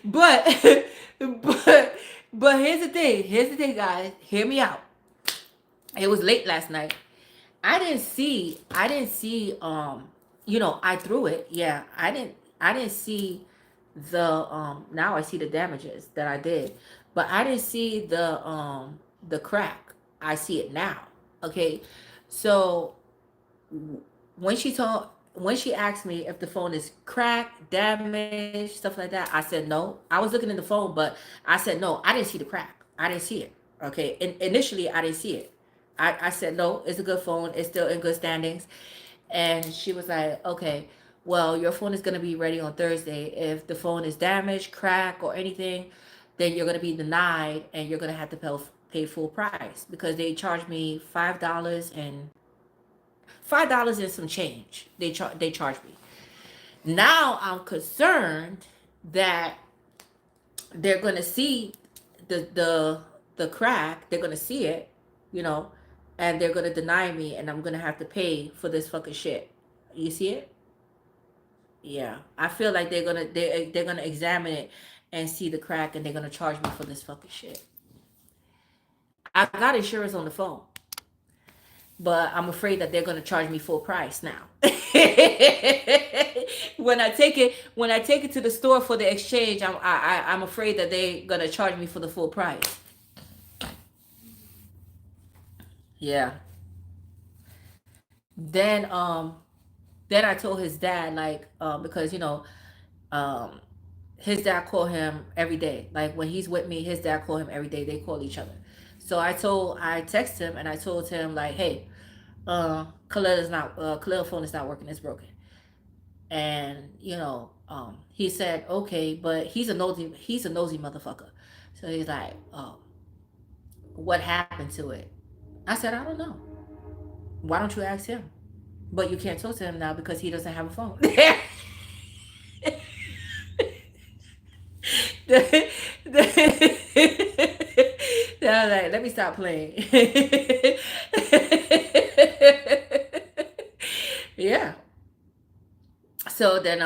but but here's the thing. Here's the thing, guys. Hear me out. It was late last night. I didn't see you know, I threw it. Yeah. I didn't see the now I see the damages that I did. But I didn't see the crack. I see it now. Okay. So when she told when she asked me if the phone is cracked, damaged, stuff like that, I said no. I was looking at the phone, but I said no. I didn't see the crack. I didn't see it. Okay. Initially, I didn't see it. I said no. It's a good phone. It's still in good standings. And she was like, okay, well, your phone is gonna be ready on Thursday. If the phone is damaged, cracked, or anything, then you're gonna be denied, and you're gonna have to pay full price because they charged me $5 and some change. They charge me. Now I'm concerned that they're gonna see the crack. They're gonna see it, you know, and they're gonna deny me, and I'm gonna have to pay for this fucking shit. You see it? Yeah. I feel like they're gonna examine it and see the crack, and they're gonna charge me for this fucking shit. I got insurance on the phone, but I'm afraid that they're going to charge me full price now. When I take it to the store for the exchange, I'm afraid that they're going to charge me for the full price. Yeah. Then then I told his dad like because you know um his dad call him every day. Like when he's with me, his dad call him every day. They call each other. So I texted him and I told him like, hey, Khalil phone is not working, it's broken. And you know, he said okay, but he's a nosy motherfucker. So he's like, what happened to it? I said, I don't know. Why don't you ask him? But you can't talk to him now because he doesn't have a phone. the, I was like, let me stop playing. Yeah. So then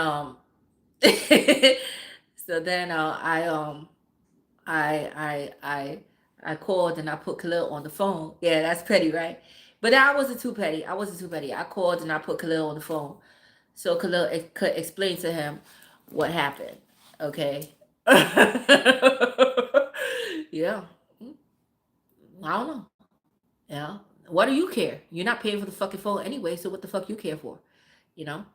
so then I called and I put Khalil on the phone. Yeah, that's petty, right? But I wasn't too petty. I wasn't too petty. I called and I put Khalil on the phone. so Khalil could explain to him what happened. Okay. Yeah. I don't know. Yeah. What do you care? You're not paying for the fucking phone anyway, so what the fuck you care for? You know?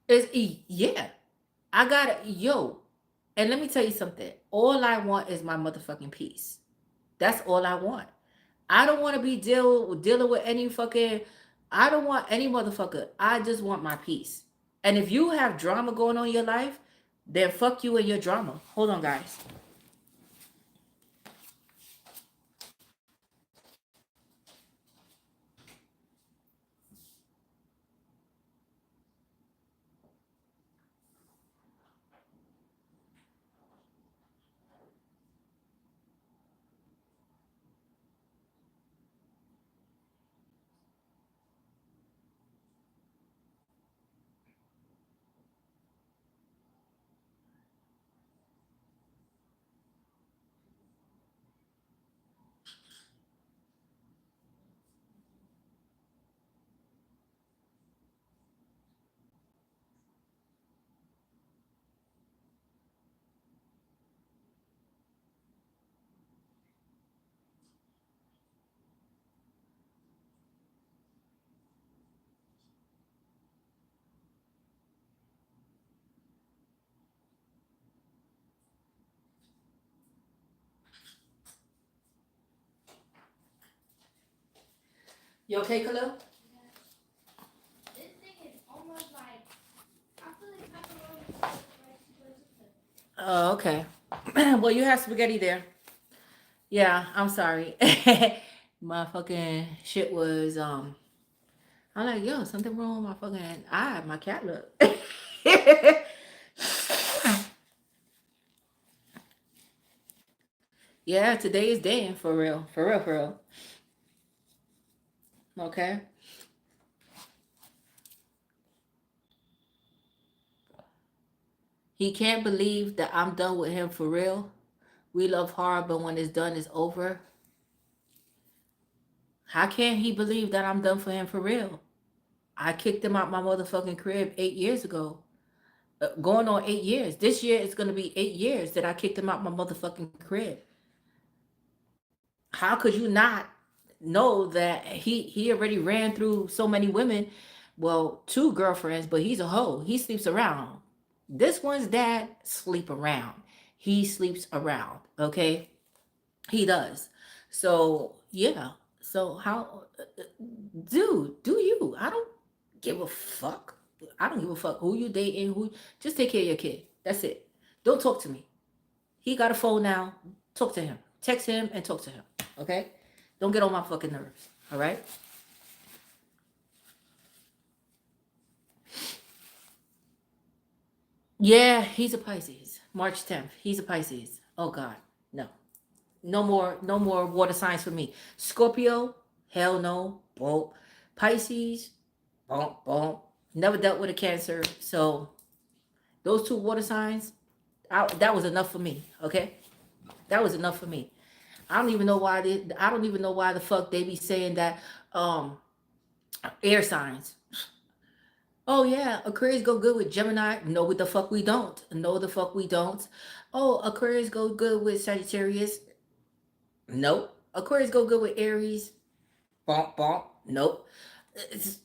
Yeah. I got it. Yo. And let me tell you something. All I want is my motherfucking peace. That's all I want. I don't want to be dealing with any fucking. I don't want any motherfucker. I just want my peace. And if you have drama going on in your life, then fuck you and your drama. Hold on, guys. You okay, Khalil? This thing is almost like, I feel like pepperoni is like. Oh, okay. Well, you have spaghetti there. Yeah, I'm sorry. My fucking shit was I'm like, yo, something wrong with my fucking eye. My cat look. Yeah, today is Dan for real. For real, for real. Okay. He can't believe that I'm done with him for real. We love hard, but when it's done, it's over. How can he believe that I'm done for him for real? I kicked him out my motherfucking crib 8 years ago. Going on 8 years. This year it's gonna be 8 years that I kicked him out my motherfucking crib. How could you not know that he already ran through so many women? Well, two girlfriends, but he's a hoe. He sleeps around. This one's dad sleep around. He sleeps around. Okay, he does. So yeah. So how, dude? Do you? I don't give a fuck. I don't give a fuck who you dating. Who just take care of your kid. That's it. Don't talk to me. He got a phone now. Talk to him. Text him and talk to him. Okay? Don't get on my fucking nerves. All right? Yeah, he's a Pisces. March 10th. He's a Pisces. Oh God. No. No more water signs for me. Scorpio, hell no. Boom. Pisces, boom, boom. Never dealt with a Cancer. So those two water signs, that was enough for me. Okay? That was enough for me. I don't even know why I don't even know why the fuck they be saying that um air signs. Oh yeah, Aquarius go good with Gemini. No, what the fuck we don't. No, the fuck we don't. Oh, Aquarius go good with Sagittarius. Nope. Aquarius go good with Aries. Bump bump. Nope. It's-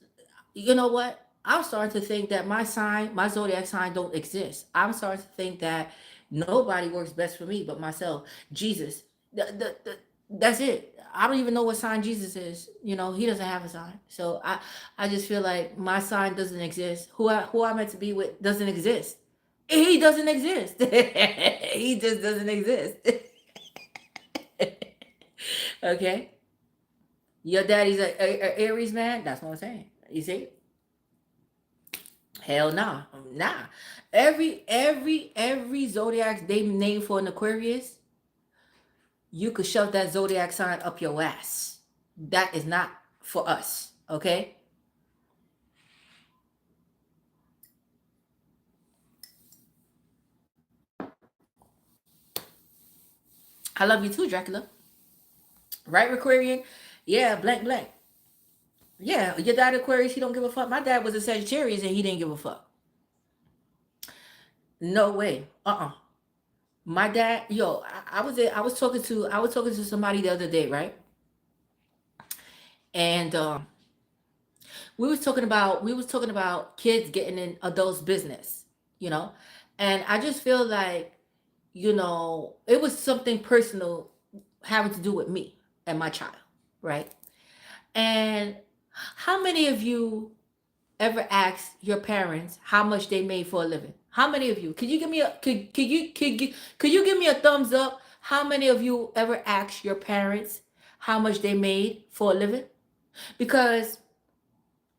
you know what? I'm starting to think that my sign, my zodiac sign, don't exist. I'm starting to think that nobody works best for me but myself. Jesus. That's it. I don't even know what sign Jesus is. You know, he doesn't have a sign. So I just feel like my sign doesn't exist. Who I meant to be with doesn't exist. He doesn't exist. He just doesn't exist. Okay. Your daddy's a Aries man. That's what I'm saying. You see? Hell nah, nah. Every zodiac they name for an Aquarius, you could shove that zodiac sign up your ass. That is not for us. Okay. I love you too, Dracula. Right, Aquarian? Yeah, blank blank. Yeah, your dad Aquarius, he don't give a fuck. My dad was a Sagittarius and he didn't give a fuck. No way. My dad, yo, I was talking to somebody the other day, right? And we was talking about kids getting in adults' business, you know, and I just feel like, it was something personal having to do with me and my child, right? And how many of you ever asked your parents how much they made for a living? How many of you? Could you give me a could you give me a thumbs up? How many of you ever asked your parents how much they made for a living? Because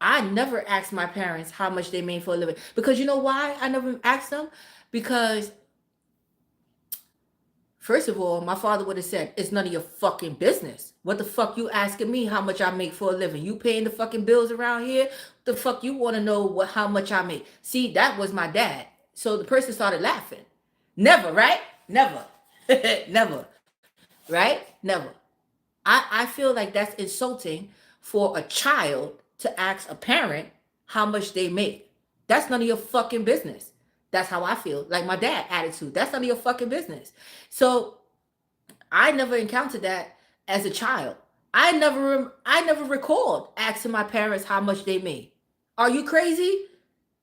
I never asked my parents how much they made for a living. Because you know why I never asked them? Because first of all, my father would have said, it's none of your fucking business. What the fuck you asking me how much I make for a living? You paying the fucking bills around here? The fuck you want to know how much I make? See, that was my dad. So the person started laughing. Never, right? Never. Never. Right? Never. I feel like that's insulting for a child to ask a parent how much they make. That's none of your fucking business. That's how I feel. Like my dad attitude. That's none of your fucking business. So I never encountered that as a child. I never recalled asking my parents how much they made. Are you crazy?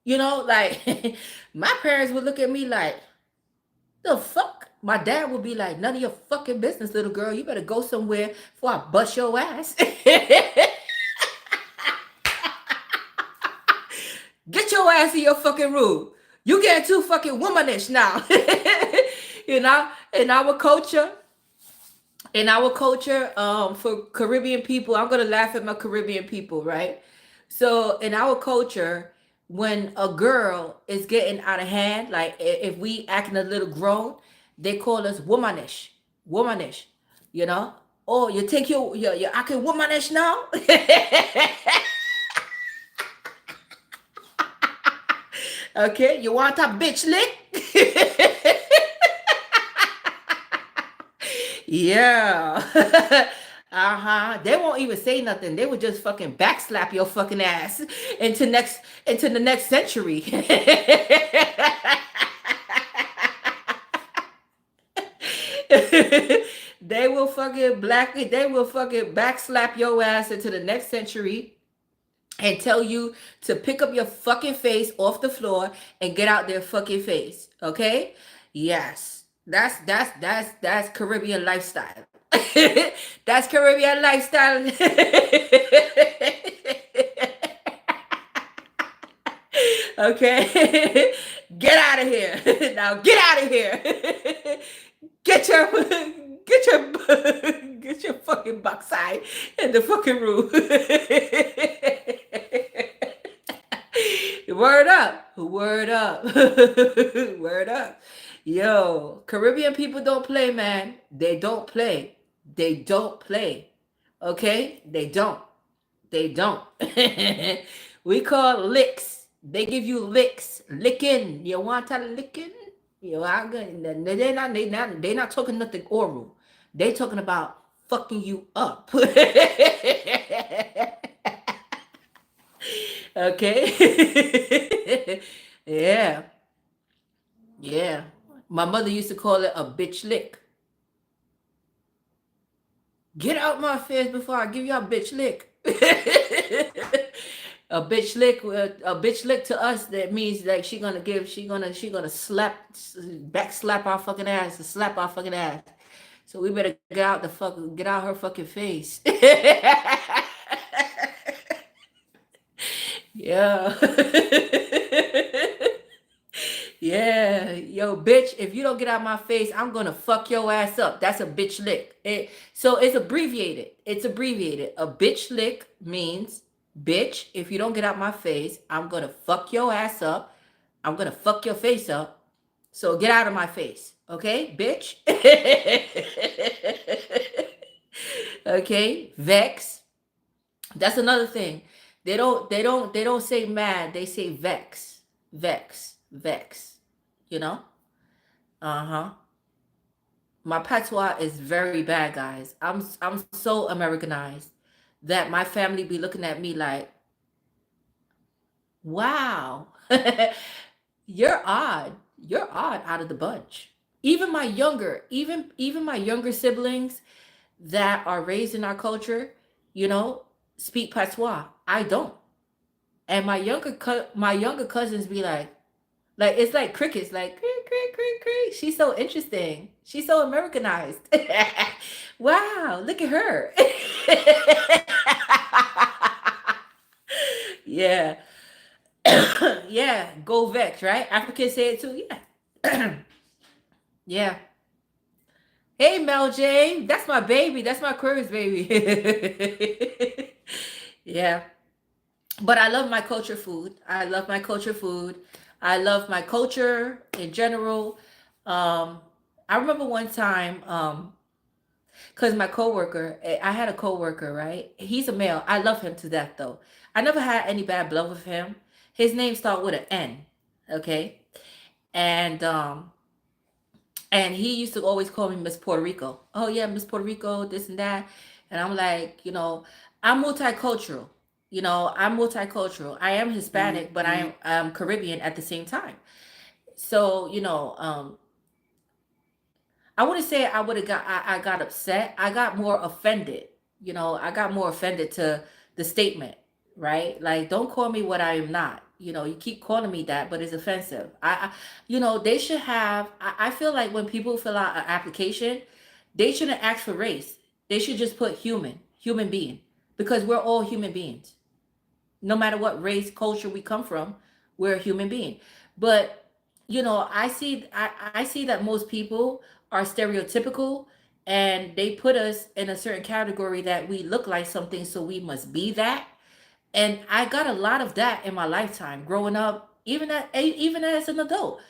Like my parents would look at me like, the fuck? My dad would be like, none of your fucking business, little girl. You better go somewhere before I bust your ass. Get your ass in your fucking room. You getting too fucking womanish now. In our culture, for Caribbean people, I'm gonna laugh at my Caribbean people, right? So in our culture, when a girl is getting out of hand, like if we acting a little grown, they call us womanish, womanish. You know? Oh, you think you're acting womanish now? Okay, you want a bitch lick? Yeah. Uh-huh. They won't even say nothing. They would just fucking backslap your fucking ass into the next century. They will fucking backslap your ass into the next century and tell you to pick up your fucking face off the floor and get out their fucking face. Okay? Yes. That's Caribbean lifestyle. That's Caribbean lifestyle. Okay? Get out of here. Now get out of here. Get your get your fucking backside in the fucking room. Word up. Word up. Word up. Yo, Caribbean people don't play, man. They don't play. They don't play. Okay? They don't. They don't. We call licks. They give you licks. Licking. You want a licking? They're not talking nothing oral. They talking about fucking you up. Okay. Yeah. Yeah. My mother used to call it a bitch lick. Get out my face before I give you a bitch lick. A bitch lick to us, that means like she gonna back slap our fucking ass, slap our fucking ass. So we better get out her fucking face. Yeah. Yeah, yo, bitch, if you don't get out my face, I'm gonna fuck your ass up. That's a bitch lick. So it's abbreviated. It's abbreviated. A bitch lick means, bitch, if you don't get out my face, I'm gonna fuck your ass up. I'm gonna fuck your face up. So get out of my face. Okay, bitch? Okay, vex. That's another thing. They don't say mad, they say vex. Vex. Vex. You know? Uh-huh. My patois is very bad, guys. I'm so Americanized. that my family be looking at me like, wow, you're odd. You're odd out of the bunch. Even my younger siblings that are raised in our culture, you know, speak patois. I don't. And my younger cousins be like it's like crickets, like creak, creak, creak, creak. She's so interesting. She's so Americanized. Wow, look at her. Yeah. Yeah, go Vex, right? Africans say it too. Yeah. Yeah. Hey Mel J, that's my baby. That's my Aquarius baby. Yeah. But I love my culture food. I love my culture food. I love my culture in general. Um, I remember one time, because my coworker, I had a coworker, right? He's a male. I love him to death, though. I never had any bad blood with him. His name started with an N, okay? And and he used to always call me Miss Puerto Rico. Oh yeah, Miss Puerto Rico, this and that. And I'm like, I'm multicultural. I'm multicultural. I am Hispanic, but I am Caribbean at the same time. So, I wouldn't say I would have I got upset. I got more offended. I got more offended to the statement, right? Like, don't call me what I am not. You keep calling me that, but it's offensive. They should have. I feel like when people fill out an application, they shouldn't ask for race. They should just put human being, because we're all human beings. No matter what race, culture we come from, we're a human being. But I see that most people are stereotypical, and they put us in a certain category that we look like something, so we must be that. And I got a lot of that in my lifetime growing up, even as an adult.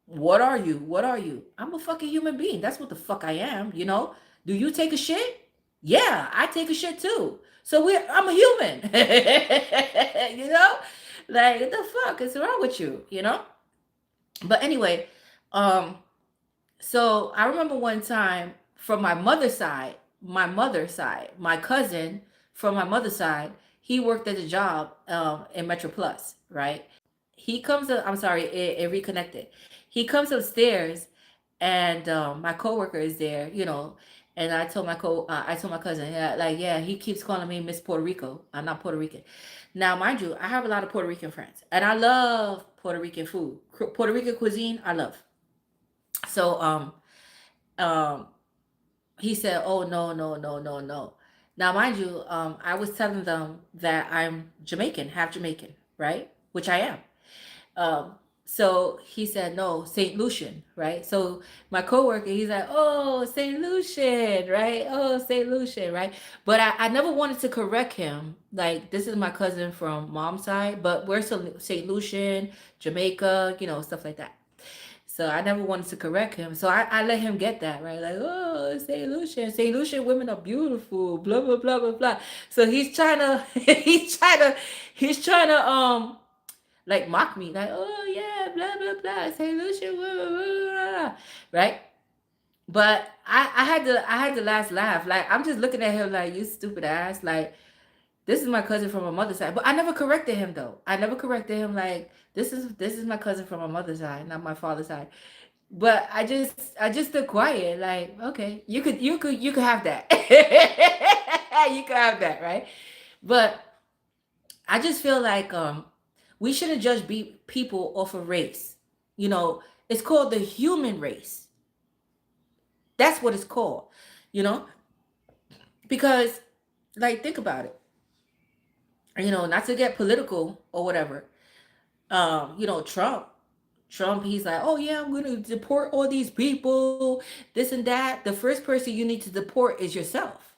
What are you? What are you? I'm a fucking human being. That's what the fuck I am. Do you take a shit? Yeah, I take a shit too. So I'm a human. you know? Like, what the fuck is wrong with you? But anyway, um, so I remember one time from my mother's side, my cousin from my mother's side, he worked at a job in Metro Plus, right? He comes up, I'm sorry, it reconnected. He comes upstairs, and my coworker is there, and I told my cousin, yeah, like, yeah, he keeps calling me Miss Puerto Rico. I'm not Puerto Rican. Now, mind you, I have a lot of Puerto Rican friends, and I love Puerto Rican food. Puerto Rican cuisine, I love. So, um, he said, "Oh no, no, no, no, no." Now, mind you, I was telling them that I'm Jamaican, half Jamaican, right? Which I am. So he said, no, St. Lucian, right? So my coworker, he's like, oh, St. Lucian, right? Oh, St. Lucian, right? But I never wanted to correct him. Like, this is my cousin from mom's side, but we're St. Lucian, Jamaica, stuff like that. So I never wanted to correct him. So I let him get that, right? Like, oh, St. Lucian. St. Lucian women are beautiful, blah, blah, blah, blah, blah. So he's trying to, he's trying to like mock me, like, oh yeah, blah blah blah, St. Lucia, blah, blah, blah, blah, right? But I had the last laugh. Like, I'm just looking at him like, you stupid ass. Like, this is my cousin from my mother's side. But I never corrected him though. I never corrected him like, this is my cousin from my mother's side, not my father's side. But I just stood quiet, like, okay, you could have that. You could have that, right? But I just feel like we shouldn't judge people off of race. It's called the human race. That's what it's called. You know, because, like, think about it. Not to get political or whatever. Trump, he's like, oh yeah, I'm going to deport all these people, this and that. The first person you need to deport is yourself,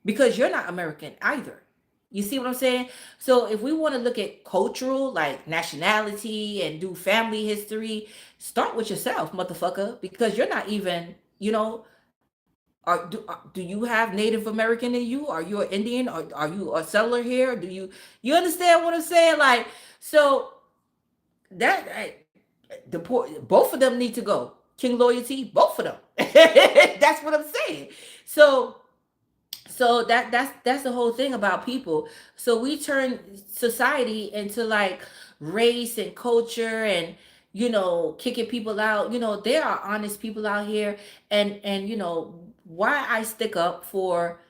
because you're not American either. You see what I'm saying? So if we want to look at cultural, like nationality, and do family history, start with yourself, motherfucker, because you're not even, do you have Native American in you? Are you an Indian? Or are you a settler here? You understand what I'm saying? Like, so that both of them need to go. King Loyalty, both of them. That's what I'm saying. So So that's the whole thing about people. So we turn society into like race and culture and kicking people out. There are honest people out here, and why I stick up for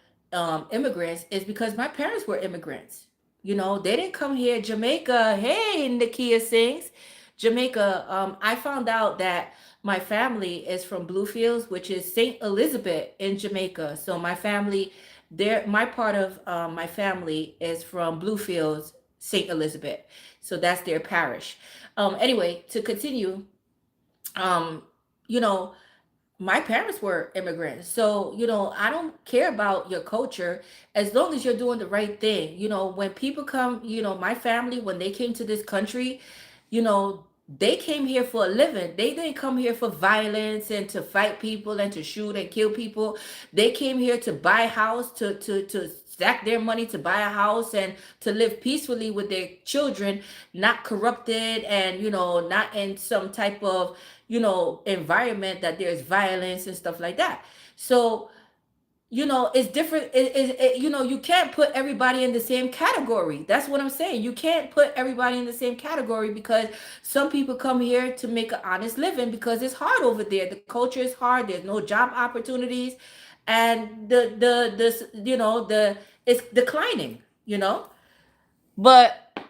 immigrants is because my parents were immigrants. They didn't come here. Jamaica, hey, Nakia sings. Jamaica, I found out that my family is from Bluefields, which is St. Elizabeth in Jamaica. So my family, my part of my family is from Bluefields, St. Elizabeth. So that's their parish. Anyway, to continue, um, you know, my parents were immigrants. So, I don't care about your culture as long as you're doing the right thing. When people come, my family, when they came to this country, they came here for a living. They didn't come here for violence and to fight people and to shoot and kill people. They came here to buy a house, to stack their money to buy a house and to live peacefully with their children, not corrupted and, not in some type of, environment that there's violence and stuff like that. So, it's different. You can't put everybody in the same category. That's what I'm saying. You can't put everybody in the same category because some people come here to make an honest living because it's hard over there. The culture is hard. There's no job opportunities, and the it's declining. But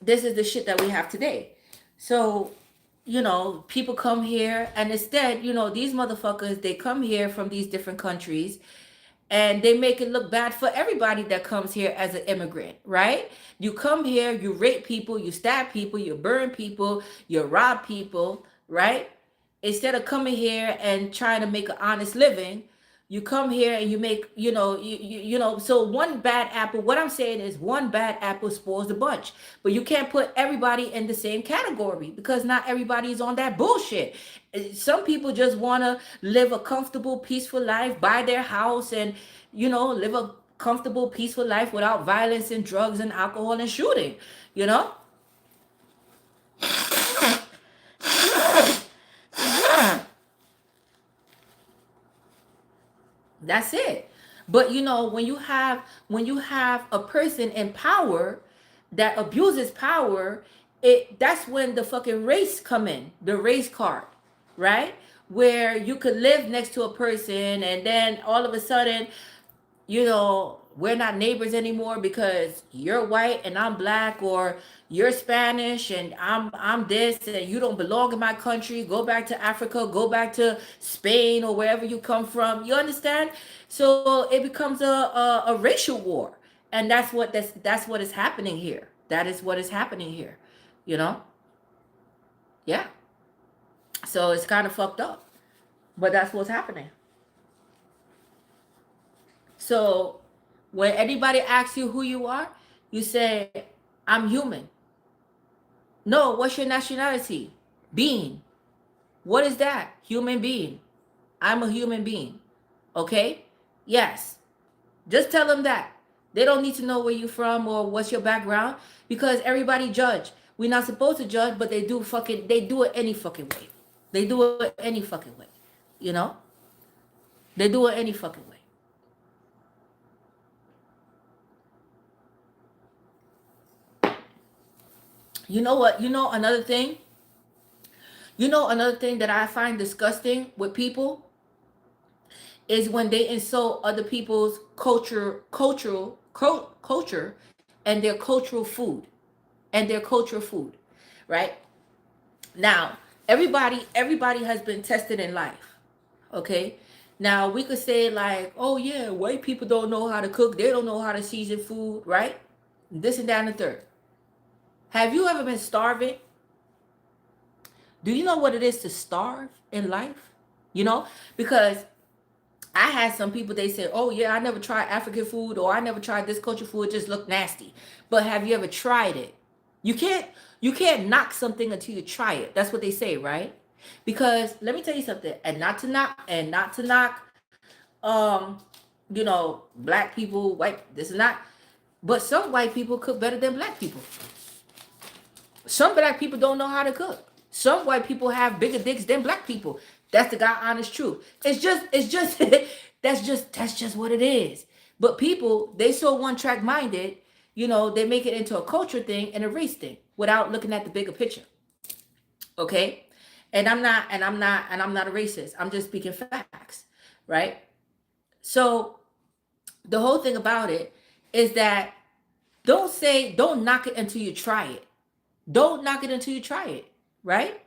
this is the shit that we have today. So people come here and instead, these motherfuckers, they come here from these different countries and they make it look bad for everybody that comes here as an immigrant, right? You come here, you rape people, you stab people, you burn people, you rob people, right? Instead of coming here and trying to make an honest living, you come here and you make, so one bad apple, what I'm saying is one bad apple spoils the bunch. But you can't put everybody in the same category because not everybody is on that bullshit. Some people just want to live a comfortable, peaceful life, buy their house and, live a comfortable, peaceful life without violence and drugs and alcohol and shooting, That's it. But when you have a person in power that abuses power, that's when the fucking race come in, the race card, right? Where you could live next to a person and then all of a sudden we're not neighbors anymore because you're white and I'm black, or you're Spanish and I'm this, and you don't belong in my country. Go back to Africa, go back to Spain or wherever you come from. You understand? So it becomes a racial war, and that's what is happening here. That is what is happening here. You know? Yeah. So it's kind of fucked up, but that's what's happening. So when anybody asks you who you are, you say, I'm human. No, what's your nationality? Being. What is that? Human being. I'm a human being. Okay? Yes. Just tell them that. They don't need to know where you're from or what's your background because everybody judge. We're not supposed to judge, but they do it any fucking way. They do it any fucking way. You know? They do it any fucking way. You know what? Another thing? Another thing that I find disgusting with people is when they insult other people's culture and their cultural food. Right? Now, everybody has been tested in life. Okay? Now, we could say like, oh yeah, white people don't know how to cook. They don't know how to season food, right? This and that and the third. Have you ever been starving? Do you know what it is to starve in life? Because I had some people, they say, oh yeah, I never tried African food, or I never tried this culture food, it just looked nasty. But have you ever tried it? You can't knock something until you try it. That's what they say, right? Because let me tell you something, and not to knock black people, white, this is not, but some white people cook better than black people. Some black people don't know how to cook. Some white people have bigger dicks than black people. That's the God honest truth. It's just that's just what it is. But people, they so one track minded, they make it into a culture thing and a race thing without looking at the bigger picture. Okay? And I'm not a racist. I'm just speaking facts, right? So the whole thing about it is that don't knock it until you try it. Don't knock it until you try it, right?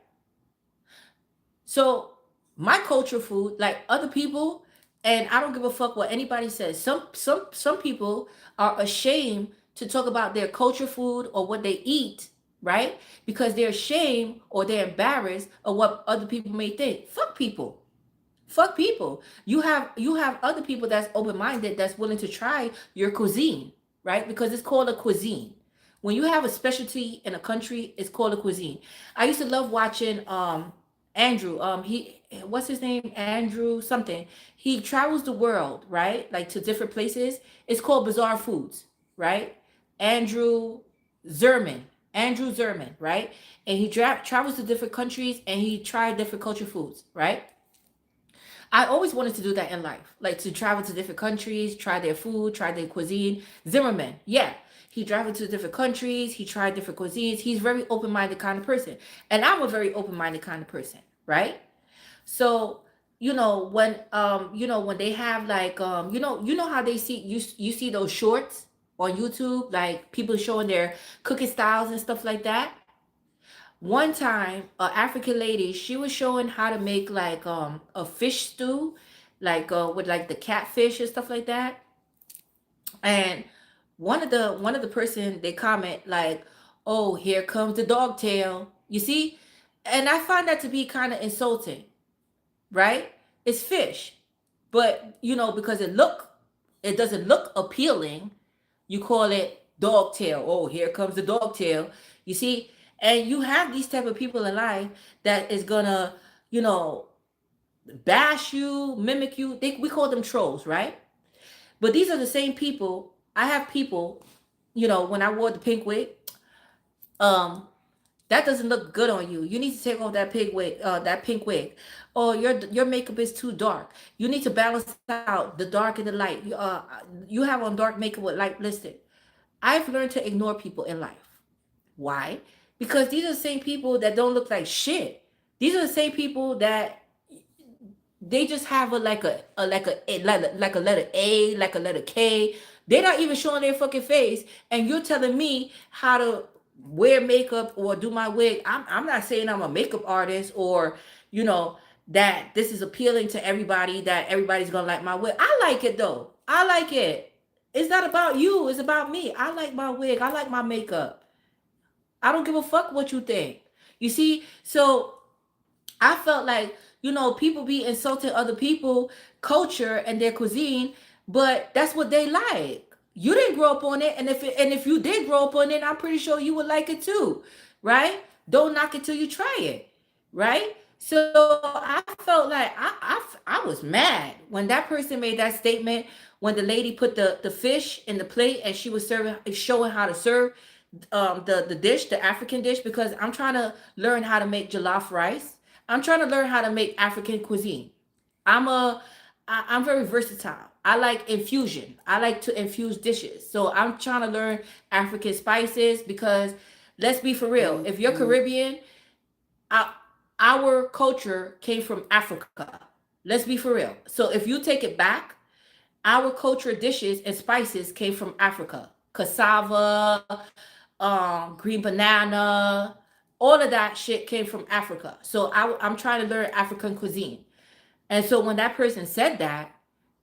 So my culture food, like other people, and I don't give a fuck what anybody says. Some people are ashamed to talk about their culture food or what they eat, right? Because they're ashamed or they're embarrassed of what other people may think. Fuck people. Fuck people. You have other people that's open-minded, that's willing to try your cuisine, right? Because it's called a cuisine. When you have a specialty in a country, it's called a cuisine. I used to love watching Andrew. He what's his name? Andrew something. He travels the world, right? Like to different places. It's called Bizarre Foods, right? Andrew Zerman. Andrew Zerman, right? And he travels to different countries and he tried different culture foods, right? I always wanted to do that in life, like to travel to different countries, try their food, try their cuisine. Zimmerman, yeah, he traveled to different countries, he tried different cuisines. He's very open-minded kind of person, and I'm a very open-minded kind of person, right? So when they have like you know how they see you see those shorts on YouTube, like people showing their cooking styles and stuff like that. One time, a African lady, she was showing how to make like a fish stew, like with like the catfish and stuff like that. And one of the person, they comment like, "Oh, here comes the dog tail." You see? And I find that to be kind of insulting, right? It's fish. But because it doesn't look appealing, you call it dog tail. Oh, here comes the dog tail. You see? And you have these type of people in life that is gonna, you know, bash you, mimic you. We call them trolls, right? But these are the same people. I have people, when I wore the pink wig, um, that doesn't look good on you. You need to take off that pink wig. Or your makeup is too dark. You need to balance out the dark and the light. You have on dark makeup with light lipstick. I've learned to ignore people in life. Why? Because these are the same people that don't look like shit. These are the same people that they just have like a letter A, like a letter K. They're not even showing their fucking face, and you're telling me how to wear makeup or do my wig. I'm not saying I'm a makeup artist or you know that this is appealing to everybody, that everybody's gonna like my wig. I like it though. I like it. It's not about you. It's about me. I like my wig. I like my makeup. I don't give a fuck what you think. You see, so I felt like, people be insulting other people, culture and their cuisine, but that's what they like. You didn't grow up on it, and if you did grow up on it, I'm pretty sure you would like it too, right? Don't knock it till you try it, right? So I felt like I was mad when that person made that statement, when the lady put the fish in the plate and she was showing how to serve the dish, the African dish, because I'm trying to learn how to make jollof rice. I'm trying to learn how to make African cuisine. I'm very versatile. I like infusion. I like to infuse dishes. So I'm trying to learn African spices because let's be for real. If you're Caribbean, our, our culture came from Africa. Let's be for real. So if you take it back, our culture dishes and spices came from Africa. Cassava, green banana, all of that shit came from Africa. So I'm trying to learn African cuisine. And so when that person said that,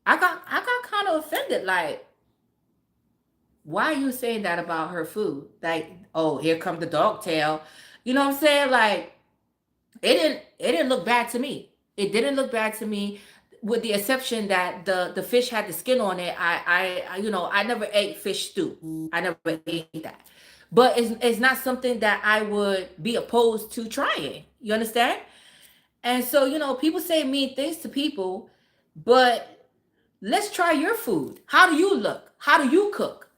I got kind of offended. Like, why are you saying that about her food? Like, oh, here comes the dog tail. You know what I'm saying? Like, it didn't look bad to me. It didn't look bad to me, with the exception that the fish had the skin on it. I never ate fish stew. I never ate that. But it's not something that I would be opposed to trying. You understand? And so, people say mean things to people, but let's try your food. How do you look? How do you cook?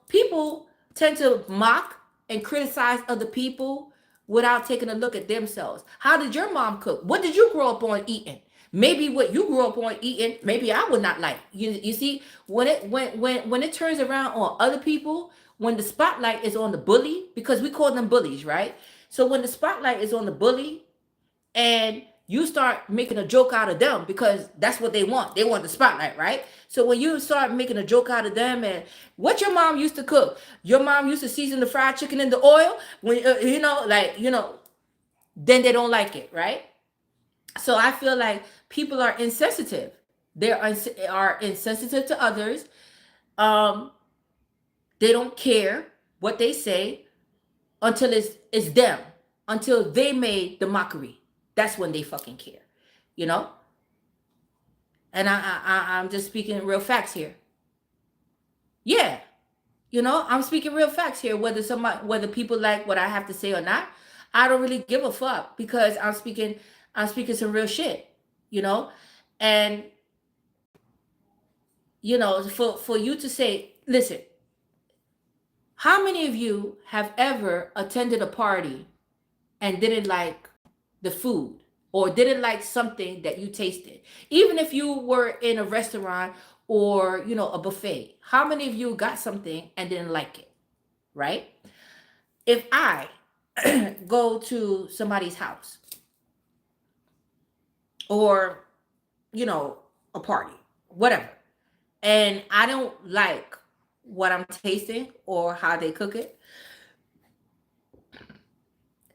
People tend to mock and criticize other people without taking a look at themselves. How did your mom cook? What did you grow up on eating? Maybe what you grew up on eating, maybe I would not like. You see, when it turns around on other people, when the spotlight is on the bully, because we call them bullies, right? So when the spotlight is on the bully, and you start making a joke out of them because that's what they want. They want the spotlight, right? So when you start making a joke out of them, and what your mom used to cook, your mom used to season the fried chicken in the oil, when then they don't like it, right? So I feel like people are insensitive. Are insensitive to others. Um, they don't care what they say until it's them, until they made the mockery. That's when they fucking care, you know. And I'm just speaking real facts here. Yeah, I'm speaking real facts here. Whether people like what I have to say or not, I don't really give a fuck because I'm speaking some real shit, you know. And for you to say, listen, how many of you have ever attended a party and didn't like the food or didn't like something that you tasted? Even if you were in a restaurant or, a buffet, how many of you got something and didn't like it, right? If I go to somebody's house or, a party, whatever, and I don't like what I'm tasting or how they cook it,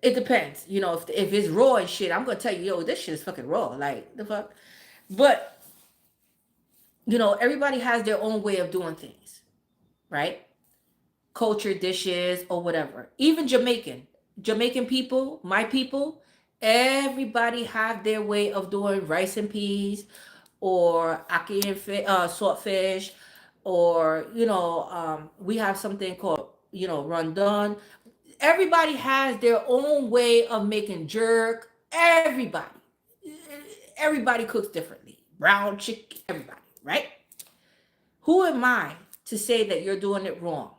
it depends. If it's raw and shit, I'm gonna tell you, yo, this shit is fucking raw. Like the fuck. But everybody has their own way of doing things, right? Culture, dishes, or whatever. Even Jamaican people, my people, everybody have their way of doing rice and peas, or ackee and saltfish, or we have something called rondon. Everybody has their own way of making jerk. Everybody cooks differently. Brown chicken, everybody, right? Who am I to say that you're doing it wrong,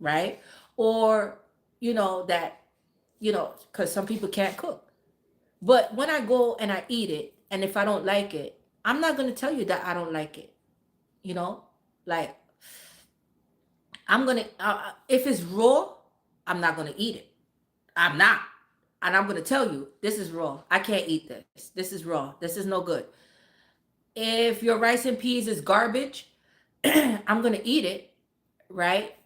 right? Or that because some people can't cook. But when I go and I eat it, and if I don't like it, I'm not going to tell you that I don't like it. Like, I'm going to, if it's raw, I'm not going to eat it. I'm not. And I'm going to tell you, this is raw. I can't eat this. This is raw. This is no good. If your rice and peas is garbage, I'm going to eat it, right?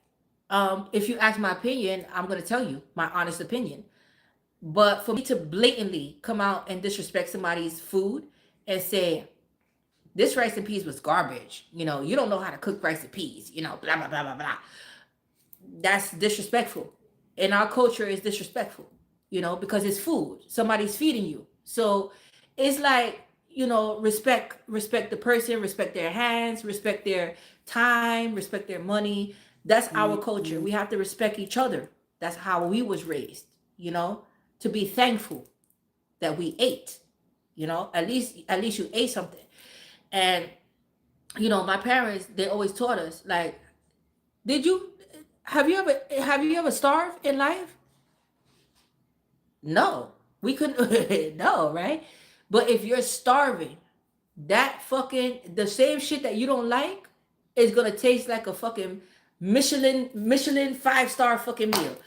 If you ask my opinion, I'm going to tell you my honest opinion. But for me to blatantly come out and disrespect somebody's food and say, this rice and peas was garbage, you don't know how to cook rice and peas, blah, blah, blah, blah, blah. That's disrespectful. In our culture, it's disrespectful, because it's food. Somebody's feeding you. So it's like, respect the person, respect their hands, respect their time, respect their money. That's our culture. We have to respect each other. That's how we was raised, to be thankful that we ate, at least you ate something. And, my parents, they always taught us, like, have you ever starved in life? No, we couldn't, no, right? But if you're starving, the same shit that you don't like is going to taste like a fucking Michelin 5-star fucking meal.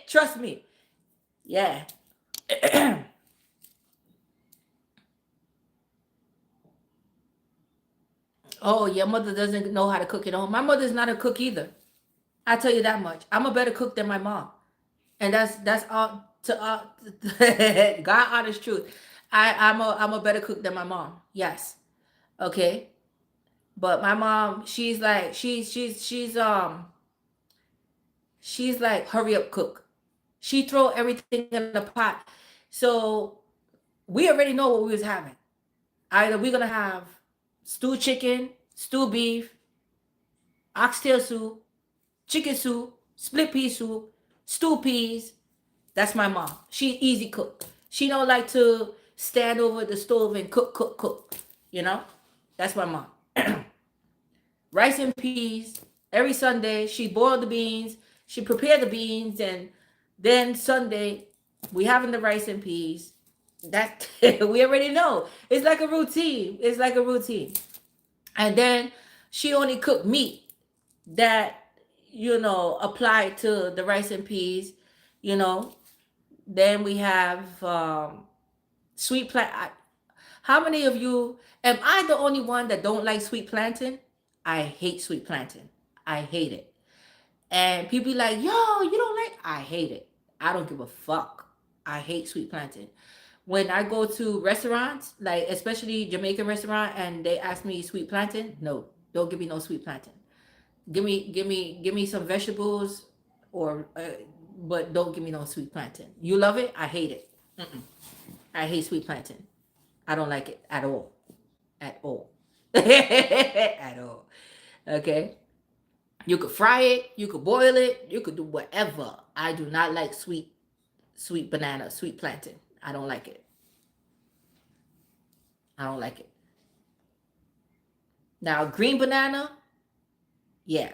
Trust me. Yeah. Oh, your mother doesn't know how to cook at home. My mother's not a cook either. I tell you that much. I'm a better cook than my mom, and that's all to God honest truth. I'm a better cook than my mom. Yes, okay. But my mom, she's like she's like hurry up cook. She throw everything in the pot, so we already know what we was having. Either we're gonna have stewed chicken, stewed beef, oxtail soup, chicken soup, split pea soup, stew peas. That's my mom. She easy cook. She don't like to stand over the stove and cook. That's my mom. Rice and peas. Every Sunday, she boiled the beans. She prepared the beans. And then Sunday, we having the rice and peas. That we already know. It's like a routine. It's like a routine. And then she only cooked meat that, apply to the rice and peas. You know. Then we have sweet plant. How many of you? Am I the only one that don't like sweet plantain? I hate sweet plantain. I hate it. And people be like, "Yo, you don't like?" I hate it. I don't give a fuck. I hate sweet plantain. When I go to restaurants, like especially Jamaican restaurant, and they ask me sweet plantain, no, don't give me no sweet plantain. Give me some vegetables, or but don't give me no sweet plantain. You love it, I hate it. Mm-mm. I hate sweet plantain. I don't like it at all, at all, at all. Okay, you could fry it, you could boil it, you could do whatever. I do not like sweet banana, sweet plantain. I don't like it. I don't like it. Now green banana, yeah.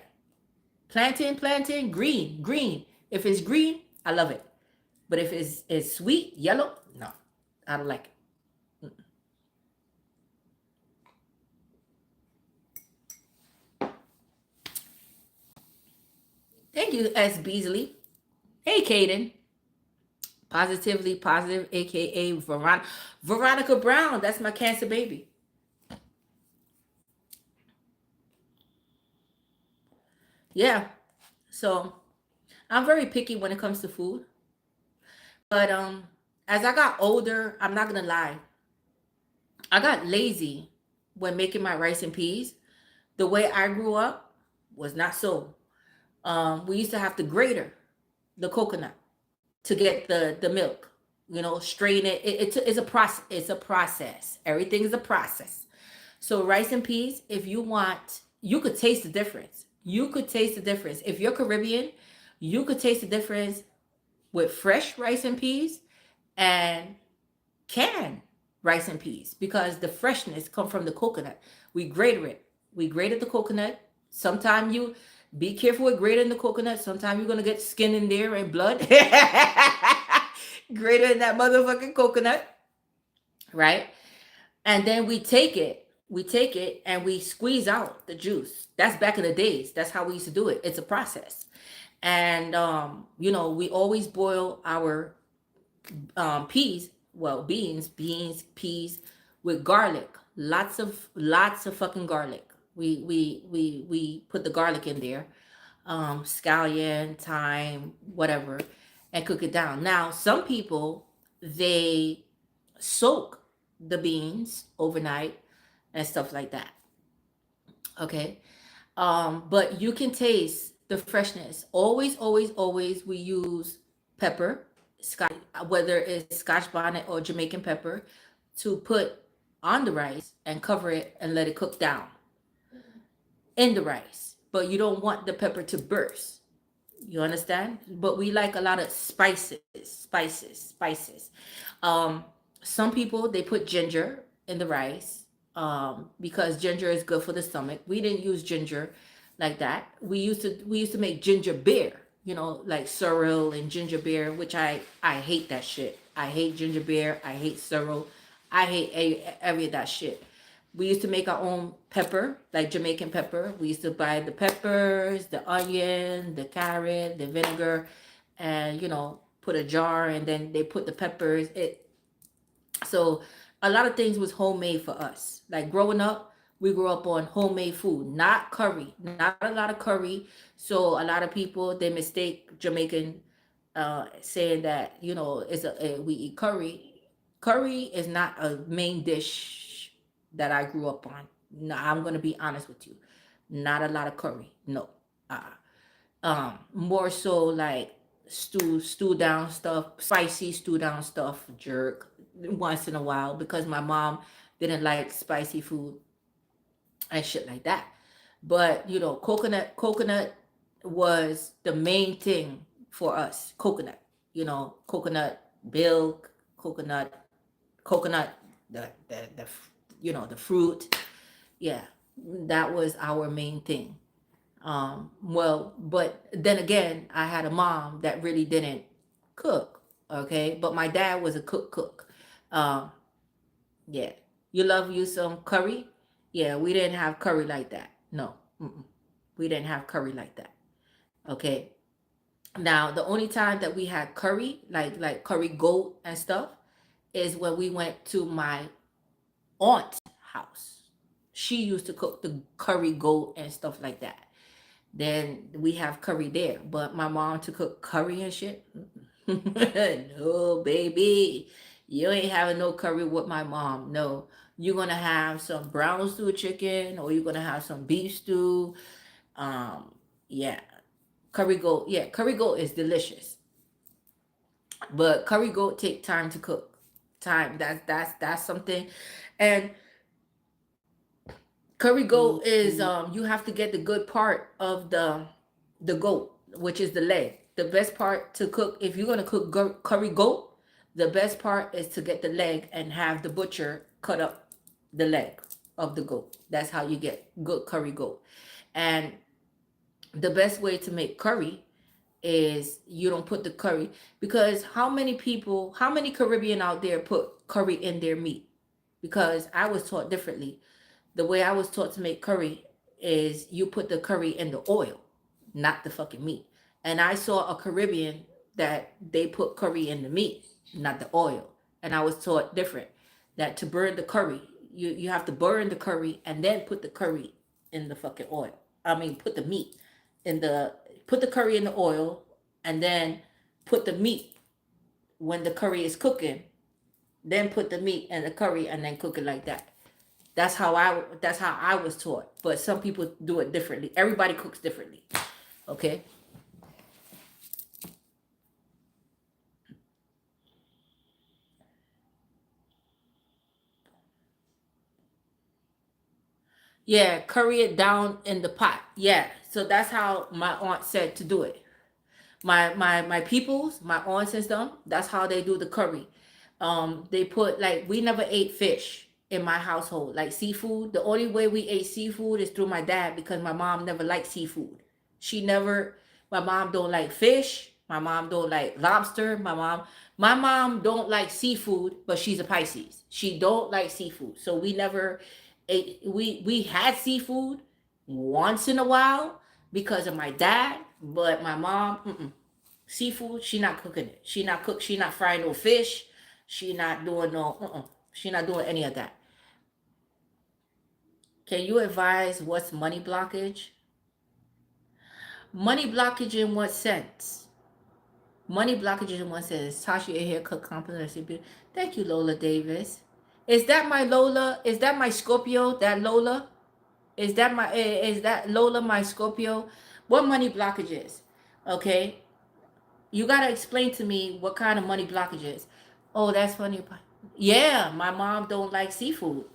Plantain, green. If it's green, I love it. But if it's sweet, yellow, no, I don't like it. Thank you, S. Beasley. Hey, Kaden. Positively Positive, aka Veronica Brown. That's my cancer baby. Yeah. So I'm very picky when it comes to food. But as I got older, I'm not gonna lie, I got lazy when making my rice and peas. The way I grew up was not so. We used to have to grater the coconut to get the milk. Strain it. It's a process. It's a process. Everything is a process. So rice and peas, if you want, you could taste the difference. You could taste the difference. If you're Caribbean, you could taste the difference with fresh rice and peas and canned rice and peas, because the freshness come from the coconut. We grated it. We grated the coconut. Sometimes you be careful with grating the coconut. Sometimes you're gonna get skin in there and blood. Grating that motherfucking coconut, right? And then we take it and we squeeze out the juice. That's back in the days. That's how we used to do it. It's a process. And we always boil our peas, well, beans, peas, with garlic. Lots of fucking garlic. We put the garlic in there, scallion, thyme, whatever, and cook it down. Now, some people, they soak the beans overnight and stuff like that. Okay. But you can taste the freshness. Always, always, always we use pepper, scotch, whether it's Scotch bonnet or Jamaican pepper, to put on the rice and cover it and let it cook down in the rice. But you don't want the pepper to burst. You understand? But we like a lot of spices. Um, some people, they put ginger in the rice, because ginger is good for the stomach. We didn't use ginger like that. We used to make ginger beer, like sorrel and ginger beer, which I hate that shit. I hate ginger beer. I hate sorrel. I hate every of that shit. We used to make our own pepper, like Jamaican pepper. We used to buy the peppers, the onion, the carrot, the vinegar, and put a jar, and then they put the peppers. So a lot of things was homemade for us. Like growing up, we grew up on homemade food, not curry, not a lot of curry. So a lot of people, they mistake Jamaican, saying that we eat curry. Curry is not a main dish that I grew up on. No, I'm gonna be honest with you. Not a lot of curry. No. Uh, More so like stew down stuff, spicy stew down stuff, jerk once in a while, because my mom didn't like spicy food and shit like that. But coconut was the main thing for us. Coconut, coconut milk, coconut, the fruit. Yeah, that was our main thing. Well, but then again, I had a mom that really didn't cook. Okay, but my dad was a cook. Um, yeah. You love you some curry? Yeah, we didn't have curry like that. No. Mm-mm. We didn't have curry like that. Okay. Now, the only time that we had curry, like curry goat and stuff, is when we went to my aunt's house. She used to cook the curry goat and stuff like that. Then we have curry there. But my mom to cook curry and shit, no, baby. You ain't having no curry with my mom. No. You're gonna have some brown stew chicken, or you're gonna have some beef stew. Yeah. Curry goat. Yeah, curry goat is delicious. But curry goat take time to cook. Time. That's something. And curry goat is you have to get the good part of the goat, which is the leg. The best part to cook, if you're gonna cook curry goat, the best part is to get the leg and have the butcher cut up the leg of the goat. That's how you get good curry goat. And the best way to make curry is you don't put the curry, because how many people, how many Caribbean out there put curry in their meat? Because I was taught differently. The way I was taught to make curry is you put the curry in the oil, not the fucking meat. And I saw a Caribbean that they put curry in the meat, not the oil. And I was taught different. That to burn the curry, you have to burn the curry and then put the curry in the fucking oil. I mean, put the meat in the put the curry in the oil, and then put the meat when the curry is cooking. Then put the meat and the curry and then cook it like that. That's how I was taught. But some people do it differently. Everybody cooks differently. Okay. Yeah, curry it down in the pot. Yeah. So that's how my aunt said to do it. My peoples, my aunts and stuff, that's how they do the curry. They put, like, we never ate fish in my household, like seafood. The only way we ate seafood is through my dad, because my mom never liked seafood. She never My mom don't like fish. My mom don't like lobster. My mom don't like seafood, but she's a Pisces. She don't like seafood. So we never ate we had seafood once in a while because of my dad, but my mom, seafood, she not cooking it. She not frying no fish. She not doing no, she not doing any of that. Can you advise what's money blockage? Money blockage in what sense? Money blockage in what sense? Tasha, your haircut compliment. Thank you, Lola Davis. Is that my Lola? Is that my Scorpio? That Lola? Is that Lola my Scorpio? What money blockage is? Okay. You gotta explain to me what kind of money blockage is. Oh, that's funny. Yeah, my mom don't like seafood.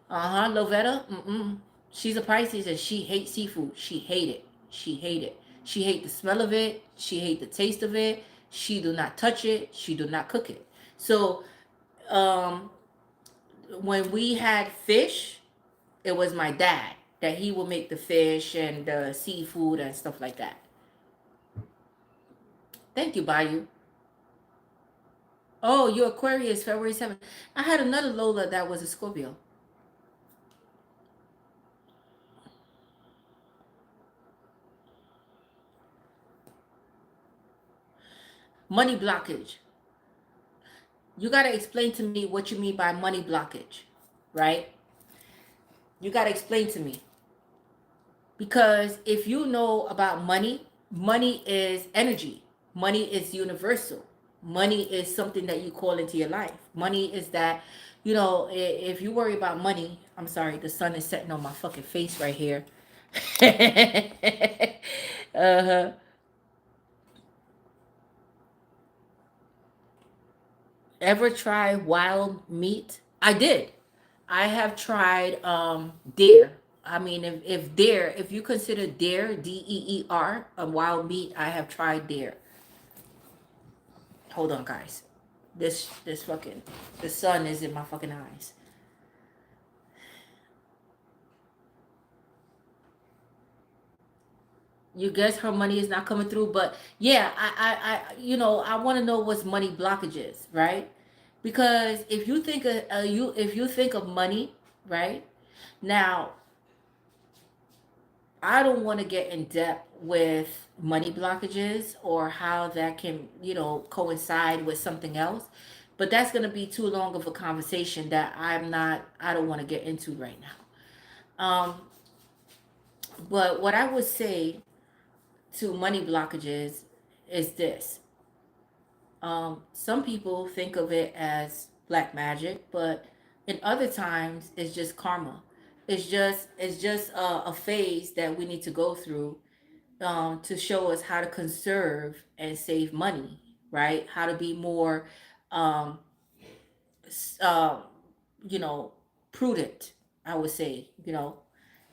Uh-huh, Lovetta. She's a Pisces and she hates seafood. She hate it. She hate it. She hate the smell of it. She hate the taste of it. She do not touch it. She do not cook it. So, um, when we had fish, it was my dad that he would make the fish and the seafood and stuff like that. Thank you, Bayou. Oh, you're Aquarius, February 7th. I had another Lola that was a Scorpio. Money blockage. You got to explain to me what you mean by money blockage, right? You got to explain to me. Because if you know about money, money is energy. Money is universal. Money is something that you call into your life. Money is that, if you worry about money, I'm sorry, the sun is setting on my fucking face right here. Uh-huh. Ever try wild meat? I did. I have tried deer. I mean, if you consider deer, deer, a wild meat, I have tried deer. Hold on, guys. This fucking the sun is in my fucking eyes. You guess her money is not coming through, but yeah, I want to know what's money blockages, right? Because if you think of money, right? Now, I don't want to get in depth with money blockages or how that can, coincide with something else. But that's going to be too long of a conversation that I don't want to get into right now. But what I would say to money blockages is this. Some people think of it as black magic, but in other times it's just karma. It's just a phase that we need to go through to show us how to conserve and save money, right? How to be more, um, s- um, you know, prudent. I would say,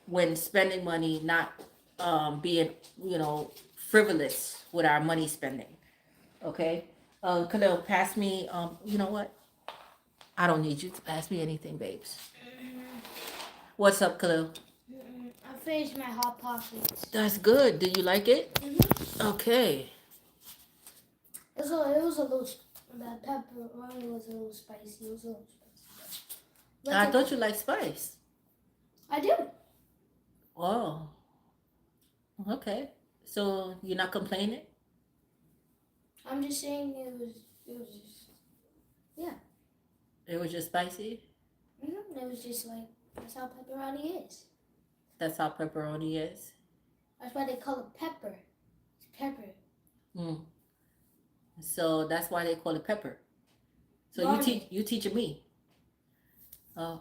when spending money, not being, frivolous with our money spending. Okay. Khalil, pass me. You know what? I don't need you to pass me anything, babes. What's up, Khalil? I finished my hot pockets. That's good. Do you like it? Okay. It was a little. That pepperoni was a little spicy. It was a little spicy. But I it's thought okay. you liked spice. I do. Oh, okay. So you're not complaining? I'm just saying it was just It was just spicy? it was just like that's how pepperoni is. That's how pepperoni is? That's why they call it pepper. It's pepper. Mm. So that's why they call it pepper. So Garlic. you teaching me. Oh,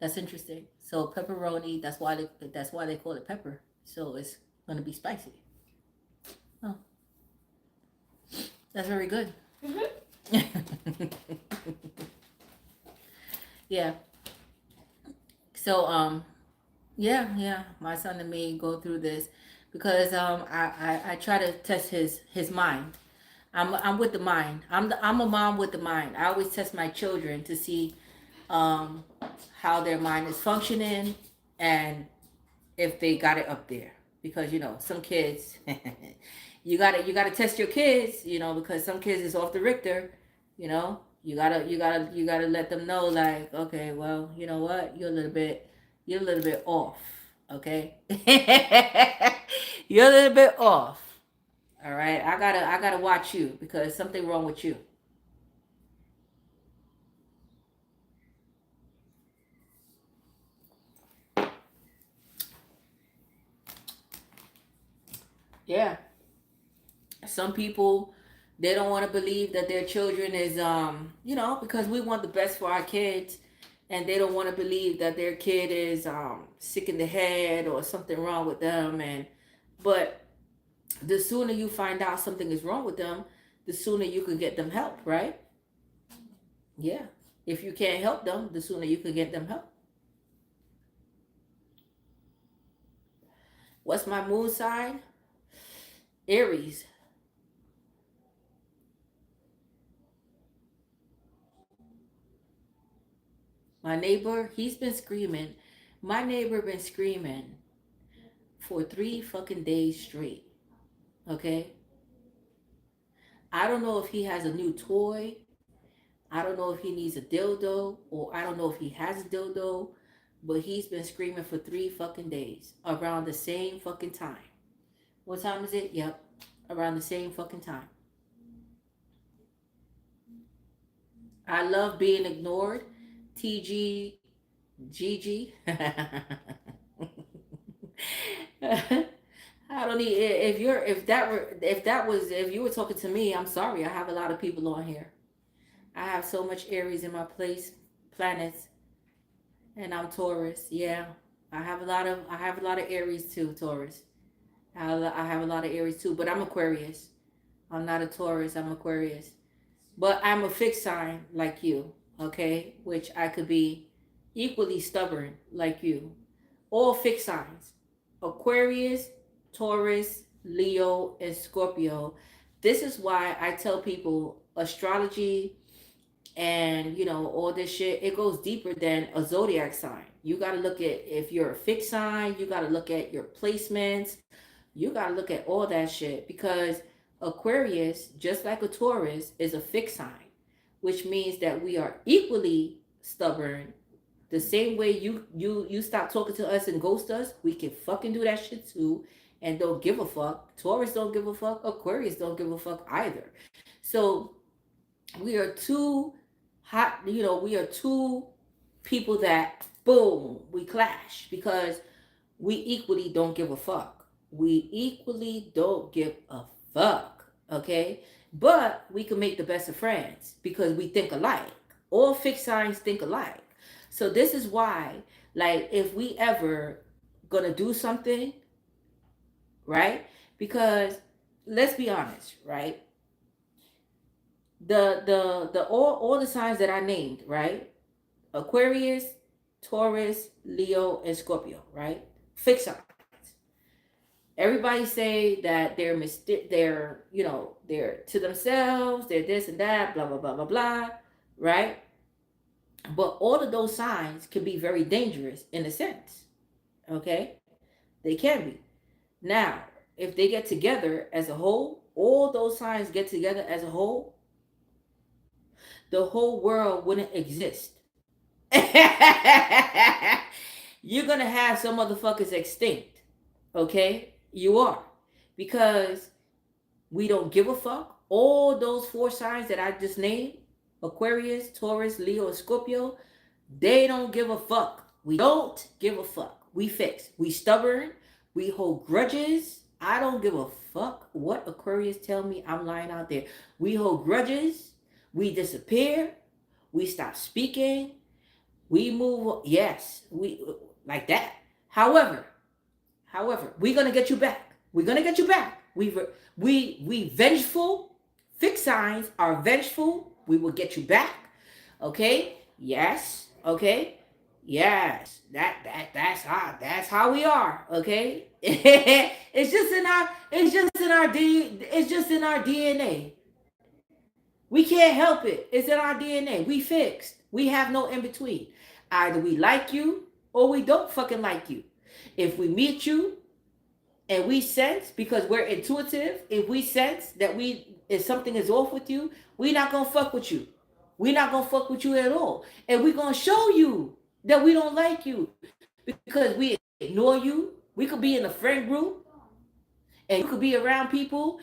that's interesting. So pepperoni, that's why they call it pepper. So it's gonna be spicy. Oh, that's very good. Yeah. So yeah, my son and me go through this because I try to test his mind. I'm with the mind. I'm a mom with the mind. I always test my children to see um how their mind is functioning and if they got it up there. Because some kids you gotta test your kids, because some kids is off the Richter, you gotta let them know, like, okay, well, you know what, you're a little bit off, okay. You're a little bit off. All right, I gotta watch you because something wrong with you. Yeah. Some people, they don't want to believe that their children is because we want the best for our kids, and they don't want to believe that their kid is sick in the head or something wrong with them. And but the sooner you find out something is wrong with them, the sooner you can get them help, right? Yeah. If you can't help them, the sooner you can get them help. What's my moon sign? Aries. My neighbor, he's been screaming. My neighbor been screaming for 3 fucking days straight. Okay? I don't know if he has a new toy. I don't know if he needs a dildo, or I don't know if he has a dildo, but he's been screaming for 3 fucking days around the same fucking time. What time is it? Yep. Around the same fucking time. I love being ignored. TG GG. I don't need, if you were talking to me, I'm sorry. I have a lot of people on here. I have so much Aries in my place, planets, and I'm Taurus. Yeah, I have a lot of Aries too, Taurus. I have a lot of Aries too, but I'm Aquarius. I'm not a Taurus. I'm Aquarius, but I'm a fixed sign like you. Okay, which I could be equally stubborn like you. All fixed signs: Aquarius, Taurus, Leo, and Scorpio. This is why I tell people astrology and all this shit, it goes deeper than a zodiac sign. You got to look at, if you're a fixed sign, you got to look at your placements, you got to look at all that shit, because Aquarius, just like a Taurus, is a fixed sign, which means that we are equally stubborn. The same way you stop talking to us and ghost us, we can fucking do that shit too, and don't give a fuck. Taurus don't give a fuck. Aquarius don't give a fuck either. So we are two hot. We are two people that boom we clash because we equally don't give a fuck. We equally don't give a fuck. Okay, but we can make the best of friends because we think alike. All fixed signs think alike. So this is why, like, if we ever gonna do something, right? Because let's be honest, right? The all the signs that I named, right? Aquarius, Taurus, Leo, and Scorpio, right? Fixed signs. Everybody say that they're to themselves, they're this and that, blah blah blah blah blah, right? But all of those signs can be very dangerous in a sense. Okay? They can be. Now, if they get together as a whole, all those signs get together as a whole, the whole world wouldn't exist. You're gonna have some motherfuckers extinct. Okay? You are. Because we don't give a fuck. All those 4 signs that I just named, Aquarius, Taurus, Leo, and Scorpio, they don't give a fuck. We don't give a fuck. We fix. We stubborn. We hold grudges. I don't give a fuck what Aquarius tell me. I'm lying out there. We hold grudges. We disappear. We stop speaking. We move. Yes, we like that. However, we're gonna get you back. We're gonna get you back. We vengeful. Fixed signs are vengeful. We will get you back. Okay. Yes. Okay. Yes. That's how we are. Okay. It's just in our DNA. We can't help it. It's in our DNA. We fixed. We have no in between. Either we like you or we don't fucking like you. If we meet you and we sense, because we're intuitive, if we sense that if something is off with you, we're not gonna fuck with you. We're not gonna fuck with you at all. And we're gonna show you that we don't like you because we ignore you. We could be in a friend group and you could be around people.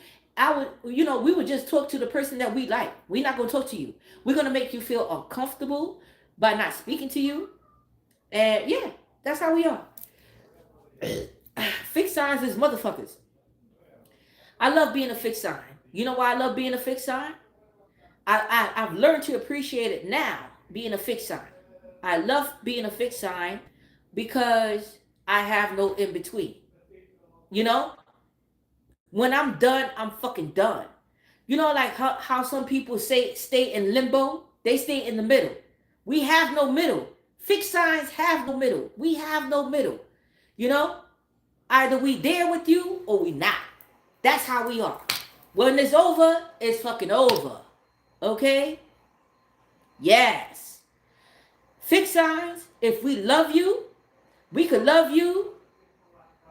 We would just talk to the person that we like. We're not gonna talk to you. We're gonna make you feel uncomfortable by not speaking to you. And yeah, that's how we are. Fixed signs is motherfuckers. I love being a fixed sign. You know why I love being a fixed sign? I've learned to appreciate it now, being a fixed sign. I love being a fixed sign because I have no in between. You know? When I'm done, I'm fucking done. You know, like how some people say stay in limbo? They stay in the middle. We have no middle. Fixed signs have no middle. We have no middle. You know? Either we there with you or we not. That's how we are. When it's over, it's fucking over. Okay? Yes. Fixed signs, if we love you, we could love you,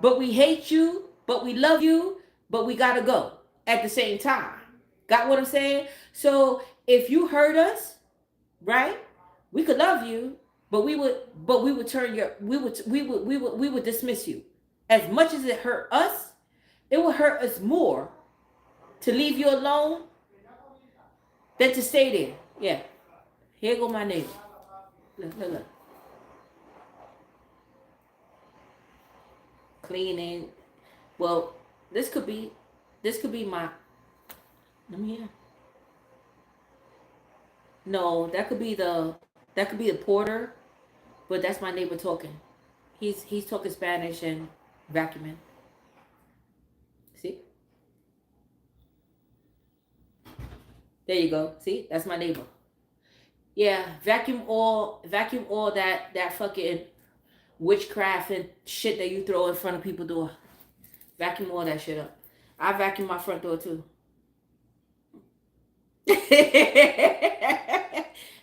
but we hate you, but we love you, but we gotta go at the same time. Got what I'm saying? So if you hurt us, right? We could love you, but we would dismiss you. As much as it hurt us, it would hurt us more to leave you alone than to stay there. Yeah. Here go my neighbor. Look. Cleaning. Well, this could be my. Let me hear. No, that could be the porter, but that's my neighbor talking. He's talking Spanish and vacuuming. See? There you go. See? That's my neighbor. Yeah, vacuum all that fucking witchcraft and shit that you throw in front of people's door. Vacuum all that shit up. I vacuum my front door too.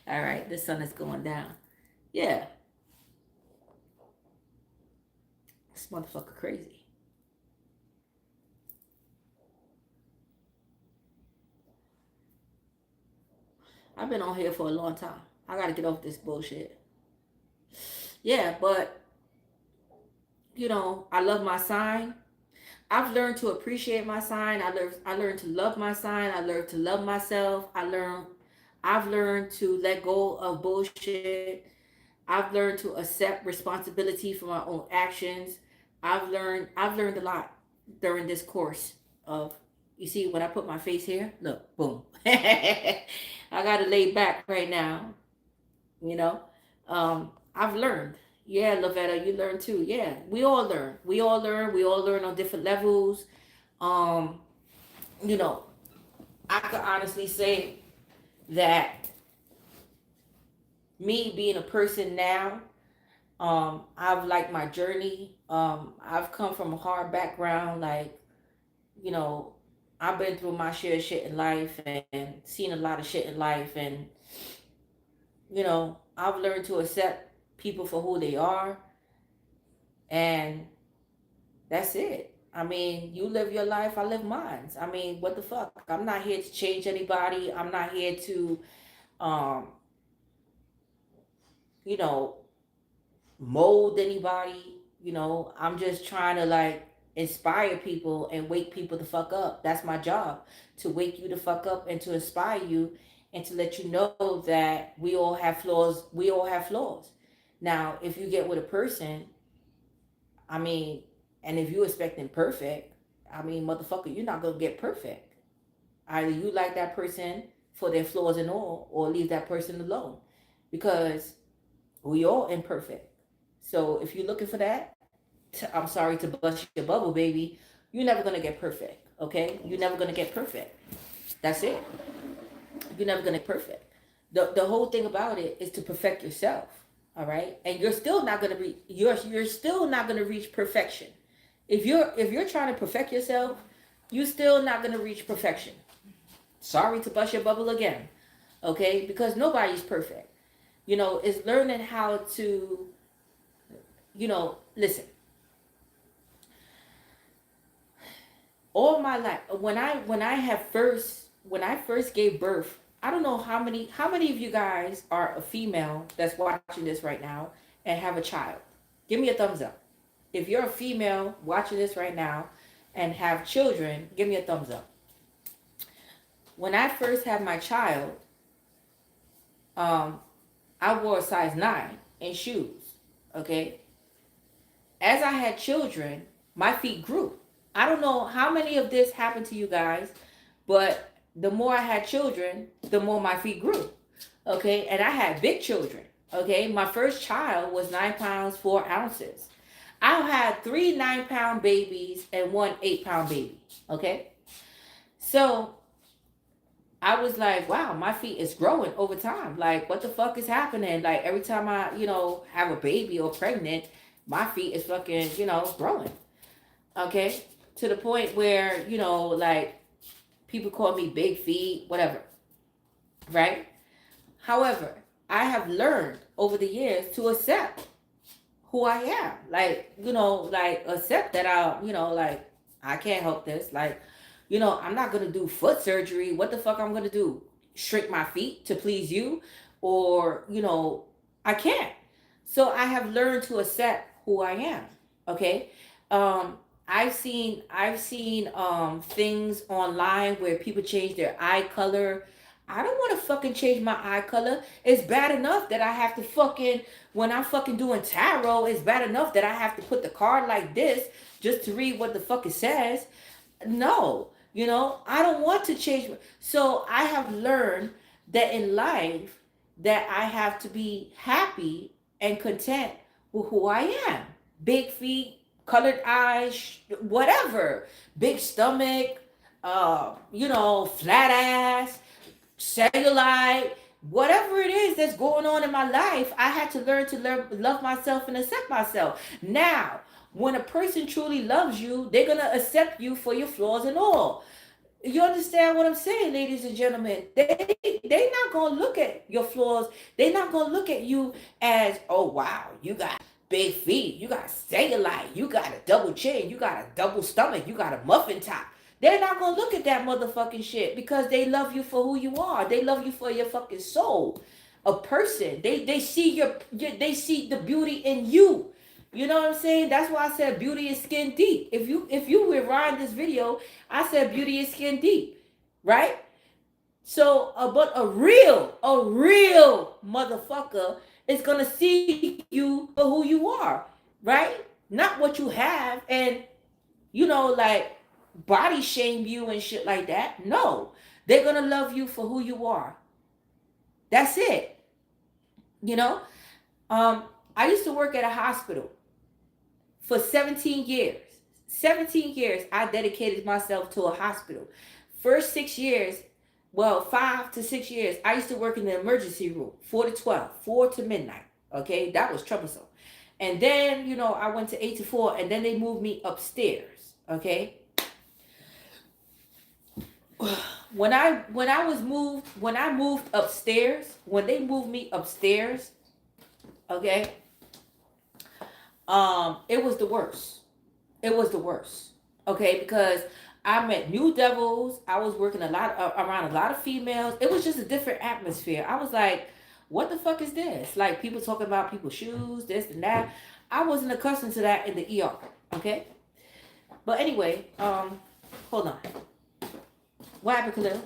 All right, the sun is going down. Yeah. This motherfucker crazy. I've been on here for a long time. I gotta get off this bullshit. Yeah, but I love my sign. I've learned to appreciate my sign. I learned to love my sign. I learned to love myself. I've learned to let go of bullshit. I've learned to accept responsibility for my own actions. I've learned a lot during this course of, you see when I put my face here, look, boom. I got to lay back right now, you know. I've learned. Yeah, Lavetta, you learn too. Yeah, we all learn. We all learn. We all learn on different levels. Um, you know, I could honestly say that me being a person now, I've liked my journey. I've come from a hard background. Like, you know, I've been through my share of shit in life and seen a lot of shit in life. And, I've learned to accept people for who they are. And that's it. I mean, you live your life, I live mine. I mean, what the fuck? I'm not here to change anybody. I'm not here to, um, you know, mold anybody. I'm just trying to like inspire people and wake people the fuck up. That's my job, to wake you the fuck up and to inspire you and to let you know that we all have flaws. We all have flaws. Now, if you get with a person, I mean, and if you expecting perfect, I mean, motherfucker, you're not gonna get perfect. Either you like that person for their flaws and all, or leave that person alone, because we all imperfect. So if you're looking for that, I'm sorry to bust your bubble, baby. You're never gonna get perfect. Okay, you're never gonna get perfect. That's it. You're never gonna get perfect. The whole thing about it is to perfect yourself. All right, and you're still not gonna reach. You're still not gonna reach perfection. If you're trying to perfect yourself, you're still not gonna reach perfection. Sorry to bust your bubble again. Okay, because nobody's perfect. It's learning how to, listen. All my life, when I first gave birth, I don't know how many of you guys are a female that's watching this right now and have a child. Give me a thumbs up. If you're a female watching this right now and have children, give me a thumbs up. When I first had my child, um, I wore a size 9 in shoes. Okay. As I had children, my feet grew. I don't know how many of this happened to you guys, but the more I had children, the more my feet grew. Okay. And I had big children. Okay. My first child was 9 pounds, 4 ounces. I had 3 9-pound babies and one 8-pound baby. Okay. So I was like, wow, my feet is growing over time. Like, what the fuck is happening? Like, every time I, have a baby or pregnant, my feet is fucking, growing. Okay. To the point where, like, people call me big feet, whatever. Right. However, I have learned over the years to accept who I am. Like, accept that like, I can't help this. Like, I'm not gonna do foot surgery. What the fuck I'm gonna do? Shrink my feet to please you? Or, I can't. So I have learned to accept who I am. Okay. I've seen things online where people change their eye color. I don't want to fucking change my eye color. It's bad enough that I have to fucking, when I'm fucking doing tarot, it's bad enough that I have to put the card like this just to read what the fuck it says. No, I don't want to change. So I have learned that in life that I have to be happy and content with who I am. Big feet, colored eyes, whatever. Big stomach, flat ass, cellulite, whatever it is that's going on in my life, I had to learn to love myself and accept myself. Now, when a person truly loves you, they're gonna accept you for your flaws and all. You understand what I'm saying, ladies and gentlemen? They not gonna look at your flaws. They're not gonna look at you as, oh wow, you got big feet, you got cellulite, you got a double chin, you got a double stomach, you got a muffin top. They're not gonna look at that motherfucking shit because they love you for who you are. They love you for your fucking soul, a person. They see they see the beauty in you. You know what I'm saying? That's why I said beauty is skin deep. If you rewind this video, I said beauty is skin deep, right? So, but a real motherfucker is gonna see you for who you are, right? Not what you have, and like body shame you and shit like that. No, they're gonna love you for who you are. That's it. You know. Um, I used to work at a hospital for 17 years. 17 years, I dedicated myself to a hospital. First 6 years, well, 5 to 6 years, I used to work in the emergency room, 4 to 12, 4 to midnight. Okay, that was troublesome. And then, I went to 8 to 4, and then they moved me upstairs. Okay. When I moved upstairs, when they moved me upstairs, okay, it was the worst. It was the worst. Okay, because I met new devils. I was working around a lot of females. It was just a different atmosphere. I was like, what the fuck is this? Like people talking about people's shoes, this and that. I wasn't accustomed to that in the ER. Okay. But anyway, hold on. What happened, Khalil?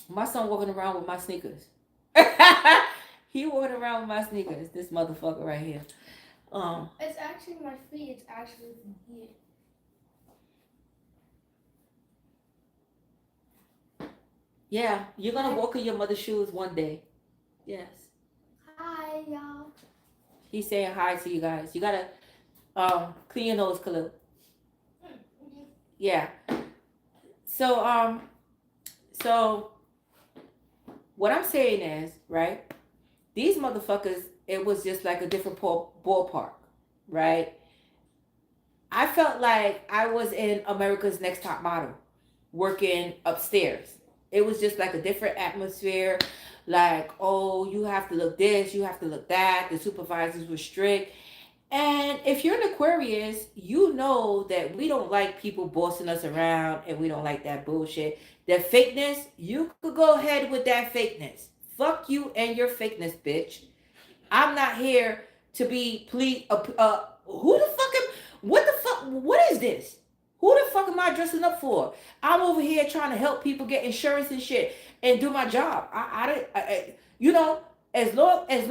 My son walking around with my sneakers. He walking around with my sneakers. This motherfucker right here. It's actually my feet. It's actually from here. Yeah, you're gonna walk in your mother's shoes one day. Yes. Hi, y'all. He's saying hi to you guys. You gotta clean your nose, Khalil. Yeah. So so what I'm saying is, right? These motherfuckers, it was just like a different ballpark, right? I felt like I was in America's Next Top Model, working upstairs. It was just like a different atmosphere. Like, oh, you have to look this, you have to look that. The supervisors were strict. And if you're an Aquarius, you know that we don't like people bossing us around and we don't like that bullshit. That fakeness, you could go ahead with that fakeness. Fuck you and your fakeness, bitch. I'm not here to be who the fuck what the fuck, what is this? Who the fuck am I dressing up for? I'm over here trying to help people get insurance and shit and do my job. You know, as long as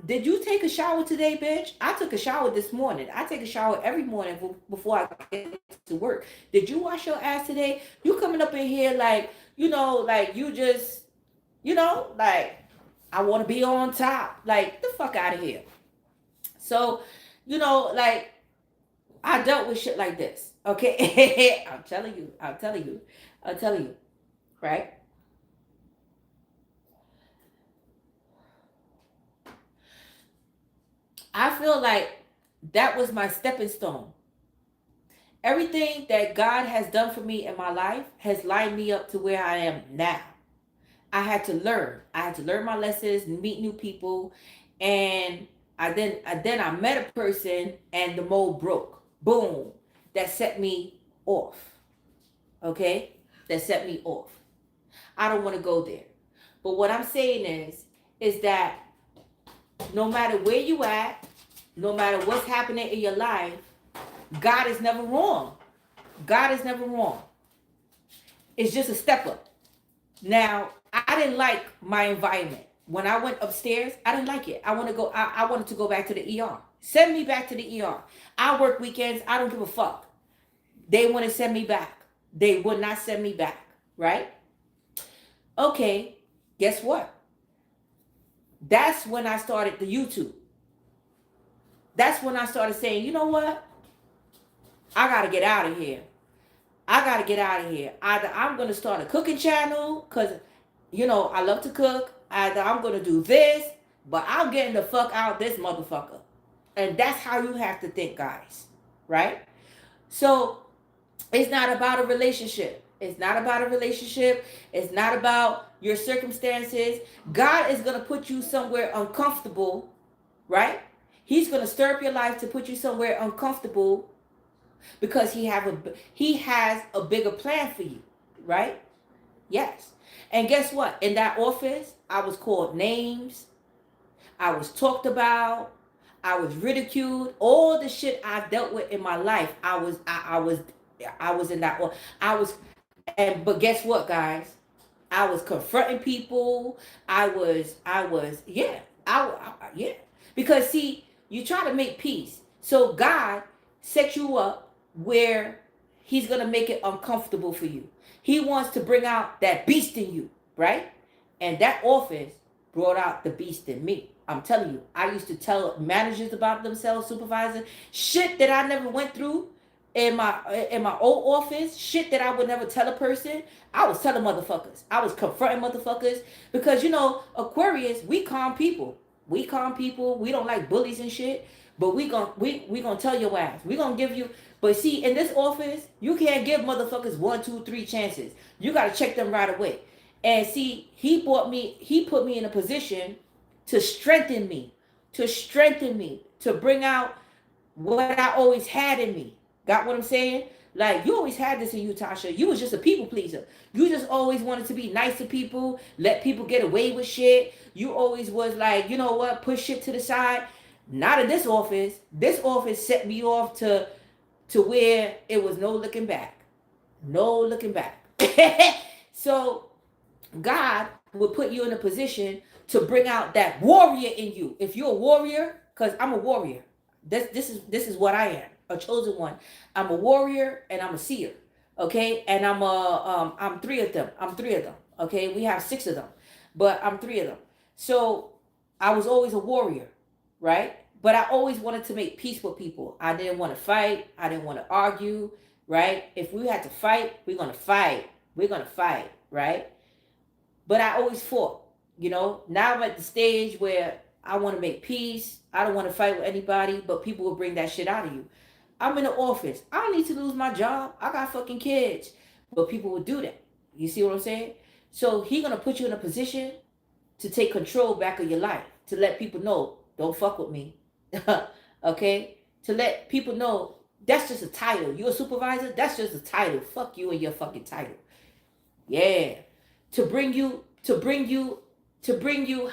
did you take a shower today, bitch? I took a shower this morning. I take a shower every morning before I get to work. Did you wash your ass today? You coming up in here like, like you just, like I want to be on top. Like, the fuck out of here. So, like I dealt with shit like this. Okay. I'm telling you. Right? I feel like that was my stepping stone. Everything that God has done for me in my life has lined me up to where I am now. I had to learn. I had to learn my lessons, meet new people, and I met a person and the mold broke. Boom. That set me off. Okay? That set me off. I don't want to go there. But what I'm saying is that no matter where you at, no matter what's happening in your life, God is never wrong. God is never wrong. It's just a step up. Now, I didn't like my environment. When I went upstairs, I didn't like it. I wanted to go back to the ER. Send me back to the ER. I work weekends. I don't give a fuck. They want to send me back. They would not send me back. Right? Okay. Guess what? That's when I started the YouTube. That's when I started saying, you know what? I got to get out of here. Either I'm going to start a cooking channel because, I love to cook. Either I'm going to do this, but I'm getting the fuck out this motherfucker. And that's how you have to think, guys. Right? So it's not about a relationship. It's not about a relationship. It's not about your circumstances. God is going to put you somewhere uncomfortable, right? He's going to stir up your life to put you somewhere uncomfortable because he has a bigger plan for you, right? Yes. And guess what? In that office, I was called names. I was talked about. I was ridiculed. All the shit I've dealt with in my life, I was in that. I was, but guess what, guys? I was confronting people. Yeah, yeah. Because see, you try to make peace. So God set you up where He's gonna make it uncomfortable for you. He wants to bring out that beast in you, right? And that office brought out the beast in me. I'm telling you, I used to tell managers about themselves, supervisors, shit that I never went through in my old office, shit that I would never tell a person. I was telling motherfuckers. I was confronting motherfuckers because Aquarius, we calm people. We calm people. We don't like bullies and shit. But we gonna tell your ass. We gonna give you. But see, in this office, you can't give motherfuckers 1, 2, 3 chances. You gotta check them right away. And see, he put me in a position to strengthen me, to bring out what I always had in me. Got what I'm saying? Like, you always had this in you, Tasha. You was just a people pleaser. You just always wanted to be nice to people, let people get away with shit. You always was like, you know what, push shit to the side. Not in this office. This office set me off to where it was no looking back. No looking back. So God will put you in a position to bring out that warrior in you. If you're a warrior, because I'm a warrior. This is what I am, a chosen one. I'm a warrior and I'm a seer. Okay, and I'm three of them. Okay, we have 6 of them, but I'm 3 of them. So I was always a warrior, right? But I always wanted to make peace with people. I didn't want to fight. I didn't want to argue, right? If we had to fight, we're gonna fight. We're gonna fight, right? But I always fought. Now I'm at the stage where I want to make peace. I don't want to fight with anybody, but people will bring that shit out of you. I'm in the office. I don't need to lose my job. I got fucking kids. But people will do that. You see what I'm saying? So He's going to put you in a position to take control back of your life. To let people know, don't fuck with me. Okay? To let people know, that's just a title. You're a supervisor? That's just a title. Fuck you and your fucking title. Yeah. To bring you,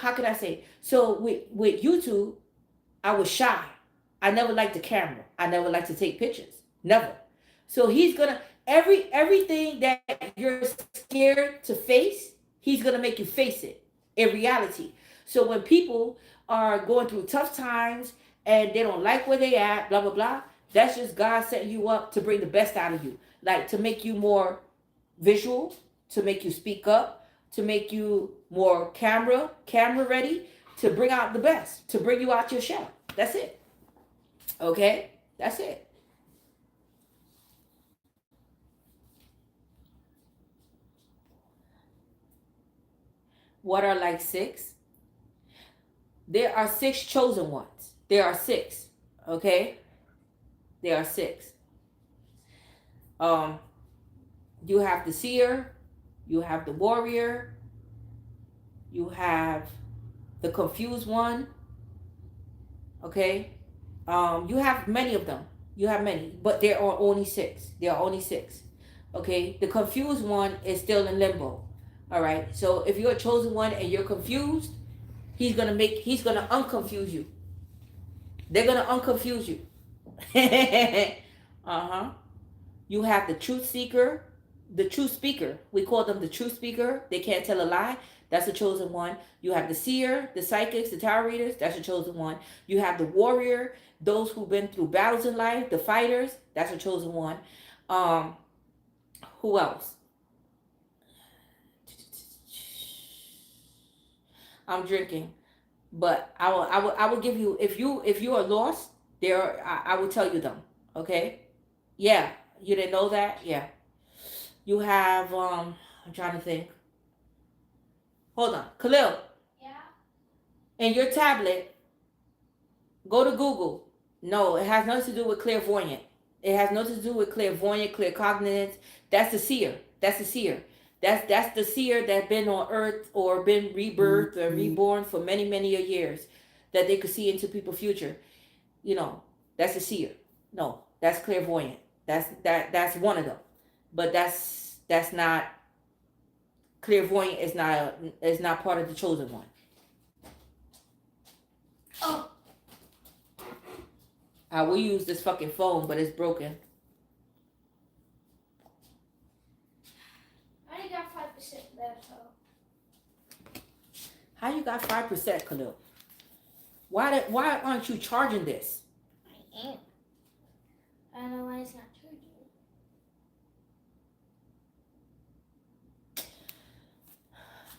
how can I say? So with YouTube, I was shy. I never liked the camera. I never liked to take pictures. Never. So He's gonna everything that you're scared to face, He's gonna make you face it in reality. So when people are going through tough times and they don't like where they at, blah blah blah, that's just God setting you up to bring the best out of you, like to make you more visual, to make you speak up, to make you more camera ready, to bring out the best, to bring you out your shell. That's it. Okay? That's it. What are like 6? There are 6 chosen ones. There are 6. Okay? There are 6. You have the seer, you have the warrior, you have the confused one. Okay? You have many of them. You have many, but there are only 6. There are only 6. Okay? The confused one is still in limbo. All right? So if you're a chosen one and you're confused, he's going to unconfuse you. They're going to unconfuse you. Uh-huh. You have the truth seeker, the truth speaker. We call them the truth speaker. They can't tell a lie. That's the chosen one. You have the seer, the psychics, the tarot readers. That's the chosen one. You have the warrior, those who've been through battles in life, the fighters. That's a chosen one. Who else? I'm drinking, but I will give you, if you are lost, I will tell you them. Okay? Yeah, you didn't know that? Yeah. You have I'm trying to think. Hold on. Khalil. Yeah. In your tablet, go to Google. No, it has nothing to do with clairvoyant. It has nothing to do with clairvoyant, claircognizance. That's the seer. That's the seer. That's the seer that's been on earth or been rebirthed or reborn for many, many years, that they could see into people's future. That's a seer. No, that's clairvoyant. That's one of them. But that's not clairvoyant. Is not part of the chosen one. Oh. I will use this fucking phone, but it's broken. I only got 5% left, so. How you got 5%, Khalil? Why aren't you charging this? I am. I don't know why it's not charging.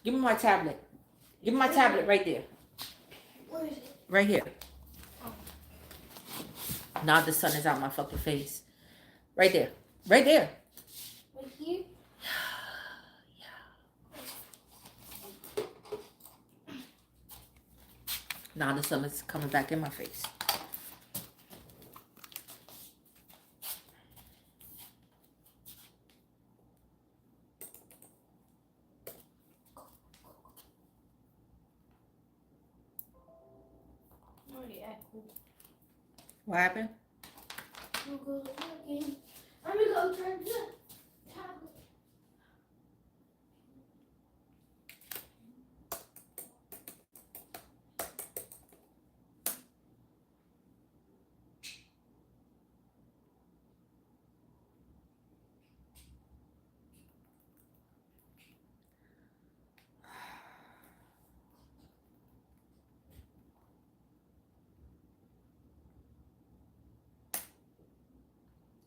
Give me my tablet. Give me my tablet right there. Where is it? Right here. Oh. Now the sun is out my fucking face. Right there. Right there. Right here? Now the sun is coming back in my face. What happened? We'll go again. I'm gonna go turn the tablet.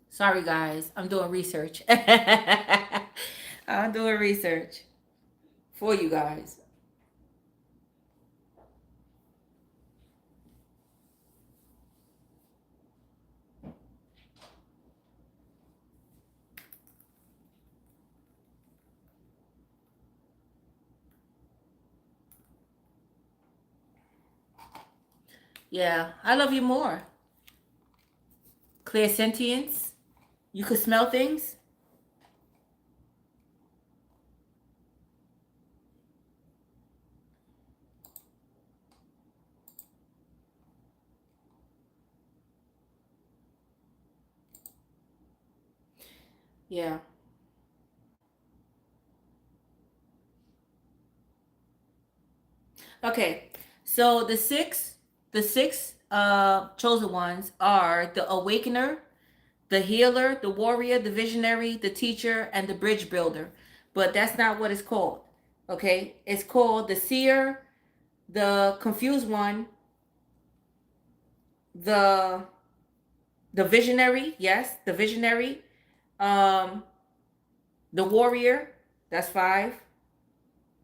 Sorry, guys. I'm doing research. I'm doing research for you guys. Yeah, I love you more. Clear sentience. You could smell things. Yeah. Okay. So the six chosen ones are the awakener, the healer, the warrior, the visionary, the teacher, and the bridge builder. But that's not what it's called. Okay? It's called the seer, the confused one, the visionary, yes, the visionary, the warrior, that's 5.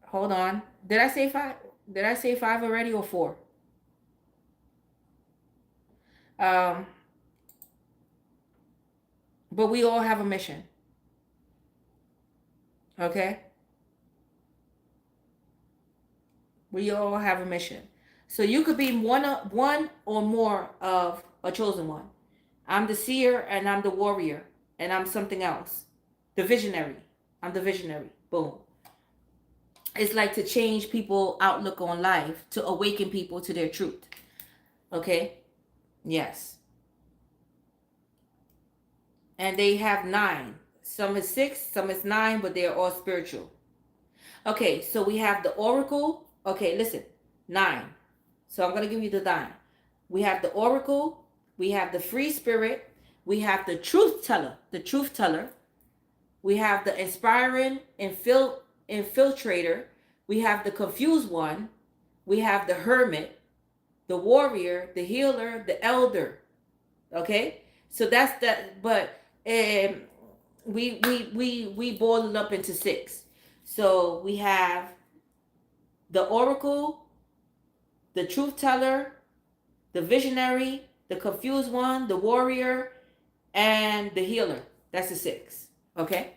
Hold on. Did I say 5? Did I say 5 already or 4? But we all have a mission. Okay? We all have a mission. So you could be one or more of a chosen one. I'm the seer and I'm the warrior and I'm something else. The visionary. I'm the visionary. Boom. It's like to change people's outlook on life, to awaken people to their truth. Okay? Yes. And they have 9. Some is 6, some is 9, but they're all spiritual. Okay, so we have the oracle. Okay, listen. 9. So I'm going to give you the 9. We have the oracle. We have the free spirit. We have the truth teller. The truth teller. We have the inspiring infiltrator. We have the confused one. We have the hermit, the warrior, the healer, the elder. Okay? So that's that, but we boil it up into 6. So we have the oracle, the truth teller, the visionary, the confused one, the warrior, and the healer. That's the 6. Okay?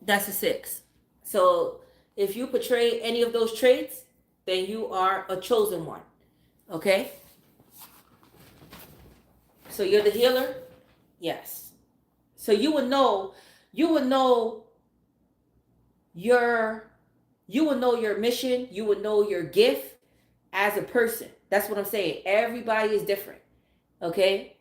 That's a 6. So if you portray any of those traits, then you are a chosen one. Okay? So you're the healer? Yes. So you would know your mission, you would know your gift, as a person. That's what I'm saying. Everybody is different. Okay?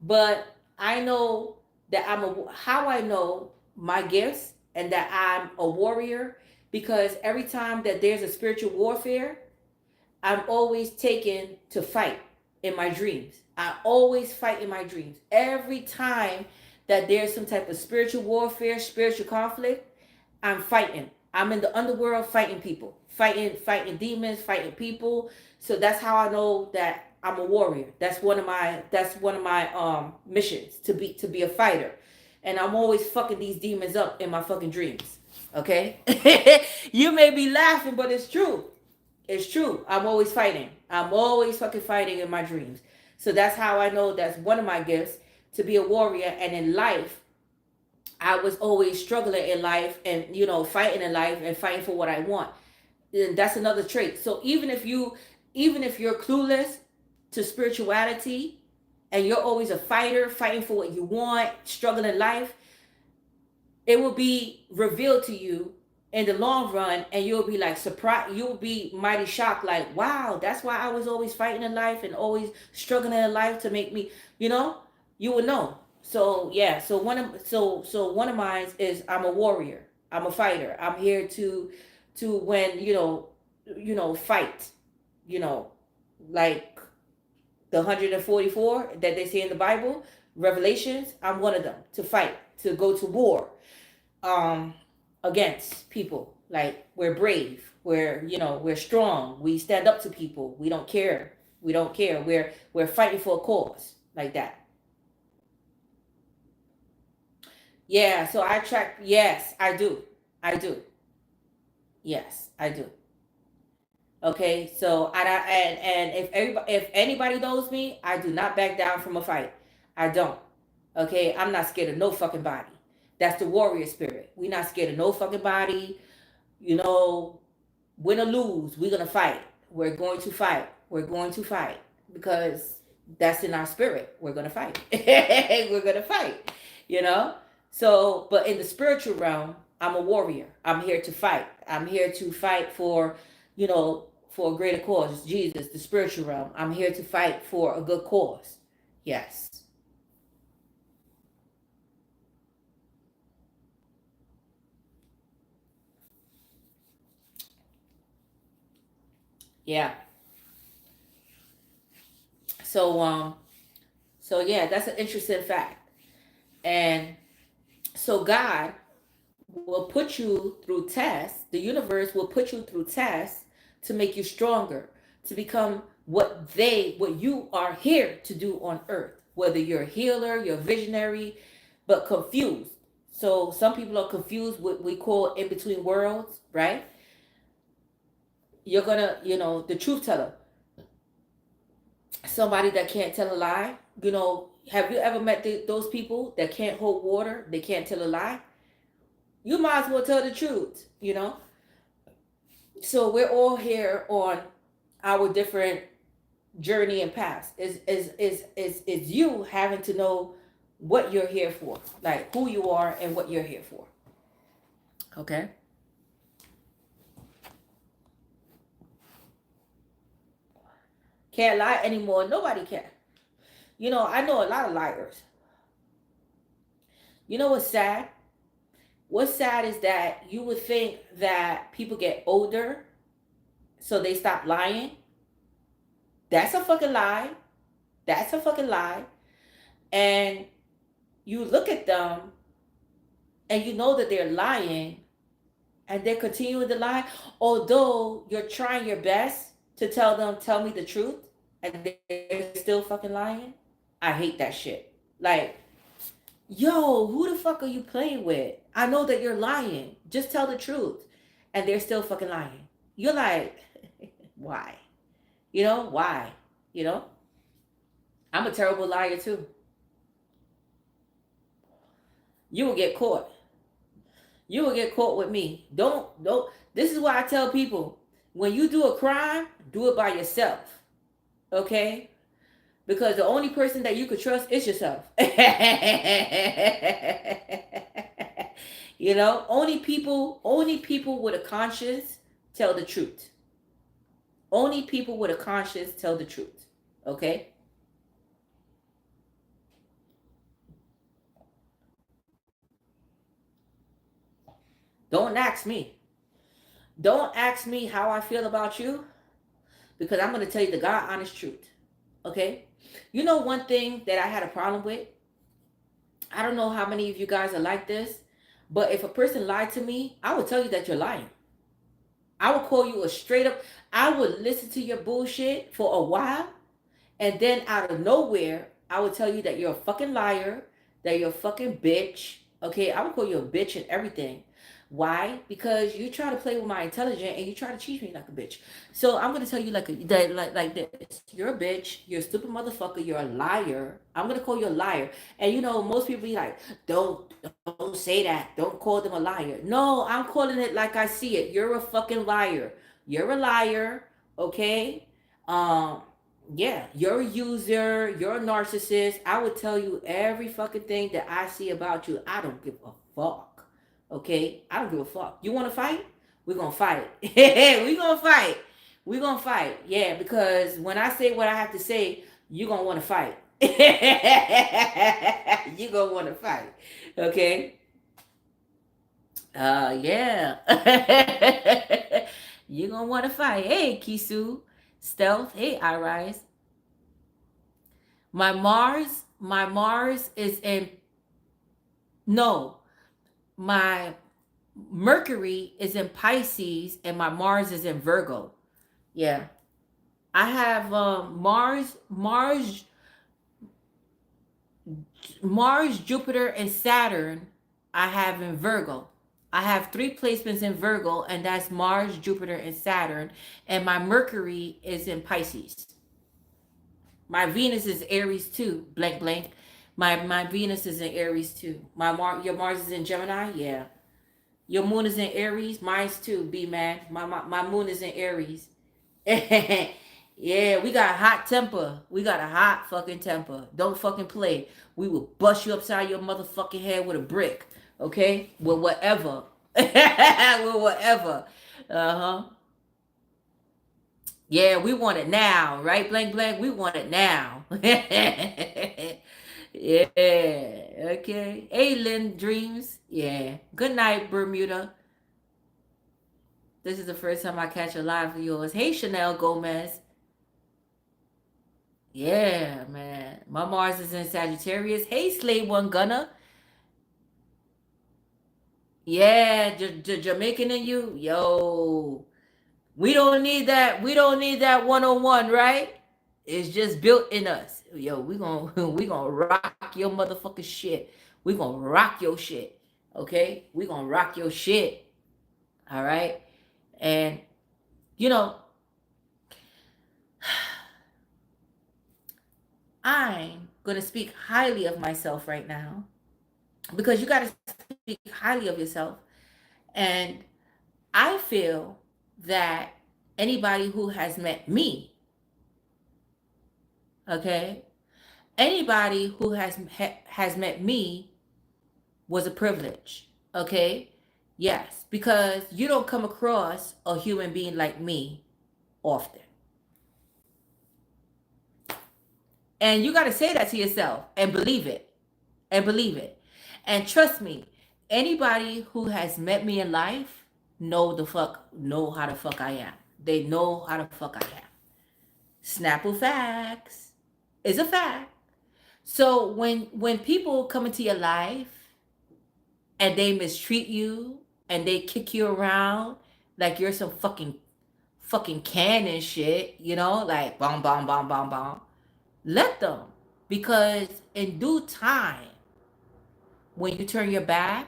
But I know that how I know my gifts and that I'm a warrior, because every time that there's a spiritual warfare, I'm always taken to fight in my dreams. I always fight in my dreams. Every time that there's some type of spiritual warfare, spiritual conflict, I'm fighting. I'm in the underworld fighting people, fighting demons, fighting people. So that's how I know that I'm a warrior. That's one of my missions, to be a fighter. And I'm always fucking these demons up in my fucking dreams. Okay? You may be laughing, but it's true. It's true. I'm always fighting. I'm always fucking fighting in my dreams. So that's how I know that's one of my gifts, to be a warrior. And in life, I was always struggling in life, and fighting in life and fighting for what I want. And that's another trait. So even if you're clueless to spirituality, and you're always a fighter, fighting for what you want, struggling in life, it will be revealed to you in the long run, and you'll be like surprised. You'll be mighty shocked, like, wow, that's why I was always fighting in life and always struggling in life to make me, you will know. So yeah, so one of mine is, I'm a warrior. I'm a fighter. I'm here to when fight, like the 144 that they say in the Bible, Revelations. I'm one of them, to fight, to go to war against people. Like, we're brave, we're strong, we stand up to people, we don't care, we're fighting for a cause, like that. Yeah, so I track. Yes, I do. Yes, I do. Okay, so and if anybody knows me, I do not back down from a fight. I don't. Okay, I'm not scared of no fucking body. That's the warrior spirit. We not scared of no fucking body. You know, win or lose, we're gonna fight. We're going to fight. We're going to fight, because that's in our spirit. We're gonna fight. We're gonna fight. You know. So, but in the spiritual realm, I'm a warrior. I'm here to fight. I'm here to fight for a greater cause. Jesus, the spiritual realm. I'm here to fight for a good cause. Yes. Yeah. So so yeah, that's an interesting fact. And so God will put you through tests. The universe will put you through tests to make you stronger, to become what you are here to do on earth. Whether you're a healer, you're a visionary, but confused. So some people are confused, what we call in between worlds, right? You're gonna, the truth teller, somebody that can't tell a lie. Have you ever met those people that can't hold water? They can't tell a lie. You might as well tell the truth. So we're all here on our different journey and paths. Is you having to know what you're here for, like who you are and what you're here for. Okay. Can't lie anymore. Nobody can. I know a lot of liars. You know what's sad? What's sad is that you would think that people get older, so they stop lying. That's a fucking lie. That's a fucking lie. And you look at them and you know that they're lying, and they're continuing to lie, although you're trying your best to tell them, tell me the truth, and they're still fucking lying. I hate that shit. Like, yo, who the fuck are you playing with? I know that you're lying. Just tell the truth. And they're still fucking lying. You're like, why? Why? You know? I'm a terrible liar too. You will get caught. You will get caught with me. Don't. This is why I tell people, when you do a crime, do it by yourself. Okay? Because the only person that you could trust is yourself. Only people with a conscience tell the truth. Only people with a conscience tell the truth. Okay? Don't ask me. Don't ask me how I feel about you because I'm going to tell you the God honest truth. Okay? You know one thing that I had a problem with? I don't know how many of you guys are like this, but if a person lied to me, I would tell you that you're lying. I would call you a straight up, I would listen to your bullshit for a while, and then out of nowhere, I would tell you that you're a fucking liar, that you're a fucking bitch. Okay, I would call you a bitch and everything. Why? Because you try to play with my intelligence and you try to treat me like a bitch. So I'm gonna tell you like this. You're a bitch. You're a stupid motherfucker. You're a liar. I'm gonna call you a liar. And you know most people be like, don't say that. Don't call them a liar. No, I'm calling it like I see it. You're a fucking liar. You're a liar. Okay. Um, yeah, you're a user, you're a narcissist. I would tell you every fucking thing that I see about you. I don't give a fuck. Okay? I don't give a fuck. You want to fight? We're going to fight. We're going to fight. We're going to fight. Yeah, because when I say what I have to say, you're going to want to fight. You're going to want to fight. Okay? Yeah. You're going to want to fight. Hey, Kisu. Stealth. Hey, Irise. My Mars is in, no, my Mercury is in Pisces and my Mars is in Virgo. Yeah. I have Mars, Jupiter, and Saturn. I have in Virgo. I have 3 placements in Virgo, and that's Mars, Jupiter, and Saturn. And my Mercury is in Pisces. My Venus is Aries too. Blank blank. My Venus is in Aries too. Your Mars is in Gemini. Yeah. Your moon is in Aries. Mine's too. B man. My moon is in Aries. Yeah, we got a hot temper. We got a hot fucking temper. Don't fucking play. We will bust you upside your motherfucking head with a brick. Okay? With whatever. With whatever. Uh-huh. Yeah, we want it now, right? Blank blank. We want it now. Yeah. Okay. Hey, Dreams. Yeah. Good night, Bermuda. This is the first time I catch a live of yours. Hey, Chanel Gomez. Yeah, man. My Mars is in Sagittarius. Hey, Slave One Gunner. Yeah, Jamaican in you. Yo. We don't need that. We don't need that 101, right? It's just built in us. Yo, we gonna rock your motherfucking shit. We gonna rock your shit. Okay? We gonna rock your shit. All right? And you know, I'm gonna speak highly of myself right now because you gotta speak highly of yourself. And I feel that anybody who has met me, okay, anybody who has met me was a privilege. Okay, yes, because you don't come across a human being like me often, and you got to say that to yourself and believe it, and believe it, and trust me. Anybody who has met me in life know how the fuck I am. They know how the fuck I am. Snapple facts is a fact. So when people come into your life and they mistreat you and they kick you around like you're some fucking cannon shit, you know, like bomb bomb bomb bomb bomb, let them, because in due time, when you turn your back,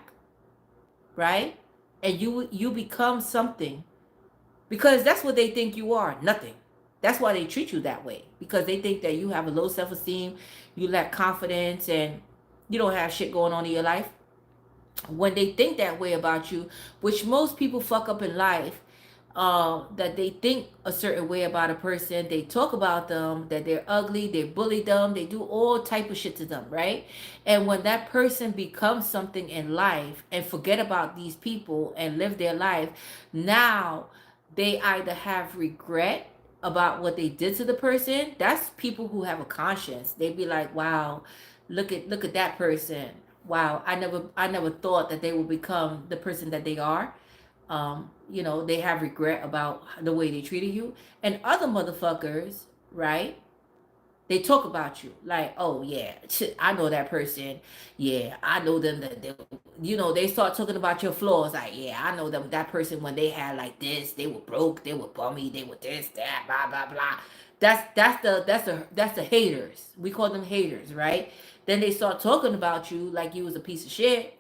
right, and you become something, because that's what they think you are, nothing. That's why they treat you that way, because they think that you have a low self-esteem, you lack confidence, and you don't have shit going on in your life. When they think that way about you, which most people fuck up in life, that they think a certain way about a person, they talk about them, that they're ugly, they bully them, they do all type of shit to them, right? And when that person becomes something in life and forget about these people and live their life, now they either have regret about what they did to the person, that's people who have a conscience. They'd be like, wow, look at that person. Wow, I never thought that they would become the person that they are. They have regret about the way they treated you. And other motherfuckers, right? They talk about you like, oh yeah, I know that person. Yeah, I know them. That they start talking about your flaws. Like, yeah, I know them. That person when they had like this, they were broke, they were bummy, they were this, that, blah, blah, blah. That's the haters. We call them haters, right? Then they start talking about you like you was a piece of shit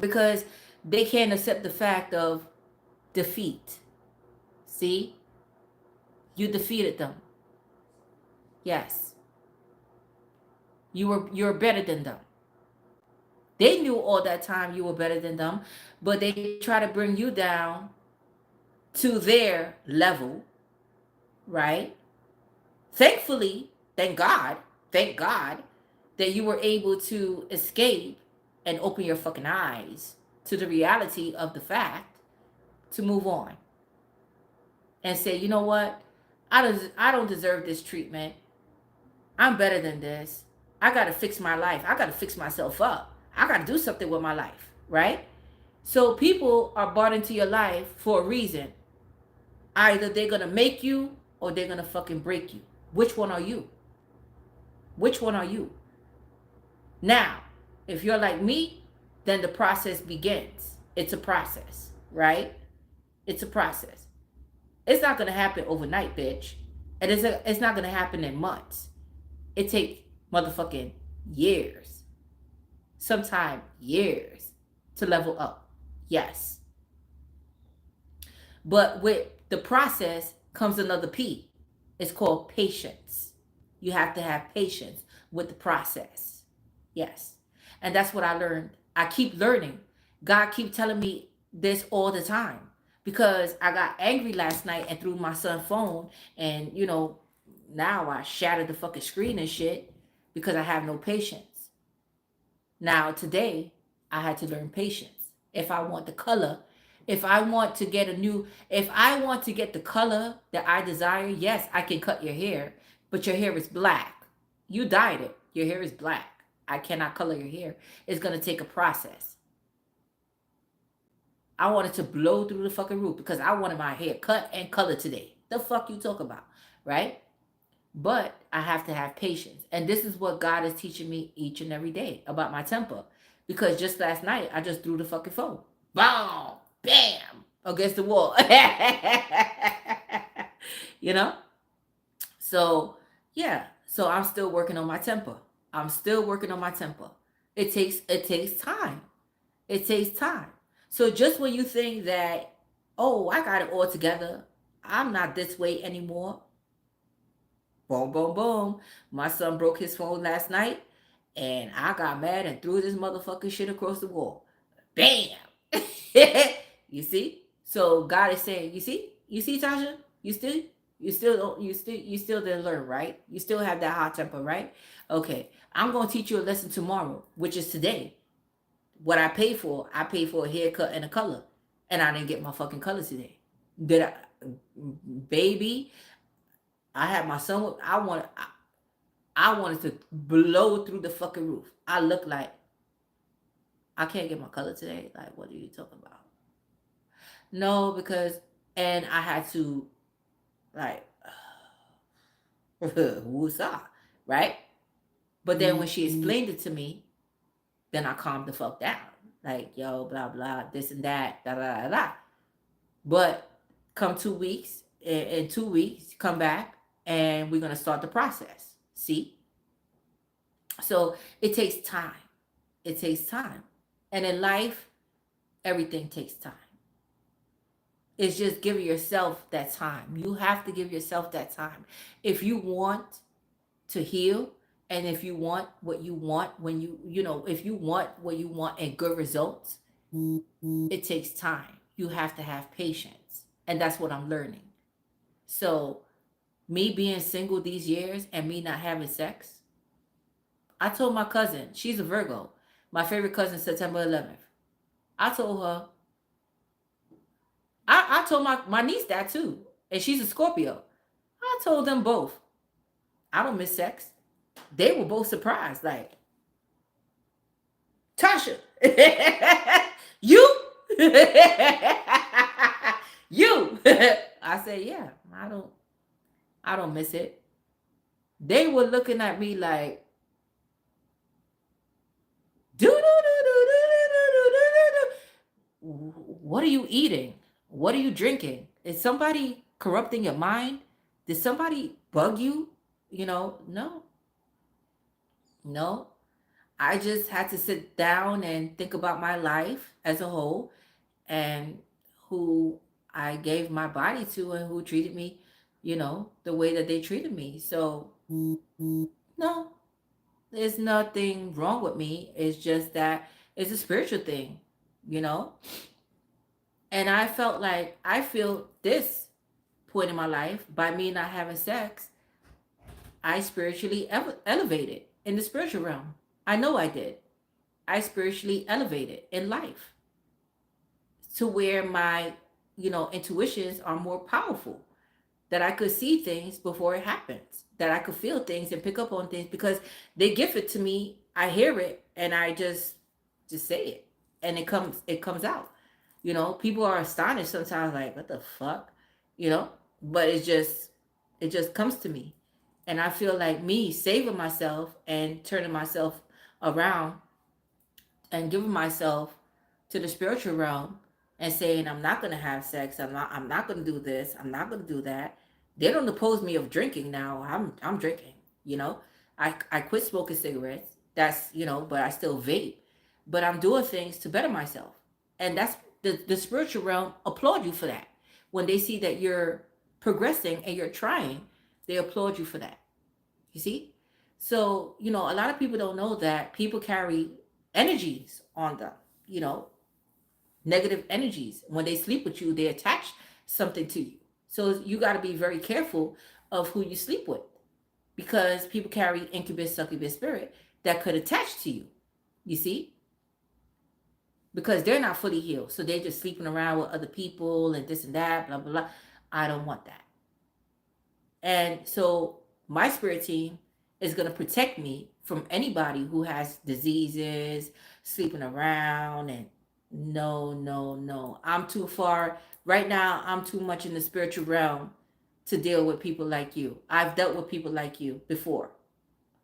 because they can't accept the fact of defeat. See, you defeated them. Yes, you're better than them. They knew all that time you were better than them, but they try to bring you down to their level, right? Thankfully, thank God that you were able to escape and open your fucking eyes to the reality of the fact to move on and say, you know what? I don't deserve this treatment. I'm better than this. I got to fix my life. I got to fix myself up. I got to do something with my life, right? So people are brought into your life for a reason. Either they're going to make you or they're going to fucking break you. Which one are you? Which one are you? Now, if you're like me, then the process begins. It's a process, right? It's a process. It's not going to happen overnight, bitch. And it's not going to happen in months. It takes motherfucking years. Sometimes years to level up. Yes. But with the process comes another P. It's called patience. You have to have patience with the process. Yes. And that's what I learned. I keep learning. God keep telling me this all the time because I got angry last night and threw my son's phone and, now I shattered the fucking screen and shit because I have no patience. Now today I had to learn patience. If I want the color, if I want to get the color that I desire, yes, I can cut your hair, but your hair is black. You dyed it. Your hair is black. I cannot color your hair. It's going to take a process. I wanted to blow through the fucking roof because I wanted my hair cut and colored today. The fuck you talk about, right? But I have to have patience. And this is what God is teaching me each and every day about my temper. Because just last night, I just threw the fucking phone. Boom! Bam! Against the wall. So, yeah. So I'm still working on my temper. It takes time. It takes time. So just when you think that, oh, I got it all together, I'm not this way anymore. Boom, boom, boom. My son broke his phone last night, and I got mad and threw this motherfucking shit across the wall. Bam! You see? So God is saying, you see, Tasha, you still didn't learn, right? You still have that hot temper, right? Okay, I'm gonna teach you a lesson tomorrow, which is today. What I paid for a haircut and a color, and I didn't get my fucking color today. Did I, baby? I had my son. I wanted to blow through the fucking roof. I look like I can't get my color today. Like, what are you talking about? No, because and I had to like woosah, right? But then when she explained it to me, then I calmed the fuck down. Like, yo, blah blah, this and that, da da da da. But come 2 weeks, in 2 weeks, come back and we're gonna start the process. See? So it takes time. It takes time. And in life, everything takes time. It's just giving yourself that time. You have to give yourself that time. If you want to heal, and if you want what you want, if you want what you want and good results, it takes time. You have to have patience. And that's what I'm learning. So, me being single these years and me not having sex, I told my cousin, she's a Virgo, my favorite cousin, September 11th. I told her, I told my niece that too. And she's a Scorpio. told them both, I don't miss sex. They were both surprised, like, Tasha, you, you. I said, yeah, I don't miss it. They were looking at me like, do do do do do do do do. What are you eating? What are you drinking? Is somebody corrupting your mind? Did somebody bug you? No, no. I just had to sit down and think about my life as a whole and who I gave my body to and who treated me, the way that they treated me. So, no, there's nothing wrong with me. It's just that it's a spiritual thing, you know? And I feel this point in my life by me not having sex, I spiritually elevated in the spiritual realm. I know I did. I spiritually elevated in life to where my, intuitions are more powerful, that I could see things before it happens, that I could feel things and pick up on things because they give it to me. I hear it and I just say it and it comes out. People are astonished sometimes, like, what the fuck? But it just comes to me. And I feel like me saving myself and turning myself around and giving myself to the spiritual realm and saying I'm not gonna have sex, I'm not gonna do this, I'm not gonna do that. They don't oppose me of drinking now. I'm drinking, you know. I quit smoking cigarettes. That's but I still vape. But I'm doing things to better myself. And that's the spiritual realm applaud you for that. When they see that you're progressing and you're trying, they applaud you for that. You see? So, a lot of people don't know that people carry energies on them, you know, negative energies. When they sleep with you, they attach something to you. So you got to be very careful of who you sleep with because people carry incubus, succubus spirit that could attach to you. You see? Because they're not fully healed. So they're just sleeping around with other people and this and that, blah, blah, blah. I don't want that. And so my spirit team is going to protect me from anybody who has diseases, sleeping around, and no, no, no. I'm too far. Right now, I'm too much in the spiritual realm to deal with people like you. I've dealt with people like you before.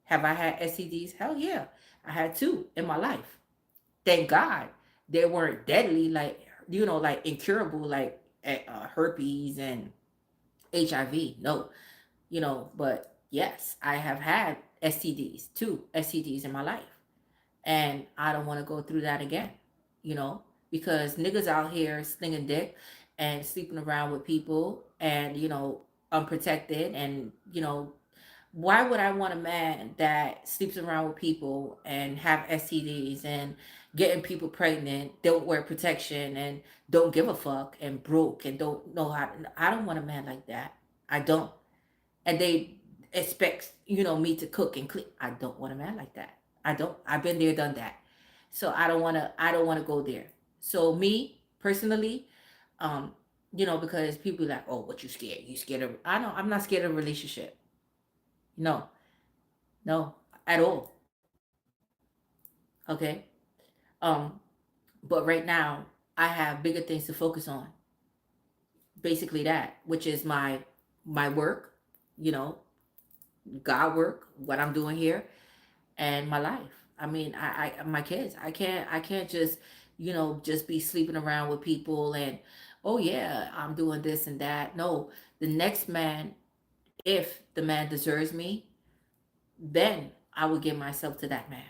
Have I had STDs? Hell yeah. I had two in my life. Thank God they weren't deadly, like, like incurable, like herpes and HIV. No, but yes, I have had STDs, two STDs in my life. And I don't want to go through that again, you know, because niggas out here slinging dick and sleeping around with people and, unprotected. And, why would I want a man that sleeps around with people and have STDs and getting people pregnant, don't wear protection and don't give a fuck and broke and don't know how I don't want a man like that. I don't. And they expect me to cook and clean. I don't want a man like that. I don't. I've been there, done that. So I don't want to go there. So me personally, um because people are like, oh, what you scared, of I know I'm not scared of a relationship. No, no, at all. Okay. um but right now I have bigger things to focus on, basically that, which is my work, you know God work, what I'm doing here, and my life. I mean, my kids. I can't just be sleeping around with people and, oh yeah, I'm doing this and that. No, the next man, if the man deserves me, then I will give myself to that man.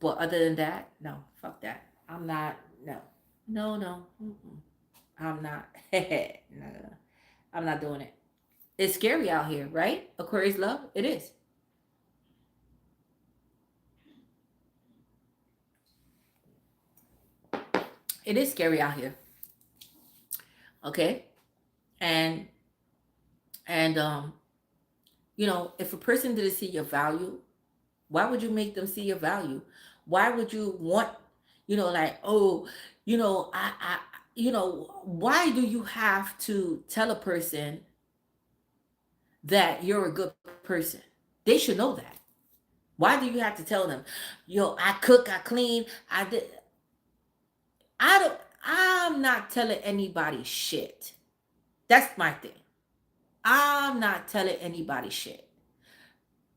But other than that, no, fuck that. I'm not. No, no, no. Mm-mm. I'm not. No, no, no. I'm not doing it. It's scary out here, right? Aquarius love. It is. It is scary out here. Okay. And and if a person didn't see your value, why would you make them see your value? Why would you want, like, oh, why do you have to tell a person that you're a good person. They should know that. Why do you have to tell them, yo, I cook, I clean, I did. I don't, I'm not telling anybody shit. That's my thing. I'm not telling anybody shit.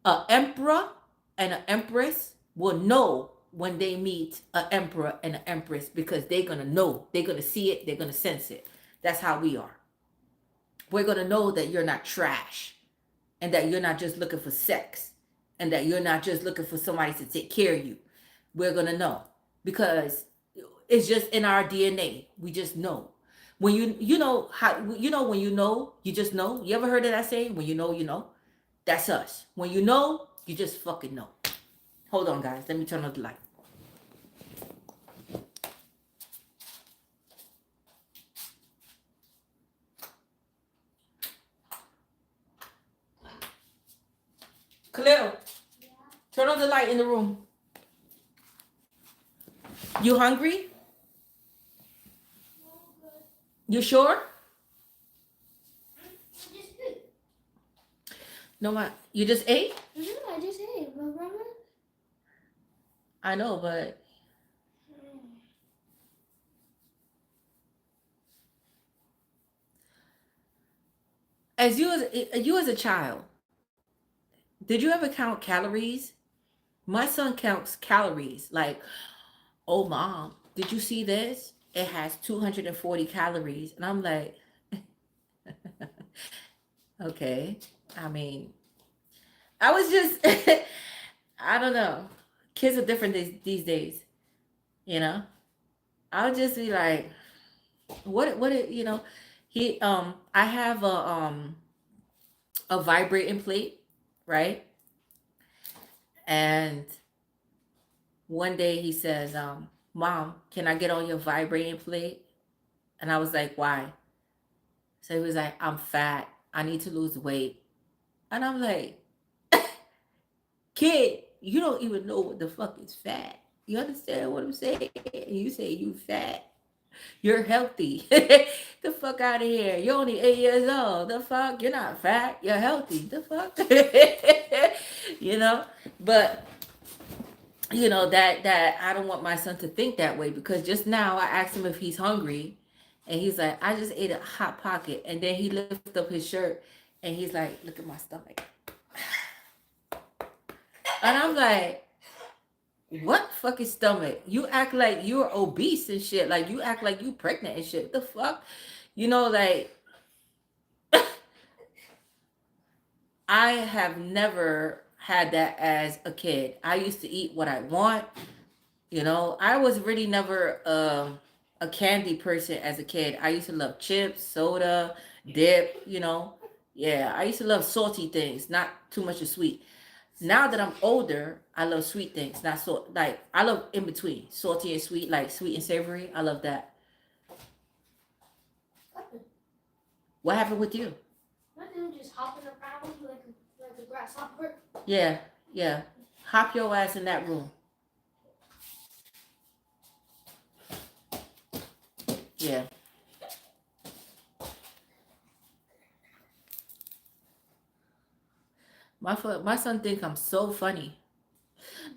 An emperor and an empress will know when they meet an emperor and an empress, because they're going to know. They're going to see it. They're going to sense it. That's how we are. We're going to know that you're not trash, and that you're not just looking for sex, and that you're not just looking for somebody to take care of you. We're going to know, because it's just in our DNA. We just know. When you know how, when you just know. You ever heard of that saying? When you know, you know. That's us. When you know, you just fucking know. Hold on, guys. Let me turn on the light. Khalil, Yeah. turn on the light in the room. You hungry? No good. You sure? I just ate. No, you just ate? I just ate. Remember? I know, but as you as a child, did you ever count calories? My son counts calories. Like, oh mom, did you see this? It has 240 calories. And I'm like, okay. I mean, I was just I don't know. Kids are different these days, you know? I'll just be like, he I have a vibrating plate, right? And one day he says, Mom, can I get on your vibrating plate? And I was like, why? So he was like, I'm fat. I need to lose weight. And I'm like, kid, you don't even know what the fuck is fat. You understand what I'm saying? You say you fat. You're healthy. The fuck out of here. You're only 8 years old. The fuck? You're not fat. You're healthy. The fuck? you know? But that I don't want my son to think that way, because just now I asked him if he's hungry, and he's like, I just ate a hot pocket. And then he lifted up his shirt and he's like, look at my stomach. And I'm like, what fucking stomach? You act like you're obese and shit. Like, you act like you pregnant and shit. What the fuck? Like, I have never had that as a kid. I used to eat what I want. I was really never a candy person as a kid. I used to love chips, soda, dip, Yeah, I used to love salty things, not too much of sweet. Now that I'm older, I love sweet things, not so like I love in between, salty and sweet, like sweet and savory. I love that. What happened with you? Nothing, just hopping around like a grasshopper. Yeah, yeah. Hop your ass in that room. Yeah. My son think I'm so funny.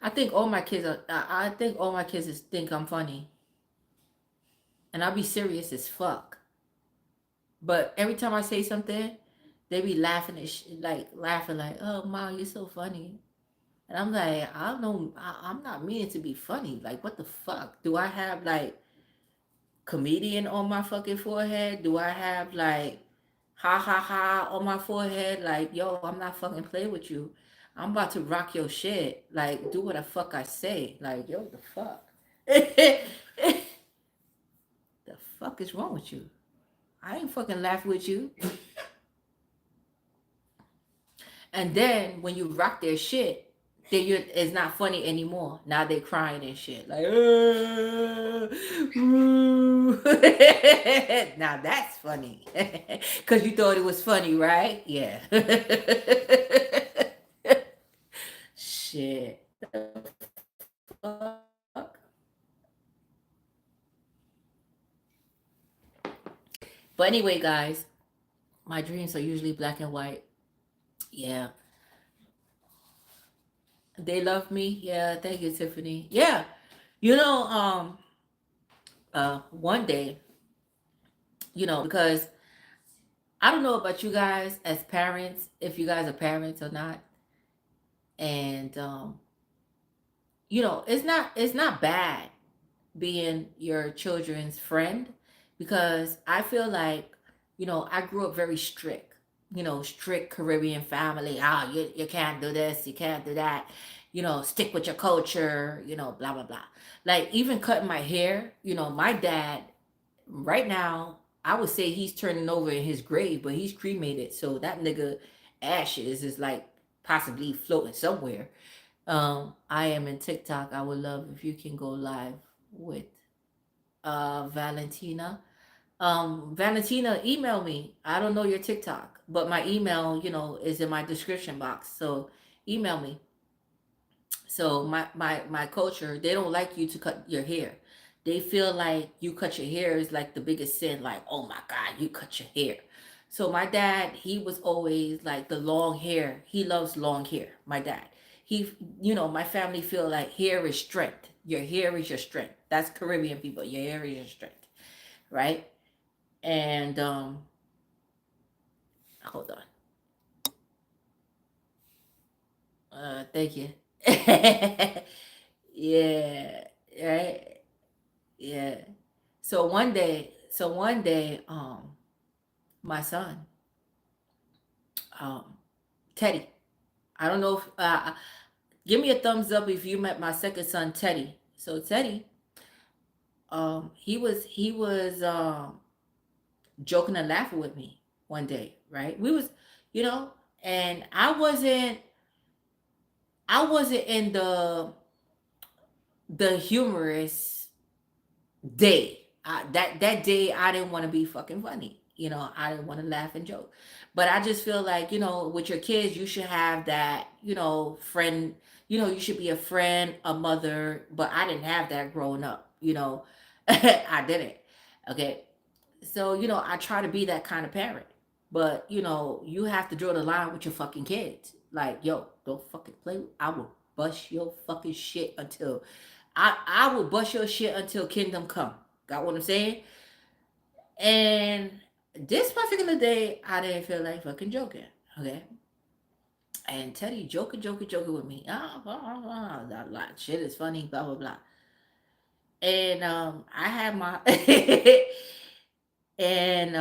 I think all my kids are. I think all my kids think I'm funny, and I'll be serious as fuck. But every time I say something, they be laughing laughing like, "Oh, mom, you're so funny." And I'm like, I don't know. I'm not meaning to be funny. Like, what the fuck? Do I have like comedian on my fucking forehead? Do I have like ha ha ha on my forehead? Like, yo, I'm not fucking playing with you. I'm about to rock your shit. Like, do what the fuck I say. Like, yo, the fuck? The fuck is wrong with you? I ain't fucking laughing with you. And then when you rock their shit, then it's not funny anymore. Now they crying and shit. Like, now that's funny. Because you thought it was funny, right? Yeah. Shit. Fuck. But anyway, guys, my dreams are usually black and white. Yeah, they love me. Yeah, thank you, Tiffany. Yeah, you know, one day, because I don't know about you guys as parents, if you guys are parents or not, and it's not bad being your children's friend, because I feel like, I grew up very strict, strict Caribbean family. You can't do this, you can't do that, stick with your culture, blah, blah, blah. Like, even cutting my hair, my dad, right now, I would say he's turning over in his grave, but he's cremated. So that nigga ashes is like possibly floating somewhere. I am in TikTok. I would love if you can go live with Valentina. Valentina, email me. I don't know your TikTok, but my email, is in my description box. So email me. So my culture, they don't like you to cut your hair. They feel like you cut your hair is like the biggest sin. Like, oh my God, you cut your hair. So my dad, he was always like the long hair. He loves long hair. My dad. He, my family feel like hair is strength. Your hair is your strength. That's Caribbean people. Your hair is your strength, right? And hold on. Thank you. Yeah, right. Yeah. So one day, my son, um, Teddy. I don't know if give me a thumbs up if you met my second son, Teddy. So Teddy, he was joking and laughing with me one day, right? We was, you know, and I wasn't in the humorous day. That day I didn't want to be fucking funny. I didn't want to laugh and joke. But I just feel like, with your kids, you should have that, friend, you should be a friend, a mother, but I didn't have that growing up. I didn't. Okay. So, I try to be that kind of parent. But, you have to draw the line with your fucking kids. Like, yo, don't fucking play. I will bust your fucking shit until I will bust your shit until kingdom come. Got what I'm saying? And this particular day, I didn't feel like fucking joking. Okay. And Teddy joking with me. That shit is funny, blah blah blah. And I had my and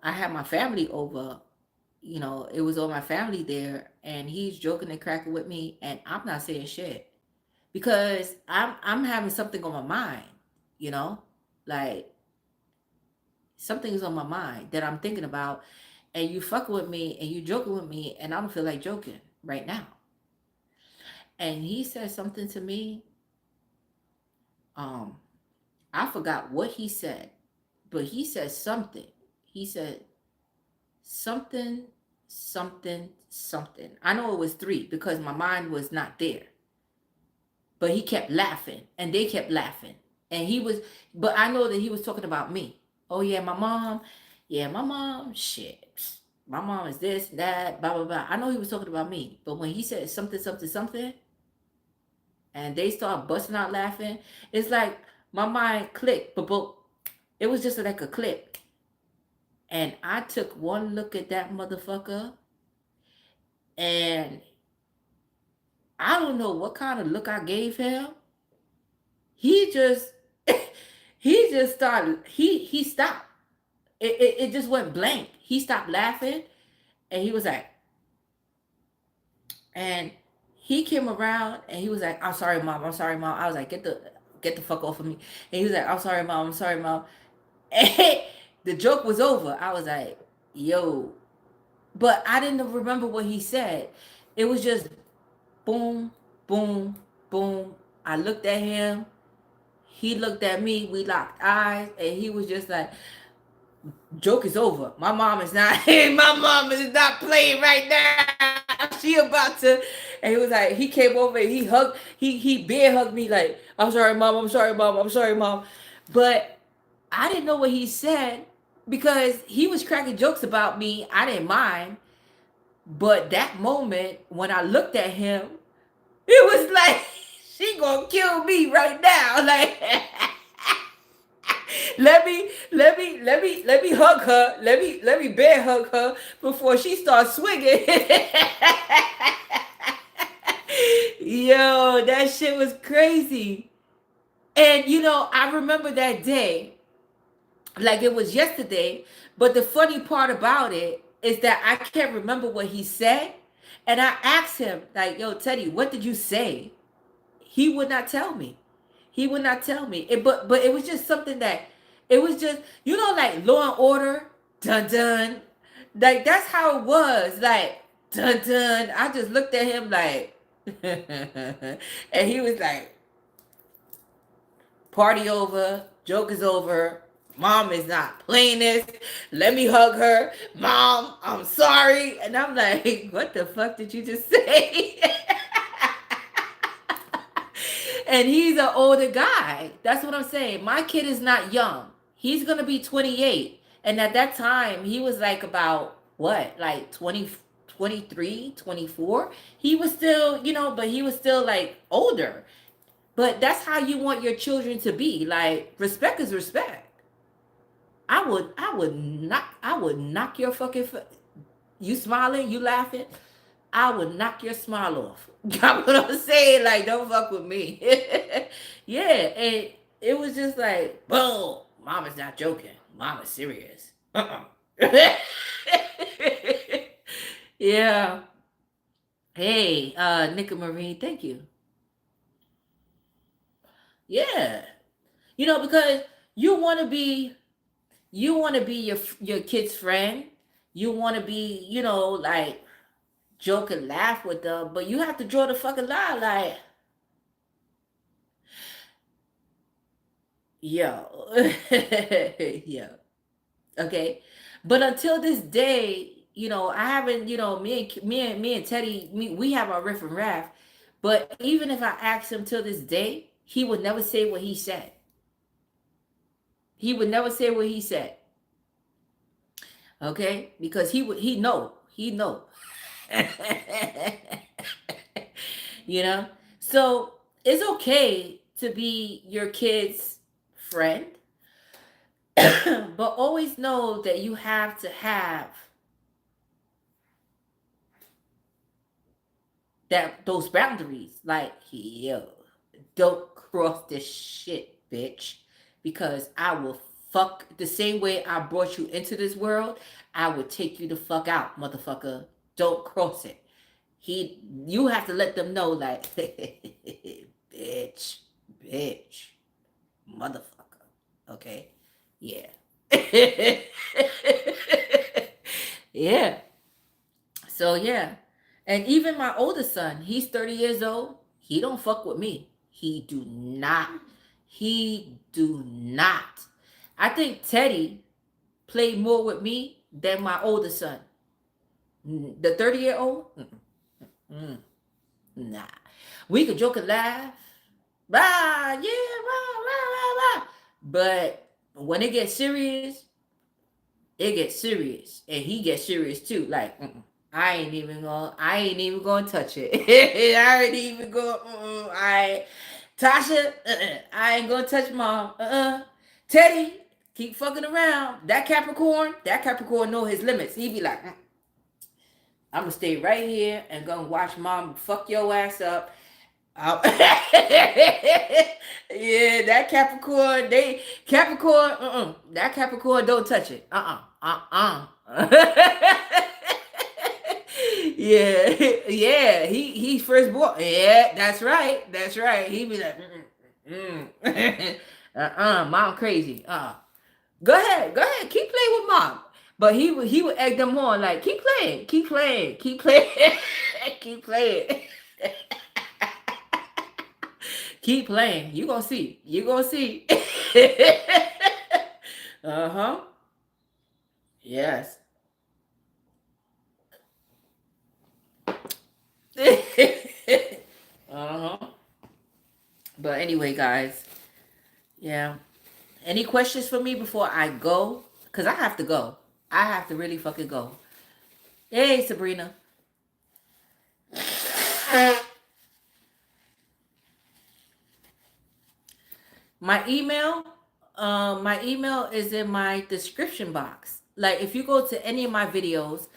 I had my family over. It was all my family there, and he's joking and cracking with me, and I'm not saying shit because I'm having something on my mind, you know, like something's on my mind that I'm thinking about, and you fucking with me and you joking with me, and I don't feel like joking right now. And he said something to me. Um, I forgot what he said, but he said something. He said something, something, something. I know it was three because my mind was not there. But he kept laughing, and they kept laughing, and but I know that he was talking about me. Oh yeah, my mom. Yeah, my mom. Shit, my mom is this, that, blah blah blah. I know he was talking about me, but when he said something, something, something, and they start busting out laughing, it's like my mind clicked, but it was just like a click, and I took one look at that motherfucker, and I don't know what kind of look I gave him. He just he just started he stopped. It just went blank. He stopped laughing, and he was like, and he came around and he was like, I'm sorry, mom, I'm sorry, mom. I was like, get the fuck off of me. And he was like, I'm sorry, mom, I'm sorry, mom. And the joke was over. I was like, yo. But I didn't remember what he said. It was just boom, boom, boom. I looked at him. He looked at me. We locked eyes, and he was just like, "Joke is over. My mom is not. My mom is not playing right now. She about to." And he was like, he came over and he hugged. He bear hugged me like, "I'm sorry, mom. I'm sorry, mom. I'm sorry, mom." But I didn't know what he said because he was cracking jokes about me. I didn't mind. But that moment when I looked at him, it was like she gonna kill me right now. Like let me hug her. Let me bear hug her before she starts swinging. Yo, that shit was crazy. And I remember that day like it was yesterday. But the funny part about it is that I can't remember what he said. And I asked him, like, yo, Teddy, what did you say? He would not tell me. He would not tell me. But it was just something that it was just, like Law and Order, dun dun. Like that's how it was. Like, dun dun. I just looked at him like and he was like, party over, joke is over. Mom is not playing this. Let me hug her. Mom, I'm sorry. And I'm like, what the fuck did you just say? And he's an older guy. That's what I'm saying. My kid is not young. He's going to be 28. And at that time, he was like about what? Like 20, 23, 24. He was still, but he was still like older. But that's how you want your children to be. Like, respect is respect. I would knock your fucking, you smiling, you laughing, I would knock your smile off. Got what I'm saying? Like, don't fuck with me. Yeah, and it was just like, boom, mama's not joking. Mama's serious. Yeah. Hey, Nika Marie, thank you. Yeah. Because you want to be your kid's friend. You want to be, like joke and laugh with them, but you have to draw the fucking line. Like, yo, yeah, okay. But until this day, I haven't, me and Teddy, we have our riff and raff. But even if I asked him till this day, he would never say what he said. He would never say what he said. Okay, because he know. So it's okay to be your kid's friend, but always know that you have to have those boundaries. Like, yo, don't cross this shit, bitch, because I will fuck the same way I brought you into this world. I would take you the fuck out, motherfucker. Don't cross it. You have to let them know, like, bitch, motherfucker. Okay, yeah. Yeah. So yeah, and even my oldest son, he's 30 years old. He don't fuck with me. He do not. I think Teddy played more with me than my oldest son. The 30-year-old, nah. We could joke and laugh, yeah, but when it gets serious, and he gets serious too. Like, I ain't even gonna touch it. I ain't even gonna. Tasha, I ain't gonna touch mom. Teddy, keep fucking around. That Capricorn know his limits. He be like, I'm gonna stay right here and gonna watch mom fuck your ass up. Yeah, that Capricorn, that Capricorn don't touch it. Yeah, he's firstborn. Yeah, that's right. He be like, mom crazy. Go ahead, keep playing with mom. But he would egg them on, like, keep playing, keep playing. Keep playing. You gonna see. Uh-huh. Yes. Uh-huh. But anyway, guys. Yeah. Any questions for me before I go? Because I have to go. I have to really fucking go. Hey, Sabrina. My email, my email is in my description box. Like if you go to any of my videos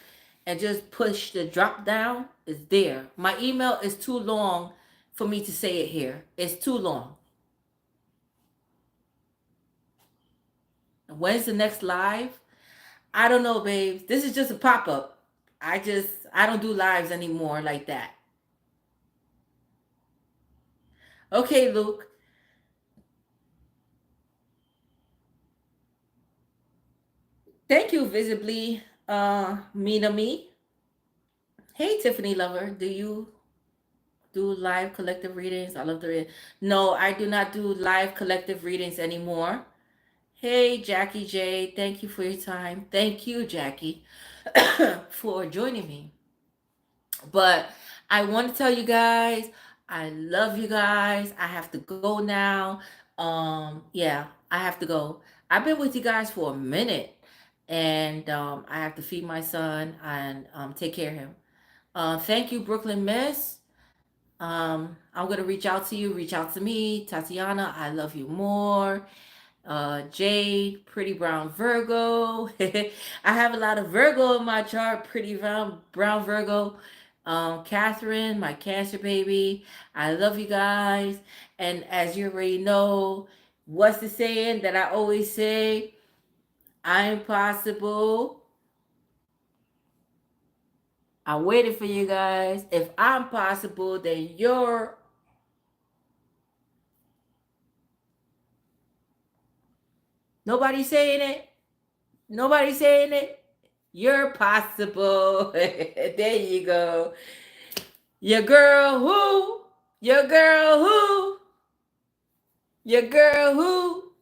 and just push the drop down, it's there. My email is too long for me to say it here. It's too long. When's the next live? I don't know, babes. This is just a pop-up. I don't do lives anymore like that. Okay, Luke. Thank you, Visibly, Mina Me. Hey, Tiffany Lover. Do you do live collective readings? I love the read. No, I do not do live collective readings anymore. Hey, Jackie J. Thank you for your time. Thank you, Jackie, for joining me. But I want to tell you guys, I love you guys. I have to go now. Yeah, I have to go. I've been with you guys for a minute, and I have to feed my son and take care of him. Thank you, Brooklyn Miss. I'm gonna reach out to you. Reach out to me, Tatiana. I love you more. Jade, Pretty Brown Virgo. I have a lot of Virgo in my chart. Pretty brown Virgo. Catherine, my Cancer baby. I love you guys. And as you already know, what's the saying that I always say? I'm possible. I'm waiting for you guys. If I'm possible, then you're. Nobody saying it. Nobody saying it. You're possible. There you go. Your girl who? Your girl who? Your girl who?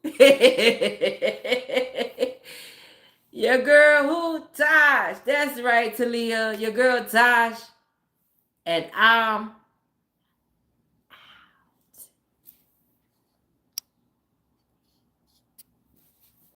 Your girl who? Tosh. That's right, Talia. Your girl Tosh. And I'm